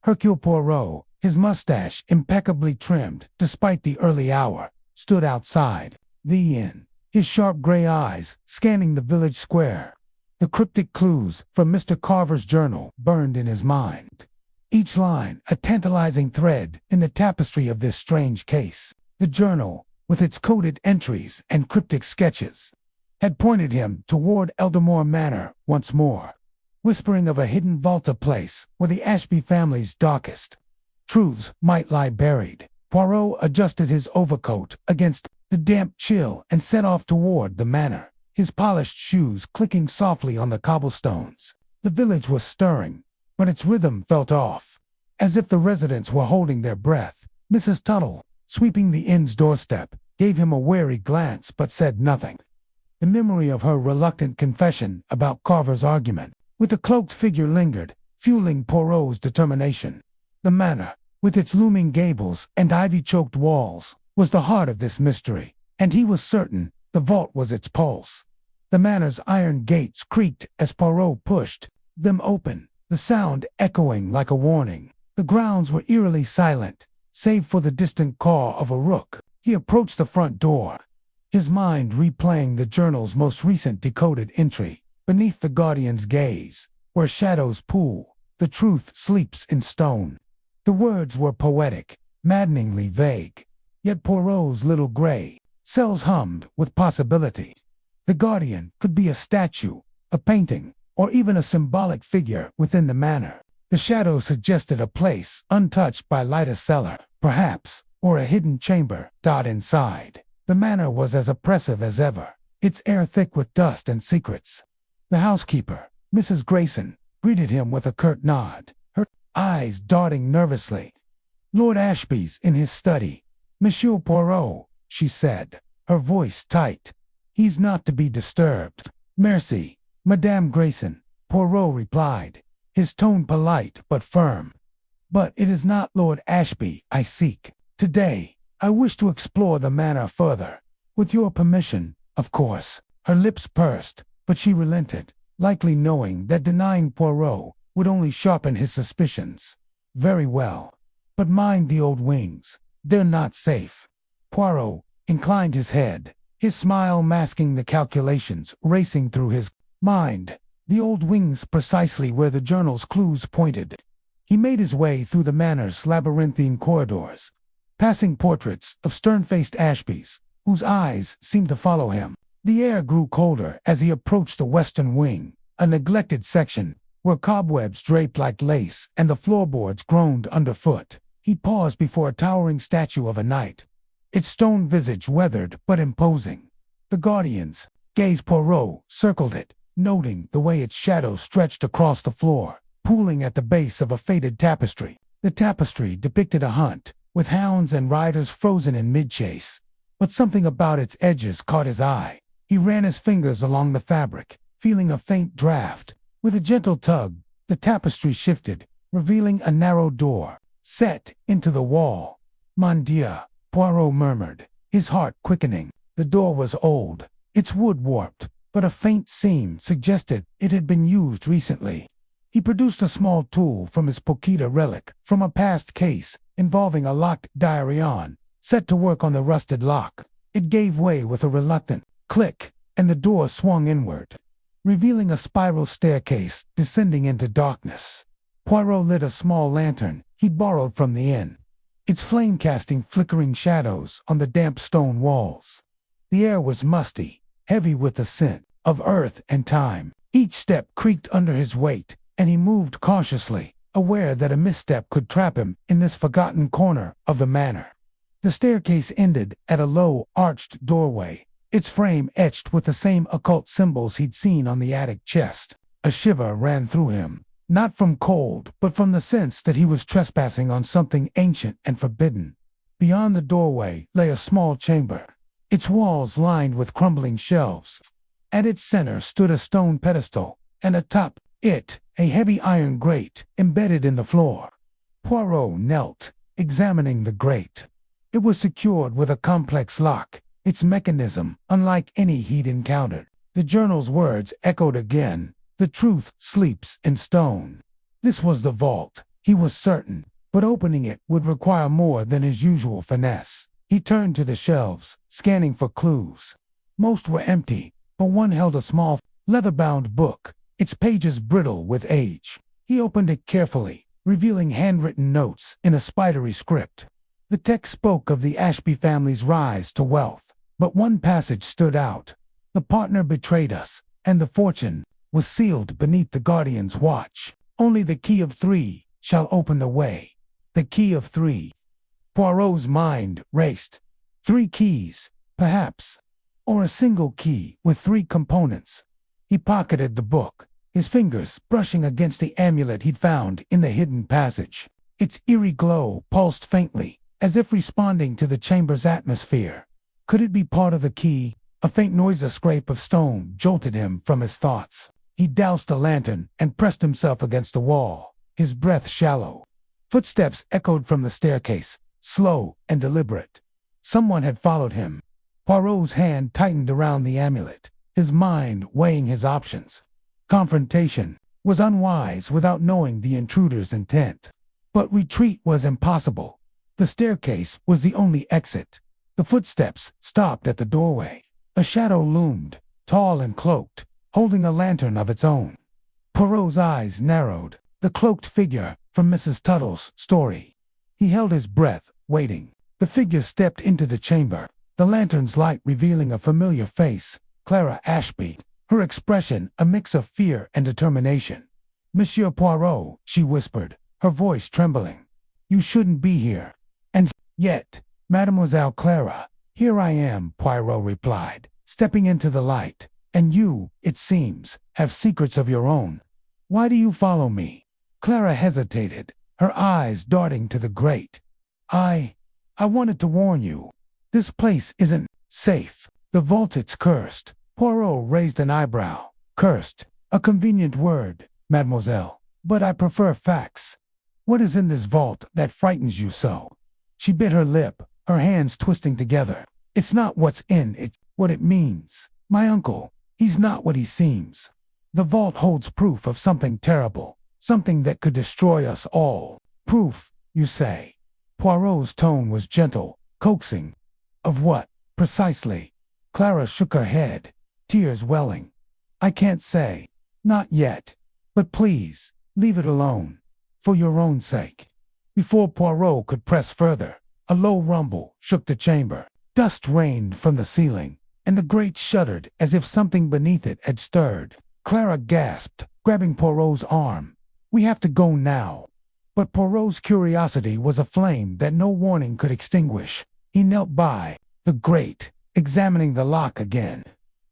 Hercule Poirot, his mustache impeccably trimmed despite the early hour, stood outside the inn, his sharp gray eyes scanning the village square. The cryptic clues from Mr. Carver's journal burned in his mind, each line a tantalizing thread in the tapestry of this strange case. The journal, with its coded entries and cryptic sketches, had pointed him toward Eldamore Manor once more, whispering of a hidden vault, a place where the Ashby family's darkest truths might lie buried. Poirot adjusted his overcoat against the damp chill and set off toward the manor, his polished shoes clicking softly on the cobblestones. The village was stirring, but its rhythm felt off, as if the residents were holding their breath. Mrs. Tuttle, sweeping the inn's doorstep, gave him a wary glance but said nothing. The memory of her reluctant confession about Carver's argument with the cloaked figure lingered, fueling Poirot's determination. The manor, with its looming gables and ivy-choked walls, was the heart of this mystery, and he was certain the vault was its pulse. The manor's iron gates creaked as Poirot pushed them open, the sound echoing like a warning. The grounds were eerily silent, save for the distant caw of a rook. He approached the front door, his mind replaying the journal's most recent decoded entry. Beneath the guardian's gaze, where shadows pool, the truth sleeps in stone. The words were poetic, maddeningly vague, yet Poirot's little gray cells hummed with possibility. The guardian could be a statue, a painting, or even a symbolic figure within the manor. The shadow suggested a place untouched by light, a cellar, perhaps, or a hidden chamber. Inside, the manor was as oppressive as ever, its air thick with dust and secrets. The housekeeper, Mrs. Grayson, greeted him with a curt nod, her eyes darting nervously. "Lord Ashby's in his study, Monsieur Poirot," she said, her voice tight. "He's not to be disturbed." "Merci, Madame Grayson," Poirot replied, his tone polite but firm. "But it is not Lord Ashby I seek. Today, I wish to explore the manor further. With your permission, of course." Her lips pursed, but she relented, likely knowing that denying Poirot would only sharpen his suspicions. "Very well. But mind the old wings. They're not safe." Poirot inclined his head, his smile masking the calculations racing through his mind. The old wings, precisely where the journal's clues pointed. He made his way through the manor's labyrinthine corridors, passing portraits of stern-faced Ashbys, whose eyes seemed to follow him. The air grew colder as he approached the western wing, a neglected section, where cobwebs draped like lace and the floorboards groaned underfoot. He paused before a towering statue of a knight, its stone visage weathered but imposing. The guardians, gaze Poirot, circled it, noting the way its shadow stretched across the floor, pooling at the base of a faded tapestry. The tapestry depicted a hunt, with hounds and riders frozen in mid-chase. But something about its edges caught his eye. He ran his fingers along the fabric, feeling a faint draft. With a gentle tug, the tapestry shifted, revealing a narrow door, set into the wall. "Mon Dieu," Poirot murmured, his heart quickening. The door was old, its wood warped, but a faint seam suggested it had been used recently. He produced a small tool from his Pokita relic from a past case involving a locked diary, set to work on the rusted lock. It gave way with a reluctant click, and the door swung inward, revealing a spiral staircase descending into darkness. Poirot lit a small lantern he'd borrowed from the inn, its flame casting flickering shadows on the damp stone walls. The air was musty, heavy with the scent of earth and time. Each step creaked under his weight, and he moved cautiously, aware that a misstep could trap him in this forgotten corner of the manor. The staircase ended at a low, arched doorway, its frame etched with the same occult symbols he'd seen on the attic chest. A shiver ran through him, not from cold, but from the sense that he was trespassing on something ancient and forbidden. Beyond the doorway lay a small chamber, its walls lined with crumbling shelves. At its center stood a stone pedestal, and atop it, a heavy iron grate embedded in the floor. Poirot knelt, examining the grate. It was secured with a complex lock, its mechanism unlike any he'd encountered. The journal's words echoed again, "The truth sleeps in stone." This was the vault, he was certain, but opening it would require more than his usual finesse. He turned to the shelves, scanning for clues. Most were empty, but one held a small, leather-bound book, its pages brittle with age. He opened it carefully, revealing handwritten notes in a spidery script. The text spoke of the Ashby family's rise to wealth, but one passage stood out. The partner betrayed us, and the fortune was sealed beneath the guardian's watch. Only the key of 3 shall open the way. The key of 3. Poirot's mind raced. 3 keys, perhaps, or a single key with 3 components. He pocketed the book, his fingers brushing against the amulet he'd found in the hidden passage. Its eerie glow pulsed faintly, as if responding to the chamber's atmosphere. Could it be part of the key? A faint noiseless scrape of stone jolted him from his thoughts. He doused the lantern and pressed himself against the wall, his breath shallow. Footsteps echoed from the staircase, slow and deliberate. Someone had followed him. Poirot's hand tightened around the amulet, his mind weighing his options. Confrontation was unwise without knowing the intruder's intent. But retreat was impossible. The staircase was the only exit. The footsteps stopped at the doorway. A shadow loomed, tall and cloaked, holding a lantern of its own. Poirot's eyes narrowed. The cloaked figure from Mrs. Tuttle's story. He held his breath, waiting. The figure stepped into the chamber, the lantern's light revealing a familiar face, Clara Ashby, her expression a mix of fear and determination. "Monsieur Poirot," she whispered, her voice trembling. "You shouldn't be here." "And yet, Mademoiselle Clara, here I am," Poirot replied, stepping into the light. "And you, it seems, have secrets of your own. Why do you follow me?" Clara hesitated, her eyes darting to the grate. I wanted to warn you. This place isn't safe. The vault, it's cursed." Poirot raised an eyebrow. "Cursed? A convenient word, mademoiselle. But I prefer facts. What is in this vault that frightens you so?" She bit her lip, her hands twisting together. "It's not what's in it, what it means. My uncle, he's not what he seems. The vault holds proof of something terrible, something that could destroy us all." "Proof, you say?" Poirot's tone was gentle, coaxing. "Of what, precisely?" Clara shook her head, tears welling. "I can't say. Not yet. But please, leave it alone. For your own sake." Before Poirot could press further, a low rumble shook the chamber. Dust rained from the ceiling, and the grate shuddered as if something beneath it had stirred. Clara gasped, grabbing Poirot's arm. "We have to go now." But Poirot's curiosity was a flame that no warning could extinguish. He knelt by the grate, examining the lock again.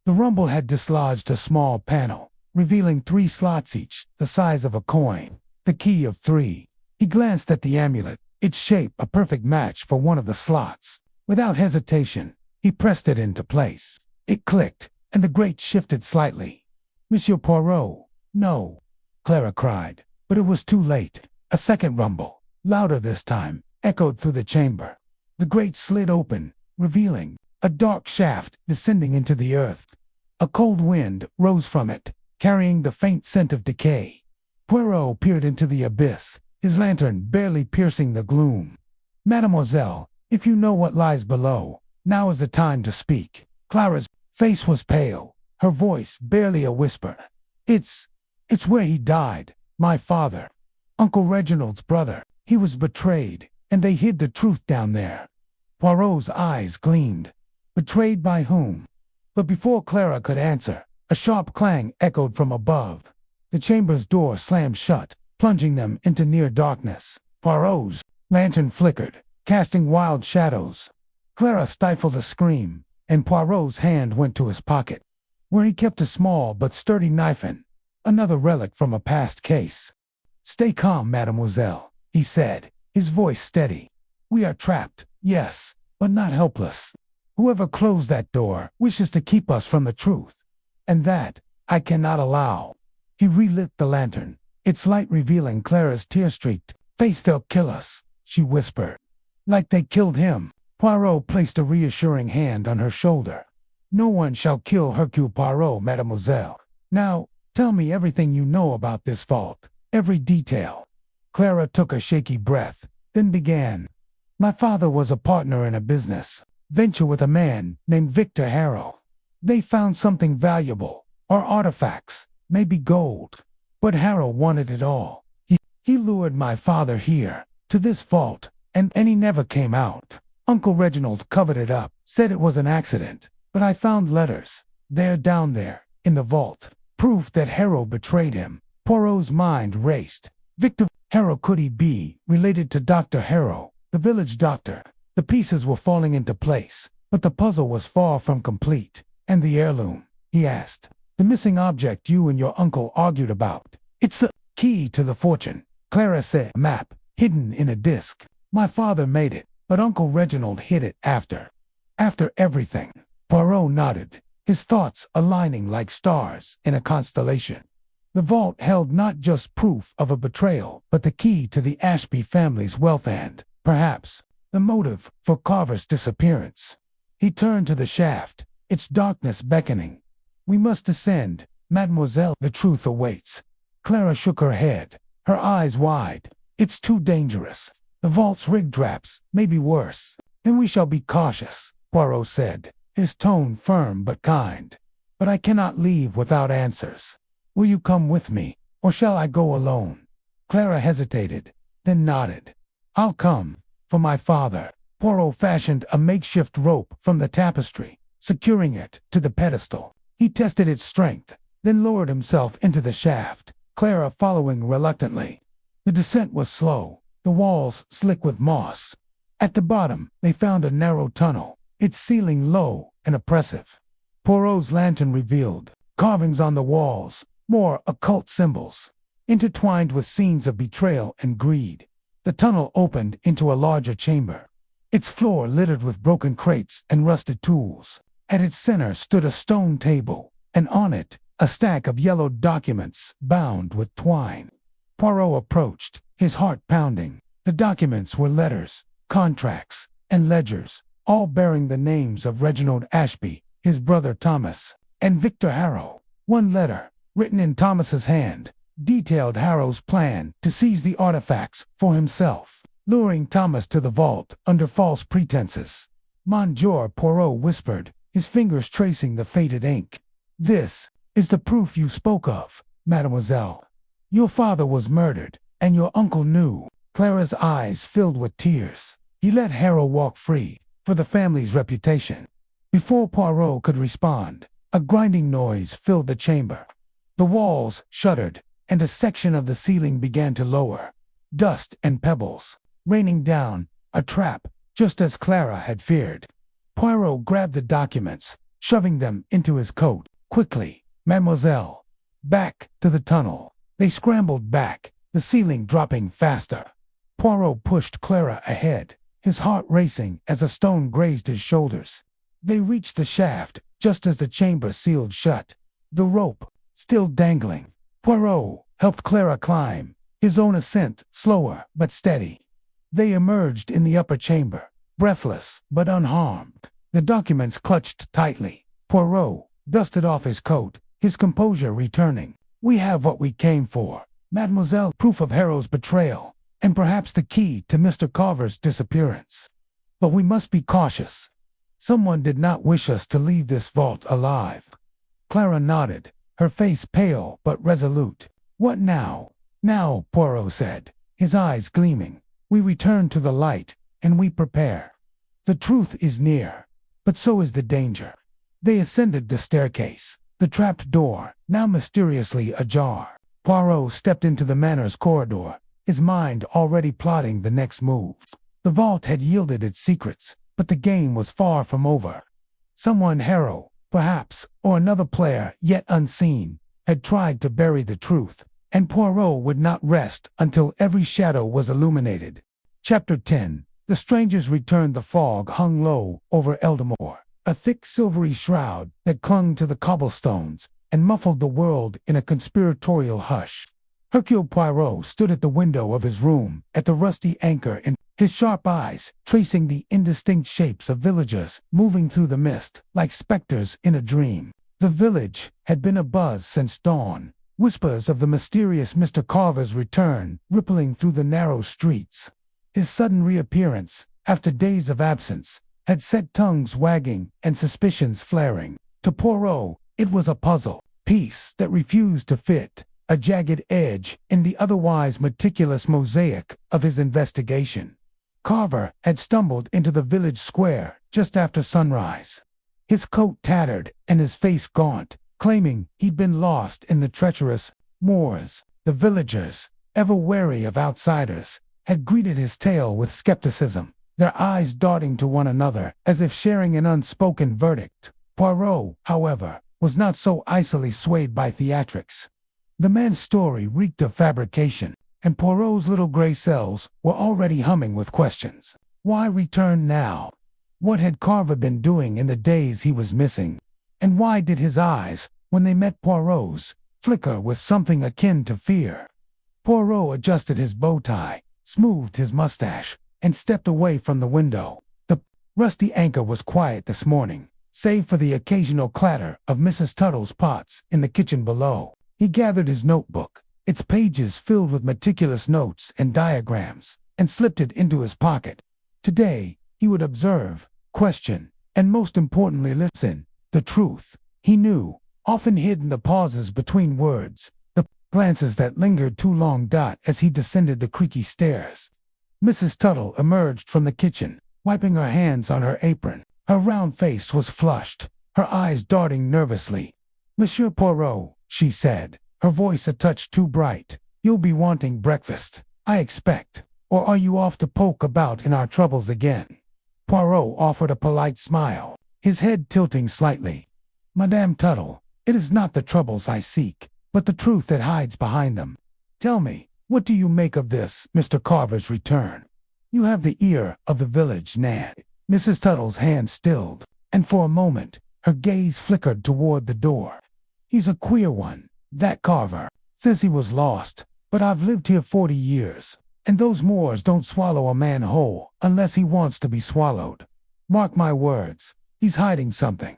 The rumble had dislodged a small panel, revealing 3 slots each, the size of a coin, the key of 3. He glanced at the amulet, its shape a perfect match for one of the slots. Without hesitation, he pressed it into place. It clicked, and the grate shifted slightly. "Monsieur Poirot, no," Clara cried, but it was too late. A second rumble, louder this time, echoed through the chamber. The grate slid open, revealing a dark shaft descending into the earth. A cold wind rose from it, carrying the faint scent of decay. Poirot peered into the abyss, his lantern barely piercing the gloom. "Mademoiselle, if you know what lies below, now is the time to speak." Clara's face was pale, her voice barely a whisper. It's where he died, my father. Uncle Reginald's brother. He was betrayed, and they hid the truth down there." Poirot's eyes gleamed. Betrayed by whom? But before Clara could answer, a sharp clang echoed from above. The chamber's door slammed shut, plunging them into near darkness. Poirot's lantern flickered, casting wild shadows. Clara stifled a scream, and Poirot's hand went to his pocket, where he kept a small but sturdy knife, another relic from a past case. "Stay calm, mademoiselle," he said, his voice steady. "We are trapped, yes, but not helpless. Whoever closed that door wishes to keep us from the truth, and that I cannot allow." He relit the lantern, its light revealing Clara's tear-streaked face. "They'll kill us," she whispered. "Like they killed him." Poirot placed a reassuring hand on her shoulder. "No one shall kill Hercule Poirot, mademoiselle. Now, tell me everything you know about this vault, every detail." Clara took a shaky breath, then began. "My father was a partner in a business venture with a man named Victor Harrow. They found something valuable, or artifacts, maybe gold. But Harrow wanted it all. He lured my father here, to this vault, and he never came out. Uncle Reginald covered it up, said it was an accident, but I found letters, there down there, in the vault, proof that Harrow betrayed him." Poirot's mind raced. Victor Harrow, could he be related to Dr. Harrow, the village doctor? The pieces were falling into place, but the puzzle was far from complete. "And the heirloom?" he asked. "The missing object you and your uncle argued about." "It's the key to the fortune," Clara said. "A map, hidden in a disc. My father made it, but Uncle Reginald hid it after everything." Poirot nodded, his thoughts aligning like stars in a constellation. The vault held not just proof of a betrayal, but the key to the Ashby family's wealth and, perhaps, the motive for Carver's disappearance. He turned to the shaft, its darkness beckoning. "We must descend, mademoiselle. The truth awaits." Clara shook her head, her eyes wide. "It's too dangerous. The vault's rig traps may be worse." "Then we shall be cautious," Poirot said, his tone firm but kind. "But I cannot leave without answers. Will you come with me, or shall I go alone?" Clara hesitated, then nodded. "I'll come. For my father." Poirot fashioned a makeshift rope from the tapestry, securing it to the pedestal. He tested its strength, then lowered himself into the shaft, Clara following reluctantly. The descent was slow, the walls slick with moss. At the bottom, they found a narrow tunnel, its ceiling low and oppressive. Poirot's lantern revealed carvings on the walls, more occult symbols, intertwined with scenes of betrayal and greed. The tunnel opened into a larger chamber, its floor littered with broken crates and rusted tools. At its center stood a stone table, and on it, a stack of yellowed documents bound with twine. Poirot approached, his heart pounding. The documents were letters, contracts, and ledgers, all bearing the names of Reginald Ashby, his brother Thomas, and Victor Harrow. One letter, written in Thomas's hand, detailed Harrow's plan to seize the artifacts for himself, luring Thomas to the vault under false pretenses. "Monsieur," Poirot whispered, his fingers tracing the faded ink. "This is the proof you spoke of, mademoiselle. Your father was murdered, and your uncle knew." Clara's eyes filled with tears. "He let Harrow walk free, for the family's reputation." Before Poirot could respond, a grinding noise filled the chamber. The walls shuddered, and a section of the ceiling began to lower. Dust and pebbles, raining down, a trap, just as Clara had feared. Poirot grabbed the documents, shoving them into his coat. Quickly, mademoiselle. Back to the tunnel. They scrambled back, the ceiling dropping faster. Poirot pushed Clara ahead, his heart racing as a stone grazed his shoulders. They reached the shaft, just as the chamber sealed shut. The rope, still dangling. Poirot helped Clara climb, his own ascent slower but steady. They emerged in the upper chamber, breathless but unharmed. The documents clutched tightly. Poirot dusted off his coat, his composure returning. "We have what we came for, mademoiselle, proof of Harrow's betrayal, and perhaps the key to Mr. Carver's disappearance. But we must be cautious. Someone did not wish us to leave this vault alive." Clara nodded, her face pale but resolute. "What now?" "Now," Poirot said, his eyes gleaming. "We return to the light, and we prepare. The truth is near, but so is the danger." They ascended the staircase, the trapped door, now mysteriously ajar. Poirot stepped into the manor's corridor, his mind already plotting the next move. The vault had yielded its secrets, but the game was far from over. Someone, Harrow, perhaps, or another player yet unseen, had tried to bury the truth, and Poirot would not rest until every shadow was illuminated. Chapter 10. The strangers returned. The fog hung low over Eldamore, a thick silvery shroud that clung to the cobblestones and muffled the world in a conspiratorial hush. Hercule Poirot stood at the window of his room, at the rusty anchor in his sharp eyes, tracing the indistinct shapes of villagers moving through the mist, like specters in a dream. The village had been abuzz since dawn, whispers of the mysterious Mr. Carver's return rippling through the narrow streets. His sudden reappearance, after days of absence, had set tongues wagging and suspicions flaring. To Poirot, it was a puzzle piece that refused to fit, a jagged edge in the otherwise meticulous mosaic of his investigation. Carver had stumbled into the village square just after sunrise, his coat tattered and his face gaunt, claiming he'd been lost in the treacherous moors. The villagers, ever wary of outsiders, had greeted his tale with skepticism, their eyes darting to one another as if sharing an unspoken verdict. Poirot, however, was not so easily swayed by theatrics. The man's story reeked of fabrication, and Poirot's little gray cells were already humming with questions. Why return now? What had Carver been doing in the days he was missing? And why did his eyes, when they met Poirot's, flicker with something akin to fear? Poirot adjusted his bow tie, smoothed his mustache, and stepped away from the window. The rusty anchor was quiet this morning, save for the occasional clatter of Mrs. Tuttle's pots in the kitchen below. He gathered his notebook, its pages filled with meticulous notes and diagrams, and slipped it into his pocket. Today, he would observe, question, and most importantly listen. The truth, he knew, often hid in the pauses between words, the glances that lingered too long. As he descended the creaky stairs, Mrs. Tuttle emerged from the kitchen, wiping her hands on her apron. Her round face was flushed, her eyes darting nervously. "Monsieur Poirot," she said, her voice a touch too bright, "you'll be wanting breakfast, I expect. Or are you off to poke about in our troubles again?" Poirot offered a polite smile, his head tilting slightly. "Madame Tuttle, it is not the troubles I seek, but the truth that hides behind them. Tell me, what do you make of this, Mr. Carver's return? You have the ear of the village, Nan." Mrs. Tuttle's hand stilled, and for a moment, her gaze flickered toward the door. "He's a queer one, that Carver. Says he was lost, but I've lived here 40 years, and those moors don't swallow a man whole unless he wants to be swallowed. Mark my words, he's hiding something."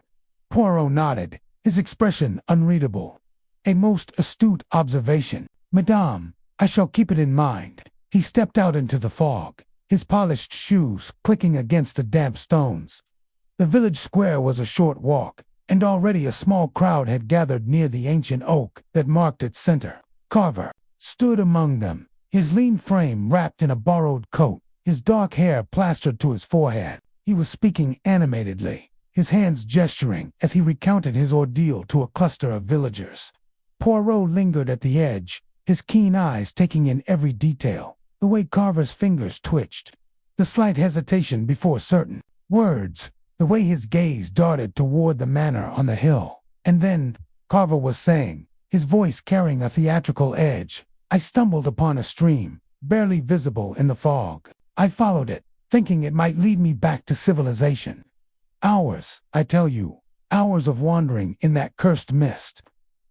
Poirot nodded, his expression unreadable. "A most astute observation, Madame. I shall keep it in mind." He stepped out into the fog, his polished shoes clicking against the damp stones. The village square was a short walk, and already a small crowd had gathered near the ancient oak that marked its center. Carver stood among them, his lean frame wrapped in a borrowed coat, his dark hair plastered to his forehead. He was speaking animatedly, his hands gesturing as he recounted his ordeal to a cluster of villagers. Poirot lingered at the edge, his keen eyes taking in every detail, the way Carver's fingers twitched, the slight hesitation before certain words, the way his gaze darted toward the manor on the hill. And then, Carver was saying, his voice carrying a theatrical edge, I stumbled upon a stream, barely visible in the fog. I followed it, thinking it might lead me back to civilization. Hours, I tell you, hours of wandering in that cursed mist.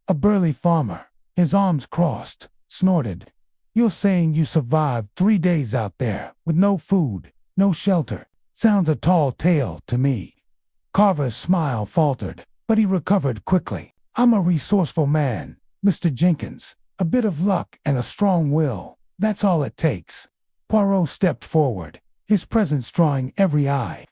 A burly farmer, his arms crossed, snorted. You're saying you survived 3 days out there, with no food, no shelter. Sounds a tall tale to me. Carver's smile faltered, but he recovered quickly. I'm a resourceful man, Mr. Jenkins. A bit of luck and a strong will. That's all it takes. Poirot stepped forward, his presence drawing every eye.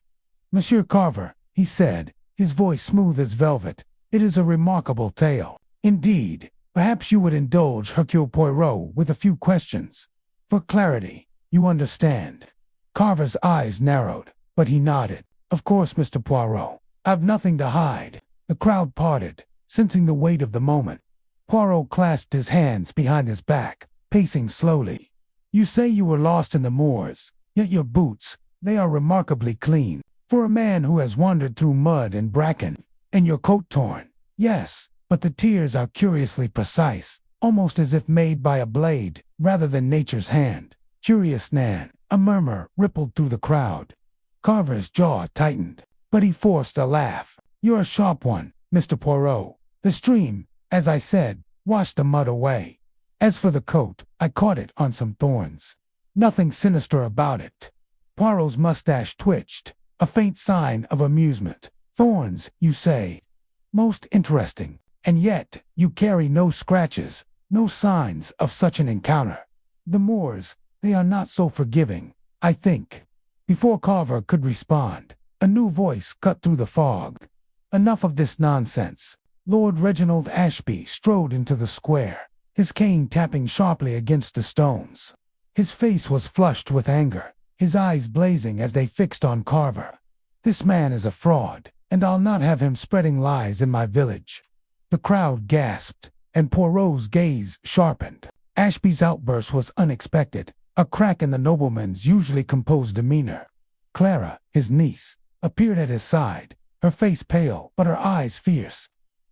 Monsieur Carver, he said, his voice smooth as velvet, it is a remarkable tale. Indeed, perhaps you would indulge Hercule Poirot with a few questions. For clarity, you understand. Carver's eyes narrowed, but he nodded. Of course, Mr. Poirot. I've nothing to hide. The crowd parted, sensing the weight of the moment. Poirot clasped his hands behind his back, pacing slowly. You say you were lost in the moors, yet your boots, they are remarkably clean. For a man who has wandered through mud and bracken, and your coat torn. Yes, but the tears are curiously precise, almost as if made by a blade, rather than nature's hand. Curious Nan, a murmur rippled through the crowd. Carver's jaw tightened, but he forced a laugh. You're a sharp one, Mr. Poirot. The stream, as I said, washed the mud away. As for the coat, I caught it on some thorns. Nothing sinister about it. Poirot's mustache twitched, a faint sign of amusement. Thorns, you say? Most interesting. And yet, you carry no scratches, no signs of such an encounter. The moors, they are not so forgiving, I think. Before Carver could respond, a new voice cut through the fog. Enough of this nonsense. Lord Reginald Ashby strode into the square, his cane tapping sharply against the stones. His face was flushed with anger, his eyes blazing as they fixed on Carver. This man is a fraud, and I'll not have him spreading lies in my village. The crowd gasped, and Poirot's gaze sharpened. Ashby's outburst was unexpected, a crack in the nobleman's usually composed demeanor. Clara, his niece, appeared at his side, her face pale but her eyes fierce.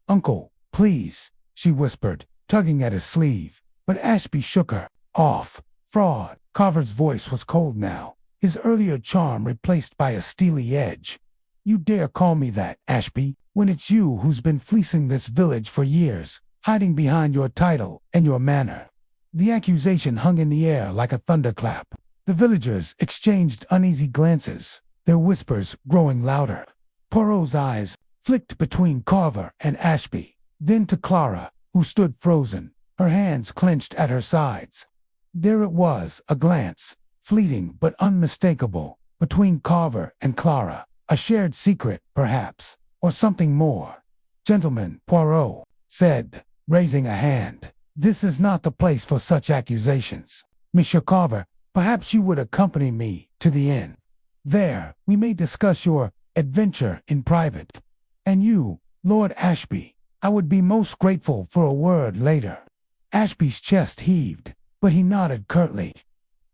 Uncle, please, she whispered, tugging at his sleeve, but Ashby shook her off. Fraud. Carver's voice was cold now, his earlier charm replaced by a steely edge. You dare call me that, Ashby, when it's you who's been fleecing this village for years, hiding behind your title and your manor. The accusation hung in the air like a thunderclap. The villagers exchanged uneasy glances, their whispers growing louder. Poirot's eyes flicked between Carver and Ashby, then to Clara, who stood frozen, her hands clenched at her sides. There it was, a glance, fleeting but unmistakable, between Carver and Clara, a shared secret, perhaps, or something more. Gentlemen, Poirot said, raising a hand, this is not the place for such accusations. Monsieur Carver, perhaps you would accompany me to the inn. There, we may discuss your adventure in private. And you, Lord Ashby, I would be most grateful for a word later. Ashby's chest heaved, but he nodded curtly.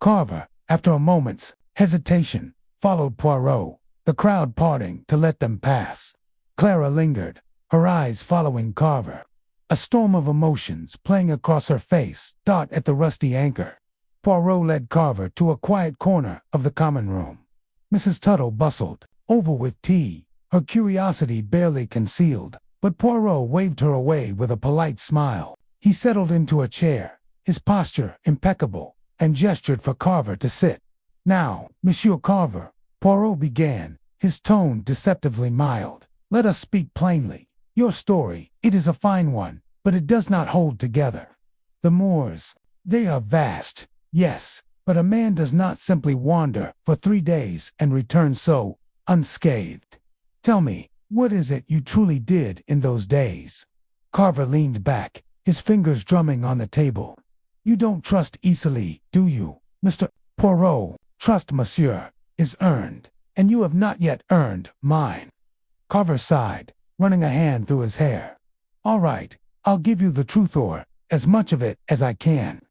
Carver, after a moment's hesitation, followed Poirot, the crowd parting to let them pass. Clara lingered, her eyes following Carver. A storm of emotions playing across her face, dot at the rusty anchor. Poirot led Carver to a quiet corner of the common room. Mrs. Tuttle bustled over with tea, her curiosity barely concealed, but Poirot waved her away with a polite smile. He settled into a chair, his posture impeccable, and gestured for Carver to sit. Now, Monsieur Carver, Poirot began, his tone deceptively mild. Let us speak plainly. Your story, it is a fine one, but it does not hold together. The moors, they are vast, yes, but a man does not simply wander for 3 days and return so unscathed. Tell me, what is it you truly did in those days? Carver leaned back, his fingers drumming on the table. You don't trust easily, do you, Mr. Poirot? Trust, monsieur, is earned, and you have not yet earned mine. Carver sighed, running a hand through his hair. All right, I'll give you the truth, or as much of it as I can.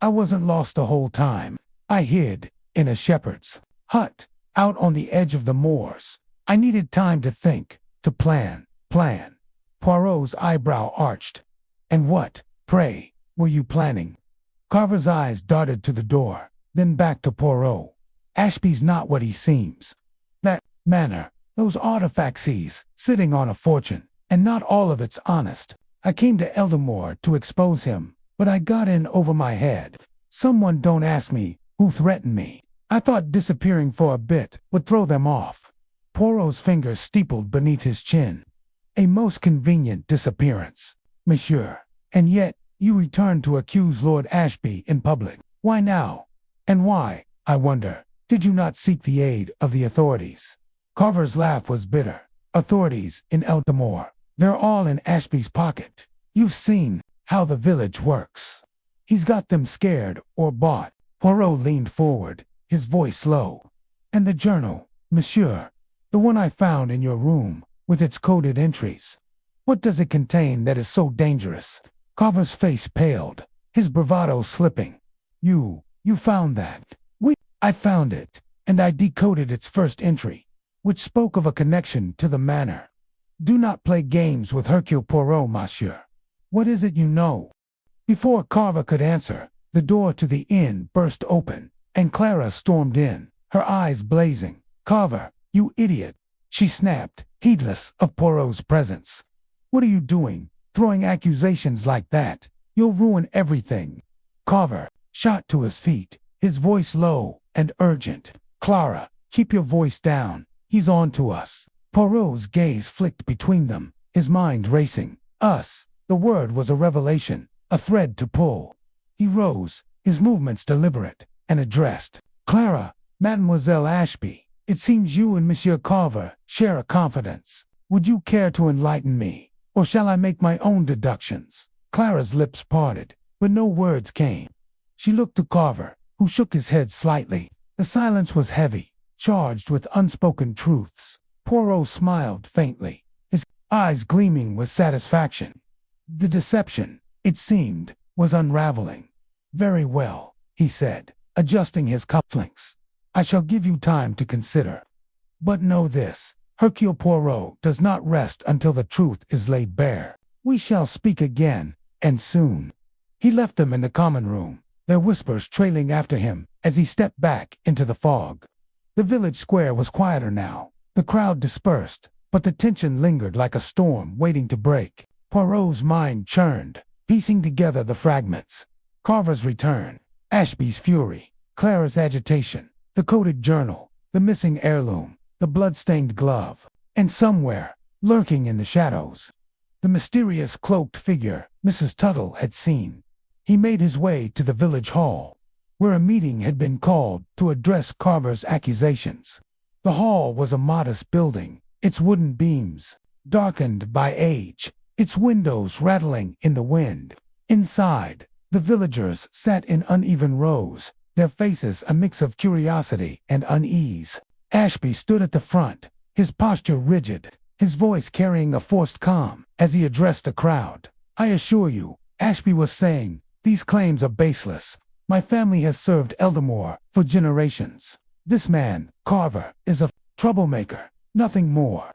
I wasn't lost the whole time. I hid in a shepherd's hut out on the edge of the moors. I needed time to think, to plan. Poirot's eyebrow arched. And what, pray, were you planning? Carver's eyes darted to the door, then back to Poirot. Ashby's not what he seems. That manner, those artifacts he's sitting on a fortune, and not all of it's honest. I came to Eldamore to expose him, but I got in over my head. Someone don't ask me who threatened me. I thought disappearing for a bit would throw them off. Poirot's fingers steepled beneath his chin. A most convenient disappearance, monsieur. And yet, you returned to accuse Lord Ashby in public. Why now? And why, I wonder, did you not seek the aid of the authorities? Carver's laugh was bitter. Authorities in Eldamore. They're all in Ashby's pocket. You've seen how the village works. He's got them scared or bought. Poirot leaned forward, his voice low. And the journal, monsieur, the one I found in your room, with its coded entries. What does it contain that is so dangerous? Carver's face paled, his bravado slipping. You found that? I found it, and I decoded its first entry, which spoke of a connection to the manor. Do not play games with Hercule Poirot, monsieur. What is it you know? Before Carver could answer, the door to the inn burst open, and Clara stormed in, her eyes blazing. Carver, you idiot, she snapped, heedless of Poirot's presence. What are you doing, throwing accusations like that? You'll ruin everything. Carver shot to his feet, his voice low and urgent. Clara, keep your voice down. He's on to us. Poirot's gaze flicked between them, his mind racing. Us. The word was a revelation, a thread to pull. He rose, his movements deliberate, and addressed. Clara, Mademoiselle Ashby, it seems you and Monsieur Carver share a confidence. Would you care to enlighten me, or shall I make my own deductions? Clara's lips parted, but no words came. She looked to Carver, who shook his head slightly. The silence was heavy, charged with unspoken truths. Poirot smiled faintly, his eyes gleaming with satisfaction. The deception, it seemed, was unraveling. Very well, he said, adjusting his cufflinks. I shall give you time to consider. But know this, Hercule Poirot does not rest until the truth is laid bare. We shall speak again, and soon. He left them in the common room, their whispers trailing after him as he stepped back into the fog. The village square was quieter now. The crowd dispersed, but the tension lingered like a storm waiting to break. Poirot's mind churned, piecing together the fragments. Carver's return, Ashby's fury, Clara's agitation, the coded journal, the missing heirloom, the blood-stained glove, and somewhere, lurking in the shadows, the mysterious cloaked figure Mrs. Tuttle had seen. He made his way to the village hall, where a meeting had been called to address Carver's accusations. The hall was a modest building, its wooden beams darkened by age, its windows rattling in the wind. Inside, the villagers sat in uneven rows, their faces a mix of curiosity and unease. Ashby stood at the front, his posture rigid, his voice carrying a forced calm as he addressed the crowd. I assure you, Ashby was saying, these claims are baseless. My family has served Eldamore for generations. This man, Carver, is a troublemaker, nothing more.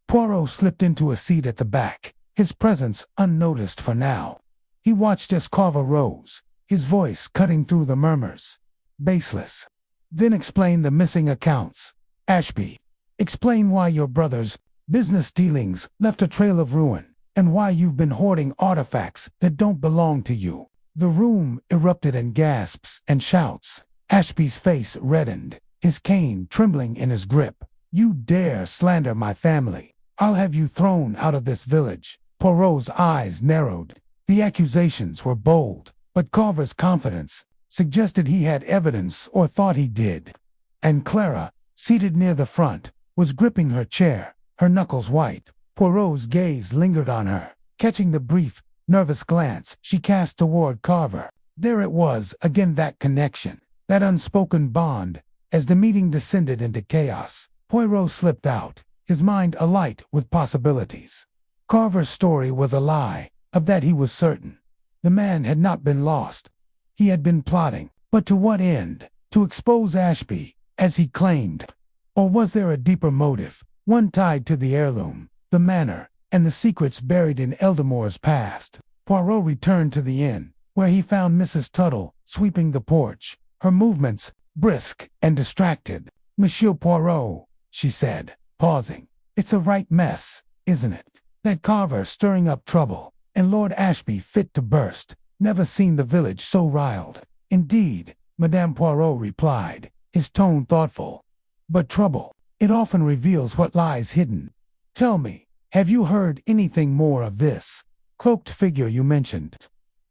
Poirot slipped into a seat at the back, his presence unnoticed for now. He watched as Carver rose, his voice cutting through the murmurs. Baseless. Then explain the missing accounts. Ashby, explain why your brother's business dealings left a trail of ruin, and why you've been hoarding artifacts that don't belong to you. The room erupted in gasps and shouts. Ashby's face reddened, his cane trembling in his grip. You dare slander my family. I'll have you thrown out of this village. Poirot's eyes narrowed. The accusations were bold, but Carver's confidence suggested he had evidence or thought he did. And Clara, seated near the front, was gripping her chair, her knuckles white. Poirot's gaze lingered on her, catching the brief, nervous glance she cast toward Carver. There it was, again, that connection, that unspoken bond. As the meeting descended into chaos, Poirot slipped out, his mind alight with possibilities. Carver's story was a lie, Of that he was certain. The man had not been lost. He had been plotting, but to what end? To expose Ashby, as he claimed. Or was there a deeper motive, one tied to the heirloom, the manor, and the secrets buried in Eldamore's past? Poirot returned to the inn, where he found Mrs. Tuttle sweeping the porch, her movements brisk and distracted. "Monsieur Poirot," she said, pausing, "it's a right mess, isn't it? That Carver stirring up trouble, and Lord Ashby fit to burst. Never seen the village so riled." "Indeed," Madame Poirot replied, his tone thoughtful. "But trouble, it often reveals what lies hidden. Tell me, have you heard anything more of this cloaked figure you mentioned?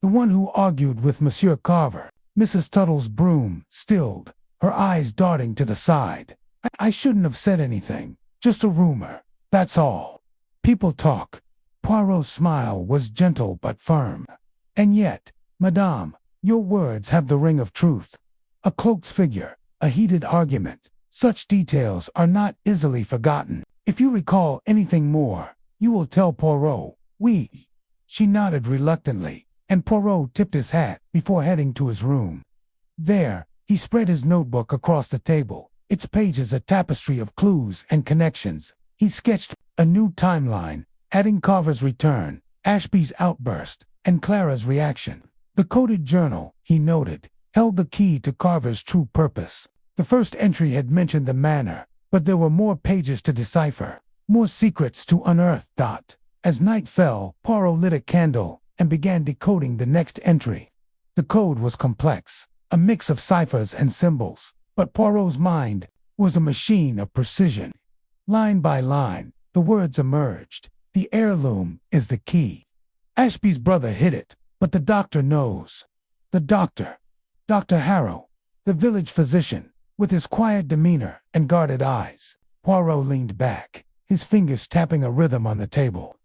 The one who argued with Monsieur Carver?" Mrs. Tuttle's broom stilled, her eyes darting to the side. I shouldn't have said anything. Just a rumor, that's all. People talk." Poirot's smile was gentle but firm. "And yet, Madame, your words have the ring of truth. A cloaked figure, a heated argument, such details are not easily forgotten. If you recall anything more, you will tell Poirot. Oui." She nodded reluctantly, and Poirot tipped his hat before heading to his room. There, he spread his notebook across the table, its pages a tapestry of clues and connections. He sketched a new timeline, adding Carver's return, Ashby's outburst, and Clara's reaction. The coded journal, he noted, held the key to Carver's true purpose. The first entry had mentioned the manor, but there were more pages to decipher, more secrets to unearth. As night fell, Poirot lit a candle and began decoding the next entry. The code was complex, a mix of ciphers and symbols, but Poirot's mind was a machine of precision. Line by line, the words emerged. "The heirloom is the key. Ashby's brother hid it, but the doctor knows." The doctor, Dr. Harrow, the village physician, with his quiet demeanor and guarded eyes. Poirot leaned back, his fingers tapping a rhythm on the table.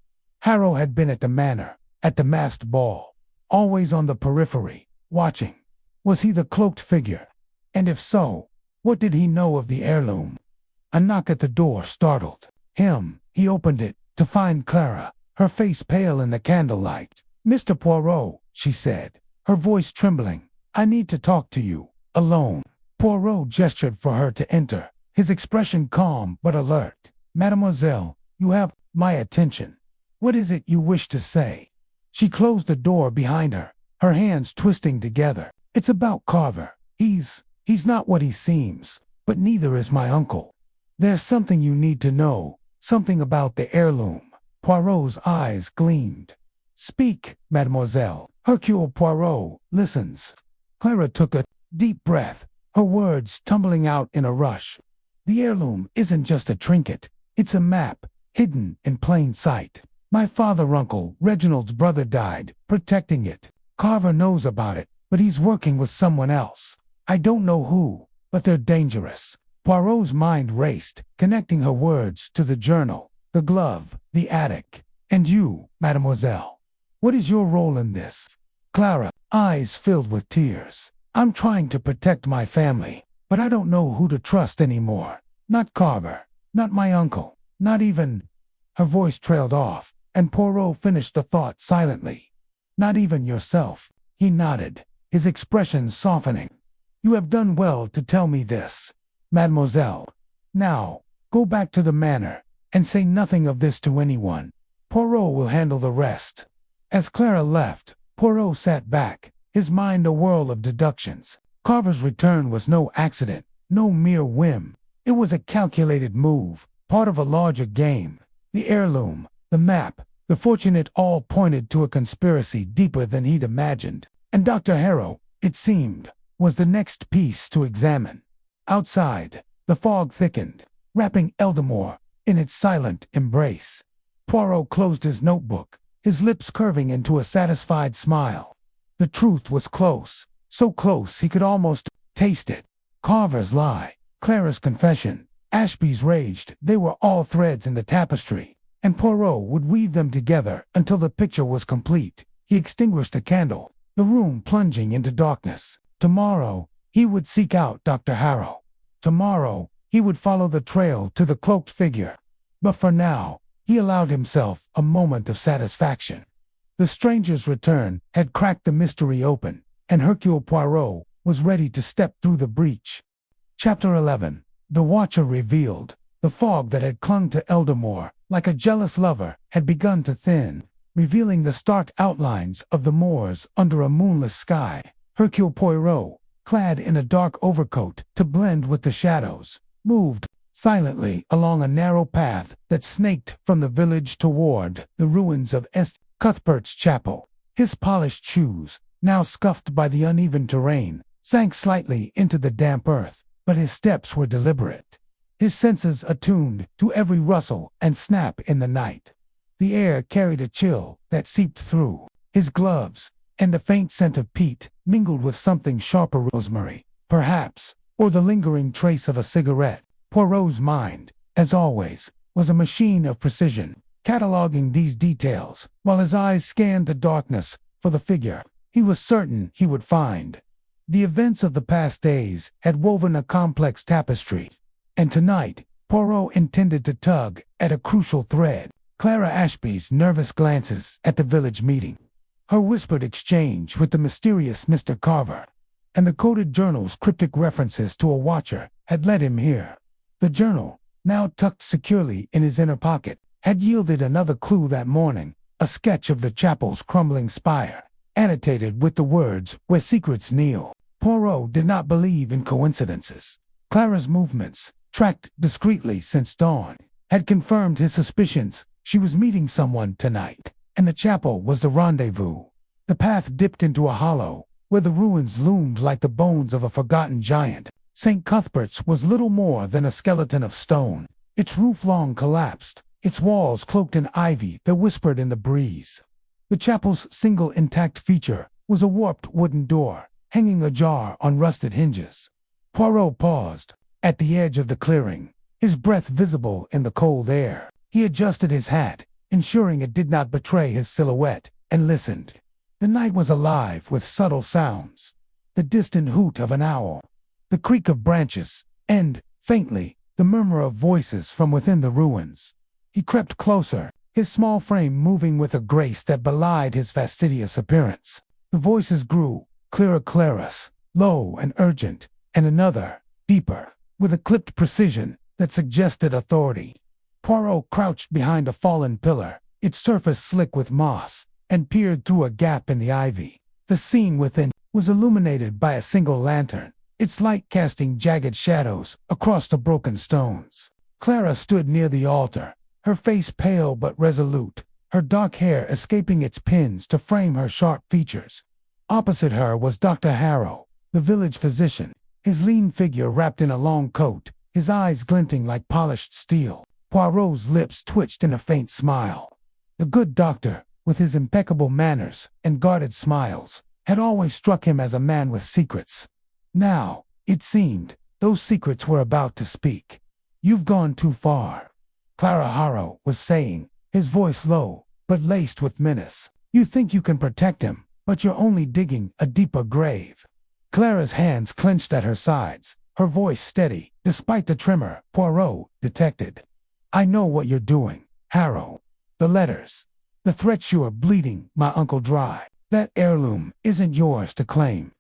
Harrow had been at the manor, at the masked ball, always on the periphery, watching. Was he the cloaked figure? And if so, what did he know of the heirloom? A knock at the door startled him. He opened it, to find Clara, her face pale in the candlelight. "Mr. Poirot," she said, her voice trembling, "I need to talk to you, alone." Poirot gestured for her to enter, his expression calm but alert. "Mademoiselle, you have my attention. What is it you wish to say?" She closed the door behind her, her hands twisting together. "It's about Carver. He's not what he seems, but neither is my uncle. There's something you need to know, something about the heirloom." Poirot's eyes gleamed. "Speak, mademoiselle." Hercule Poirot listens. Clara took a deep breath, her words tumbling out in a rush. "The heirloom isn't just a trinket, it's a map, hidden in plain sight. My father-uncle, Reginald's brother, died protecting it. Carver knows about it, but he's working with someone else. I don't know who, but they're dangerous." Poirot's mind raced, connecting her words to the journal, the glove, the attic. "And you, mademoiselle, what is your role in this?" Clara, eyes filled with tears. "I'm trying to protect my family, but I don't know who to trust anymore. Not Carver, not my uncle, not even—" Her voice trailed off, and Poirot finished the thought silently. "Not even yourself." He nodded, his expression softening. "You have done well to tell me this, mademoiselle. Now, go back to the manor, and say nothing of this to anyone. Poirot will handle the rest." As Clara left, Poirot sat back, his mind a whirl of deductions. Carver's return was no accident, no mere whim. It was a calculated move, part of a larger game. The heirloom, the map, the fortunate all pointed to a conspiracy deeper than he'd imagined. And Dr. Harrow, it seemed, was the next piece to examine. Outside, the fog thickened, wrapping Eldamore in its silent embrace. Poirot closed his notebook, his lips curving into a satisfied smile. The truth was close, so close he could almost taste it. Carver's lie, Clara's confession, Ashby's rage, they were all threads in the tapestry, and Poirot would weave them together until the picture was complete. He extinguished the candle, the room plunging into darkness. Tomorrow, he would seek out Dr. Harrow. Tomorrow, he would follow the trail to the cloaked figure. But for now, he allowed himself a moment of satisfaction. The stranger's return had cracked the mystery open, and Hercule Poirot was ready to step through the breach. Chapter 11. The Watcher revealed. The fog that had clung to Eldamore, like a jealous lover, had begun to thin, revealing the stark outlines of the moors under a moonless sky. Hercule Poirot, clad in a dark overcoat to blend with the shadows, moved silently along a narrow path that snaked from the village toward the ruins of St. Cuthbert's Chapel. His polished shoes, now scuffed by the uneven terrain, sank slightly into the damp earth, but his steps were deliberate, his senses attuned to every rustle and snap in the night. The air carried a chill that seeped through his gloves, and the faint scent of peat mingled with something sharper, rosemary, perhaps, or the lingering trace of a cigarette. Poirot's mind, as always, was a machine of precision, cataloging these details, while his eyes scanned the darkness for the figure he was certain he would find. The events of the past days had woven a complex tapestry, and tonight, Poirot intended to tug at a crucial thread. Clara Ashby's nervous glances at the village meeting, her whispered exchange with the mysterious Mr. Carver, and the coded journal's cryptic references to a watcher had led him here. The journal, now tucked securely in his inner pocket, had yielded another clue that morning, a sketch of the chapel's crumbling spire, annotated with the words, "Where secrets kneel." Poirot did not believe in coincidences. Clara's movements, tracked discreetly since dawn, had confirmed his suspicions. She was meeting someone tonight, and the chapel was the rendezvous. The path dipped into a hollow, where the ruins loomed like the bones of a forgotten giant. St. Cuthbert's was little more than a skeleton of stone, its roof long collapsed, its walls cloaked in ivy that whispered in the breeze. The chapel's single intact feature was a warped wooden door, hanging ajar on rusted hinges. Poirot paused at the edge of the clearing, his breath visible in the cold air. He adjusted his hat, ensuring it did not betray his silhouette, and listened. The night was alive with subtle sounds, the distant hoot of an owl, the creak of branches, and, faintly, the murmur of voices from within the ruins. He crept closer, his small frame moving with a grace that belied his fastidious appearance. The voices grew, clarus, low and urgent, and another, deeper, with a clipped precision that suggested authority. Poirot crouched behind a fallen pillar, its surface slick with moss, and peered through a gap in the ivy. The scene within was illuminated by a single lantern, its light casting jagged shadows across the broken stones. Clara stood near the altar, her face pale but resolute, her dark hair escaping its pins to frame her sharp features. Opposite her was Dr. Harrow, the village physician, his lean figure wrapped in a long coat, his eyes glinting like polished steel. Poirot's lips twitched in a faint smile. The good doctor, with his impeccable manners and guarded smiles, had always struck him as a man with secrets. Now, it seemed, those secrets were about to speak. "You've gone too far," Clara Harrow was saying, his voice low, but laced with menace. "You think you can protect him, but you're only digging a deeper grave." Clara's hands clenched at her sides, her voice steady, despite the tremor Poirot detected. "I know what you're doing, Harrow. The letters. The threats you are bleeding my uncle dry. That heirloom isn't yours to claim."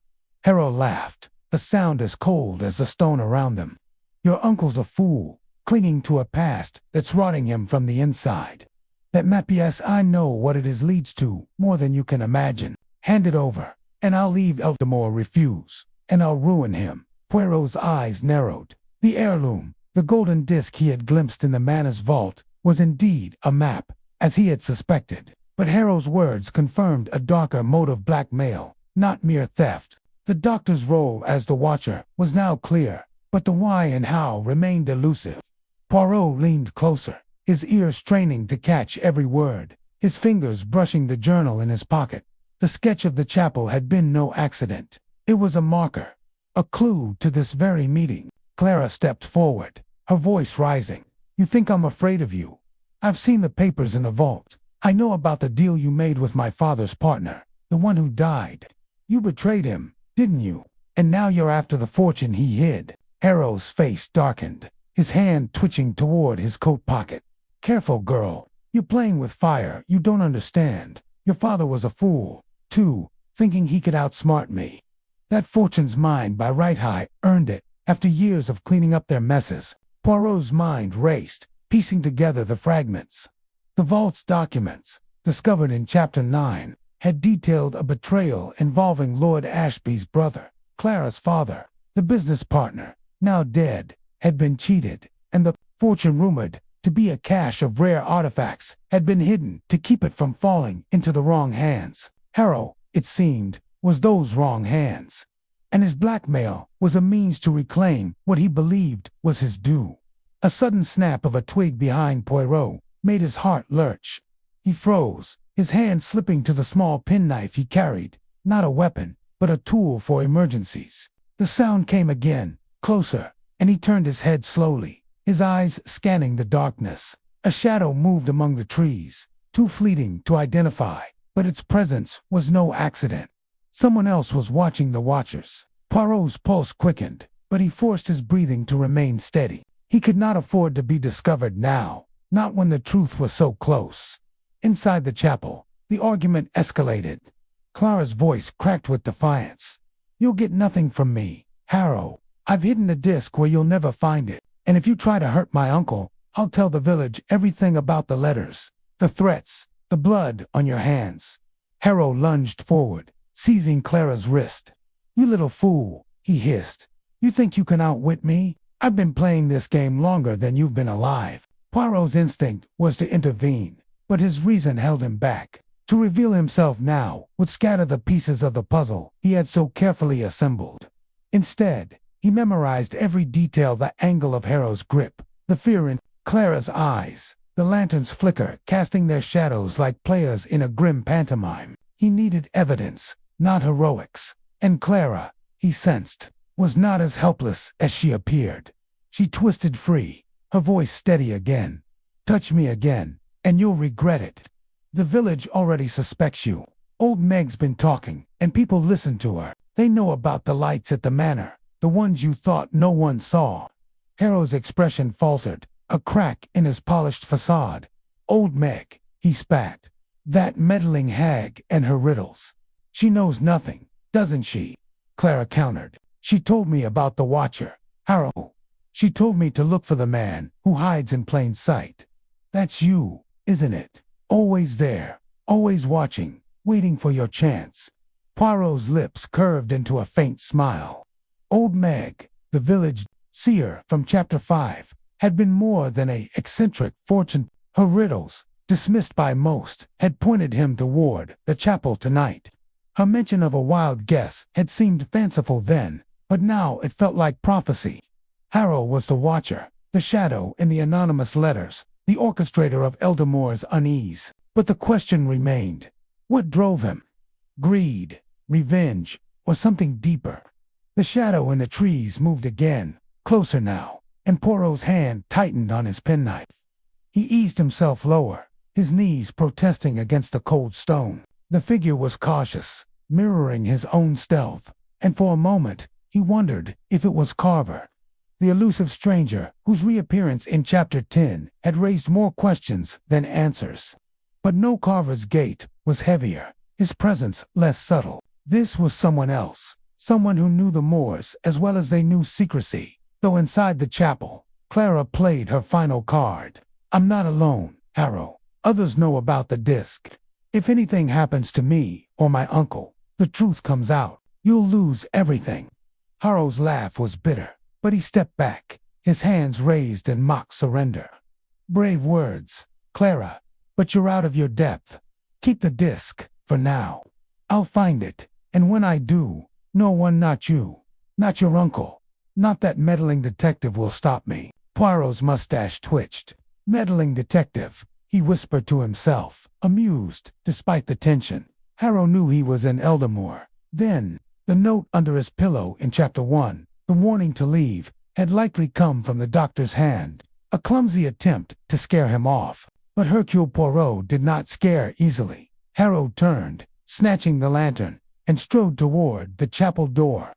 Harrow laughed, a sound as cold as the stone around them. "Your uncle's a fool, clinging to a past that's rotting him from the inside. That map, yes, I know what it is, leads to more than you can imagine. Hand it over, and I'll leave Eldamore refuse, and I'll ruin him." Poirot's eyes narrowed. The heirloom, the golden disc he had glimpsed in the manor's vault, was indeed a map, as he had suspected. But Harrow's words confirmed a darker mode of blackmail, not mere theft. The doctor's role as the watcher was now clear, but the why and how remained elusive. Poirot leaned closer, his ears straining to catch every word, his fingers brushing the journal in his pocket. The sketch of the chapel had been no accident. It was a marker, a clue to this very meeting. Clara stepped forward, her voice rising. "You think I'm afraid of you? I've seen the papers in the vault. I know about the deal you made with my father's partner, the one who died. You betrayed him, didn't you? And now you're after the fortune he hid." Harrow's face darkened, his hand twitching toward his coat pocket. "Careful, girl. You're playing with fire you don't understand. Your father was a fool, too, thinking he could outsmart me. That fortune's mine by right. I earned it. After years of cleaning up their messes, Poirot's mind raced, piecing together the fragments. The vault's documents, discovered in Chapter 9, had detailed a betrayal involving Lord Ashby's brother. Clara's father, the business partner, now dead, had been cheated, and the fortune rumored to be a cache of rare artifacts had been hidden to keep it from falling into the wrong hands. Harrow, it seemed, was those wrong hands, and his blackmail was a means to reclaim what he believed was his due. A sudden snap of a twig behind Poirot made his heart lurch. He froze, his hand slipping to the small penknife he carried, not a weapon, but a tool for emergencies. The sound came again, closer, and he turned his head slowly, his eyes scanning the darkness. A shadow moved among the trees, too fleeting to identify, but its presence was no accident. Someone else was watching the watchers. Poirot's pulse quickened, but he forced his breathing to remain steady. He could not afford to be discovered now, not when the truth was so close. Inside the chapel, the argument escalated. Clara's voice cracked with defiance. "You'll get nothing from me, Harrow. I've hidden the disc where you'll never find it, and if you try to hurt my uncle, I'll tell the village everything about the letters, the threats, the blood on your hands." Harrow lunged forward, seizing Clara's wrist. "You little fool," he hissed. "You think you can outwit me? I've been playing this game longer than you've been alive." Poirot's instinct was to intervene, but his reason held him back. To reveal himself now would scatter the pieces of the puzzle he had so carefully assembled. Instead, he memorized every detail: the angle of Harrow's grip, the fear in Clara's eyes, the lantern's flicker casting their shadows like players in a grim pantomime. He needed evidence, not heroics, and Clara, he sensed, was not as helpless as she appeared. She twisted free, her voice steady again. "Touch me again, and you'll regret it. The village already suspects you. Old Meg's been talking, and people listen to her. They know about the lights at the manor, the ones you thought no one saw." Harrow's expression faltered, a crack in his polished facade. "Old Meg," he spat. "That meddling hag and her riddles. She knows nothing, doesn't she?" Clara countered. "She told me about the Watcher, Harrow. She told me to look for the man who hides in plain sight. That's you, isn't it? Always there, always watching, waiting for your chance." Poirot's lips curved into a faint smile. Old Meg, the village seer from Chapter 5, had been more than a eccentric fortune. Her riddles, dismissed by most, had pointed him toward the chapel tonight. Her mention of a wild guess had seemed fanciful then, but now it felt like prophecy. Harrow was the Watcher, the shadow in the anonymous letters, the orchestrator of Eldamore's unease. But the question remained. What drove him? Greed, revenge, or something deeper? The shadow in the trees moved again, closer now, and Poirot's hand tightened on his penknife. He eased himself lower, his knees protesting against the cold stone. The figure was cautious, mirroring his own stealth, and for a moment he wondered if it was Carver, the elusive stranger whose reappearance in Chapter 10 had raised more questions than answers. But no, Carver's gait was heavier, his presence less subtle. This was someone else, someone who knew the moors as well as they knew secrecy. Though inside the chapel, Clara played her final card. "I'm not alone, Harrow. Others know about the disc. If anything happens to me or my uncle, the truth comes out. You'll lose everything." Harrow's laugh was bitter, but he stepped back, his hands raised in mock surrender. "Brave words, Clara, but you're out of your depth. Keep the disc, for now. I'll find it, and when I do, no one, not you, not your uncle, not that meddling detective will stop me." Poirot's mustache twitched. "Meddling detective," he whispered to himself, amused, despite the tension. Harrow knew he was in Eldamore. Then, the note under his pillow in Chapter 1, the warning to leave, had likely come from the doctor's hand, a clumsy attempt to scare him off. But Hercule Poirot did not scare easily. Harrow turned, snatching the lantern, and strode toward the chapel door.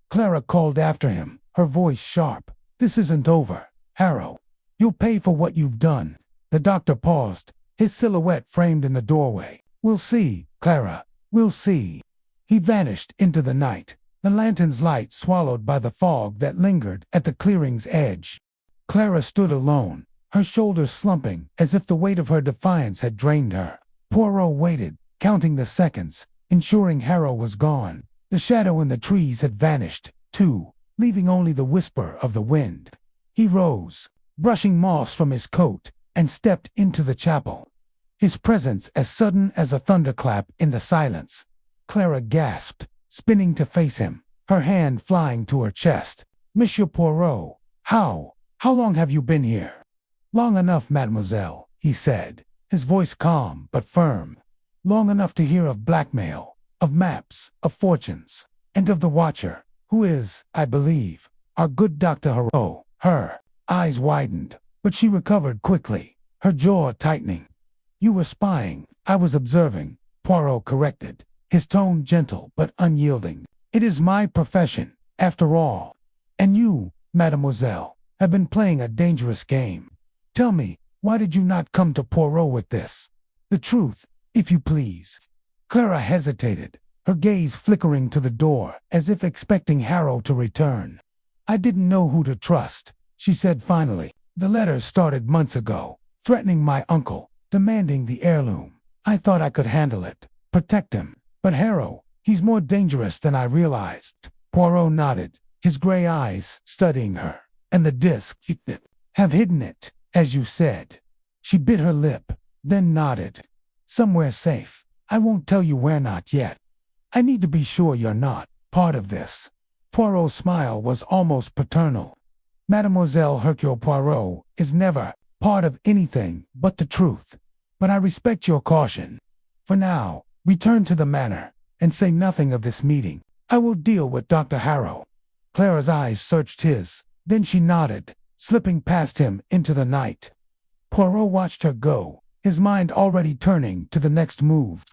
Clara called after him, her voice sharp. "This isn't over, Harrow. You'll pay for what you've done." The doctor paused, his silhouette framed in the doorway. We'll see, Clara, we'll see. He vanished into the night, the lantern's light swallowed by the fog that lingered at the clearing's edge. Clara stood alone, her shoulders slumping as if the weight of her defiance had drained her. Poirot waited, counting the seconds, ensuring Harrow was gone. The shadow in the trees had vanished, too, leaving only the whisper of the wind. He rose, brushing moss from his coat, and stepped into the chapel. His presence as sudden as a thunderclap in the silence. Clara gasped, spinning to face him, her hand flying to her chest. Monsieur Poirot, how long have you been here? Long enough, mademoiselle, he said, his voice calm but firm. Long enough to hear of blackmail, of maps, of fortunes, and of the watcher, who is, I believe, our good Dr. Hercule. Her eyes widened, but she recovered quickly, her jaw tightening. You were spying, I was observing, Poirot corrected, his tone gentle but unyielding. It is my profession, after all. And you, mademoiselle, have been playing a dangerous game. Tell me, why did you not come to Poirot with this? The truth, if you please. Clara hesitated, her gaze flickering to the door as if expecting Harrow to return. I didn't know who to trust, she said finally. The letters started months ago, threatening my uncle, demanding the heirloom. I thought I could handle it, protect him. But Harrow, he's more dangerous than I realized. Poirot nodded, his gray eyes studying her. And the disc, have hidden it, as you said. She bit her lip, then nodded. Somewhere safe. I won't tell you where not yet. I need to be sure you're not part of this. Poirot's smile was almost paternal. Mademoiselle Hercule Poirot is never part of anything but the truth. But I respect your caution. For now, return to the manor, and say nothing of this meeting. I will deal with Dr. Harrow. Clara's eyes searched his, then she nodded, slipping past him into the night. Poirot watched her go, his mind already turning to the next move.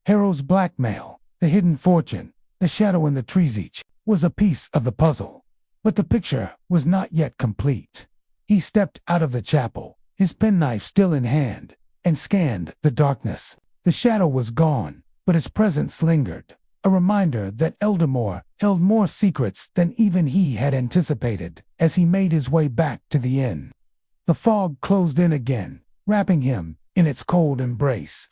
Harrow's blackmail, the hidden fortune, the shadow in the trees, each was a piece of the puzzle. But the picture was not yet complete. He stepped out of the chapel, his penknife still in hand, and scanned the darkness. The shadow was gone, but its presence lingered, a reminder that Eldamore held more secrets than even he had anticipated as he made his way back to the inn. The fog closed in again, wrapping him in its cold embrace.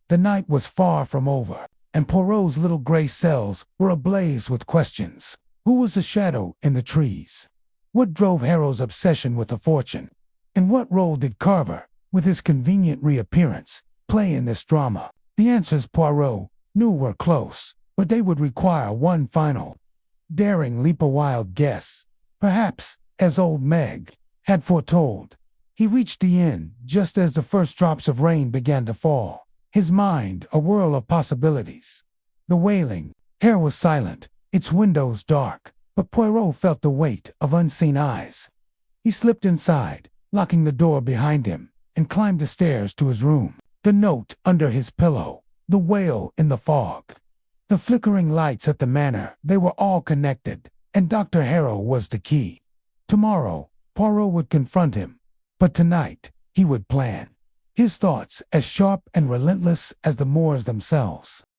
The night was far from over, and Poirot's little gray cells were ablaze with questions. Who was the shadow in the trees? What drove Harrow's obsession with the fortune? And what role did Carver, with his convenient reappearance, play in this drama? The answers Poirot knew were close, but they would require one final, daring leap, a wild guess. Perhaps, as old Meg had foretold. He reached the inn just as the first drops of rain began to fall, his mind a whirl of possibilities. The wailing hair was silent, its windows dark, but Poirot felt the weight of unseen eyes. He slipped inside, locking the door behind him, and climbed the stairs to his room. The note under his pillow, the wail in the fog, the flickering lights at the manor, they were all connected, and Dr. Harrow was the key. Tomorrow, Poirot would confront him, but tonight, he would plan. His thoughts as sharp and relentless as the moors themselves.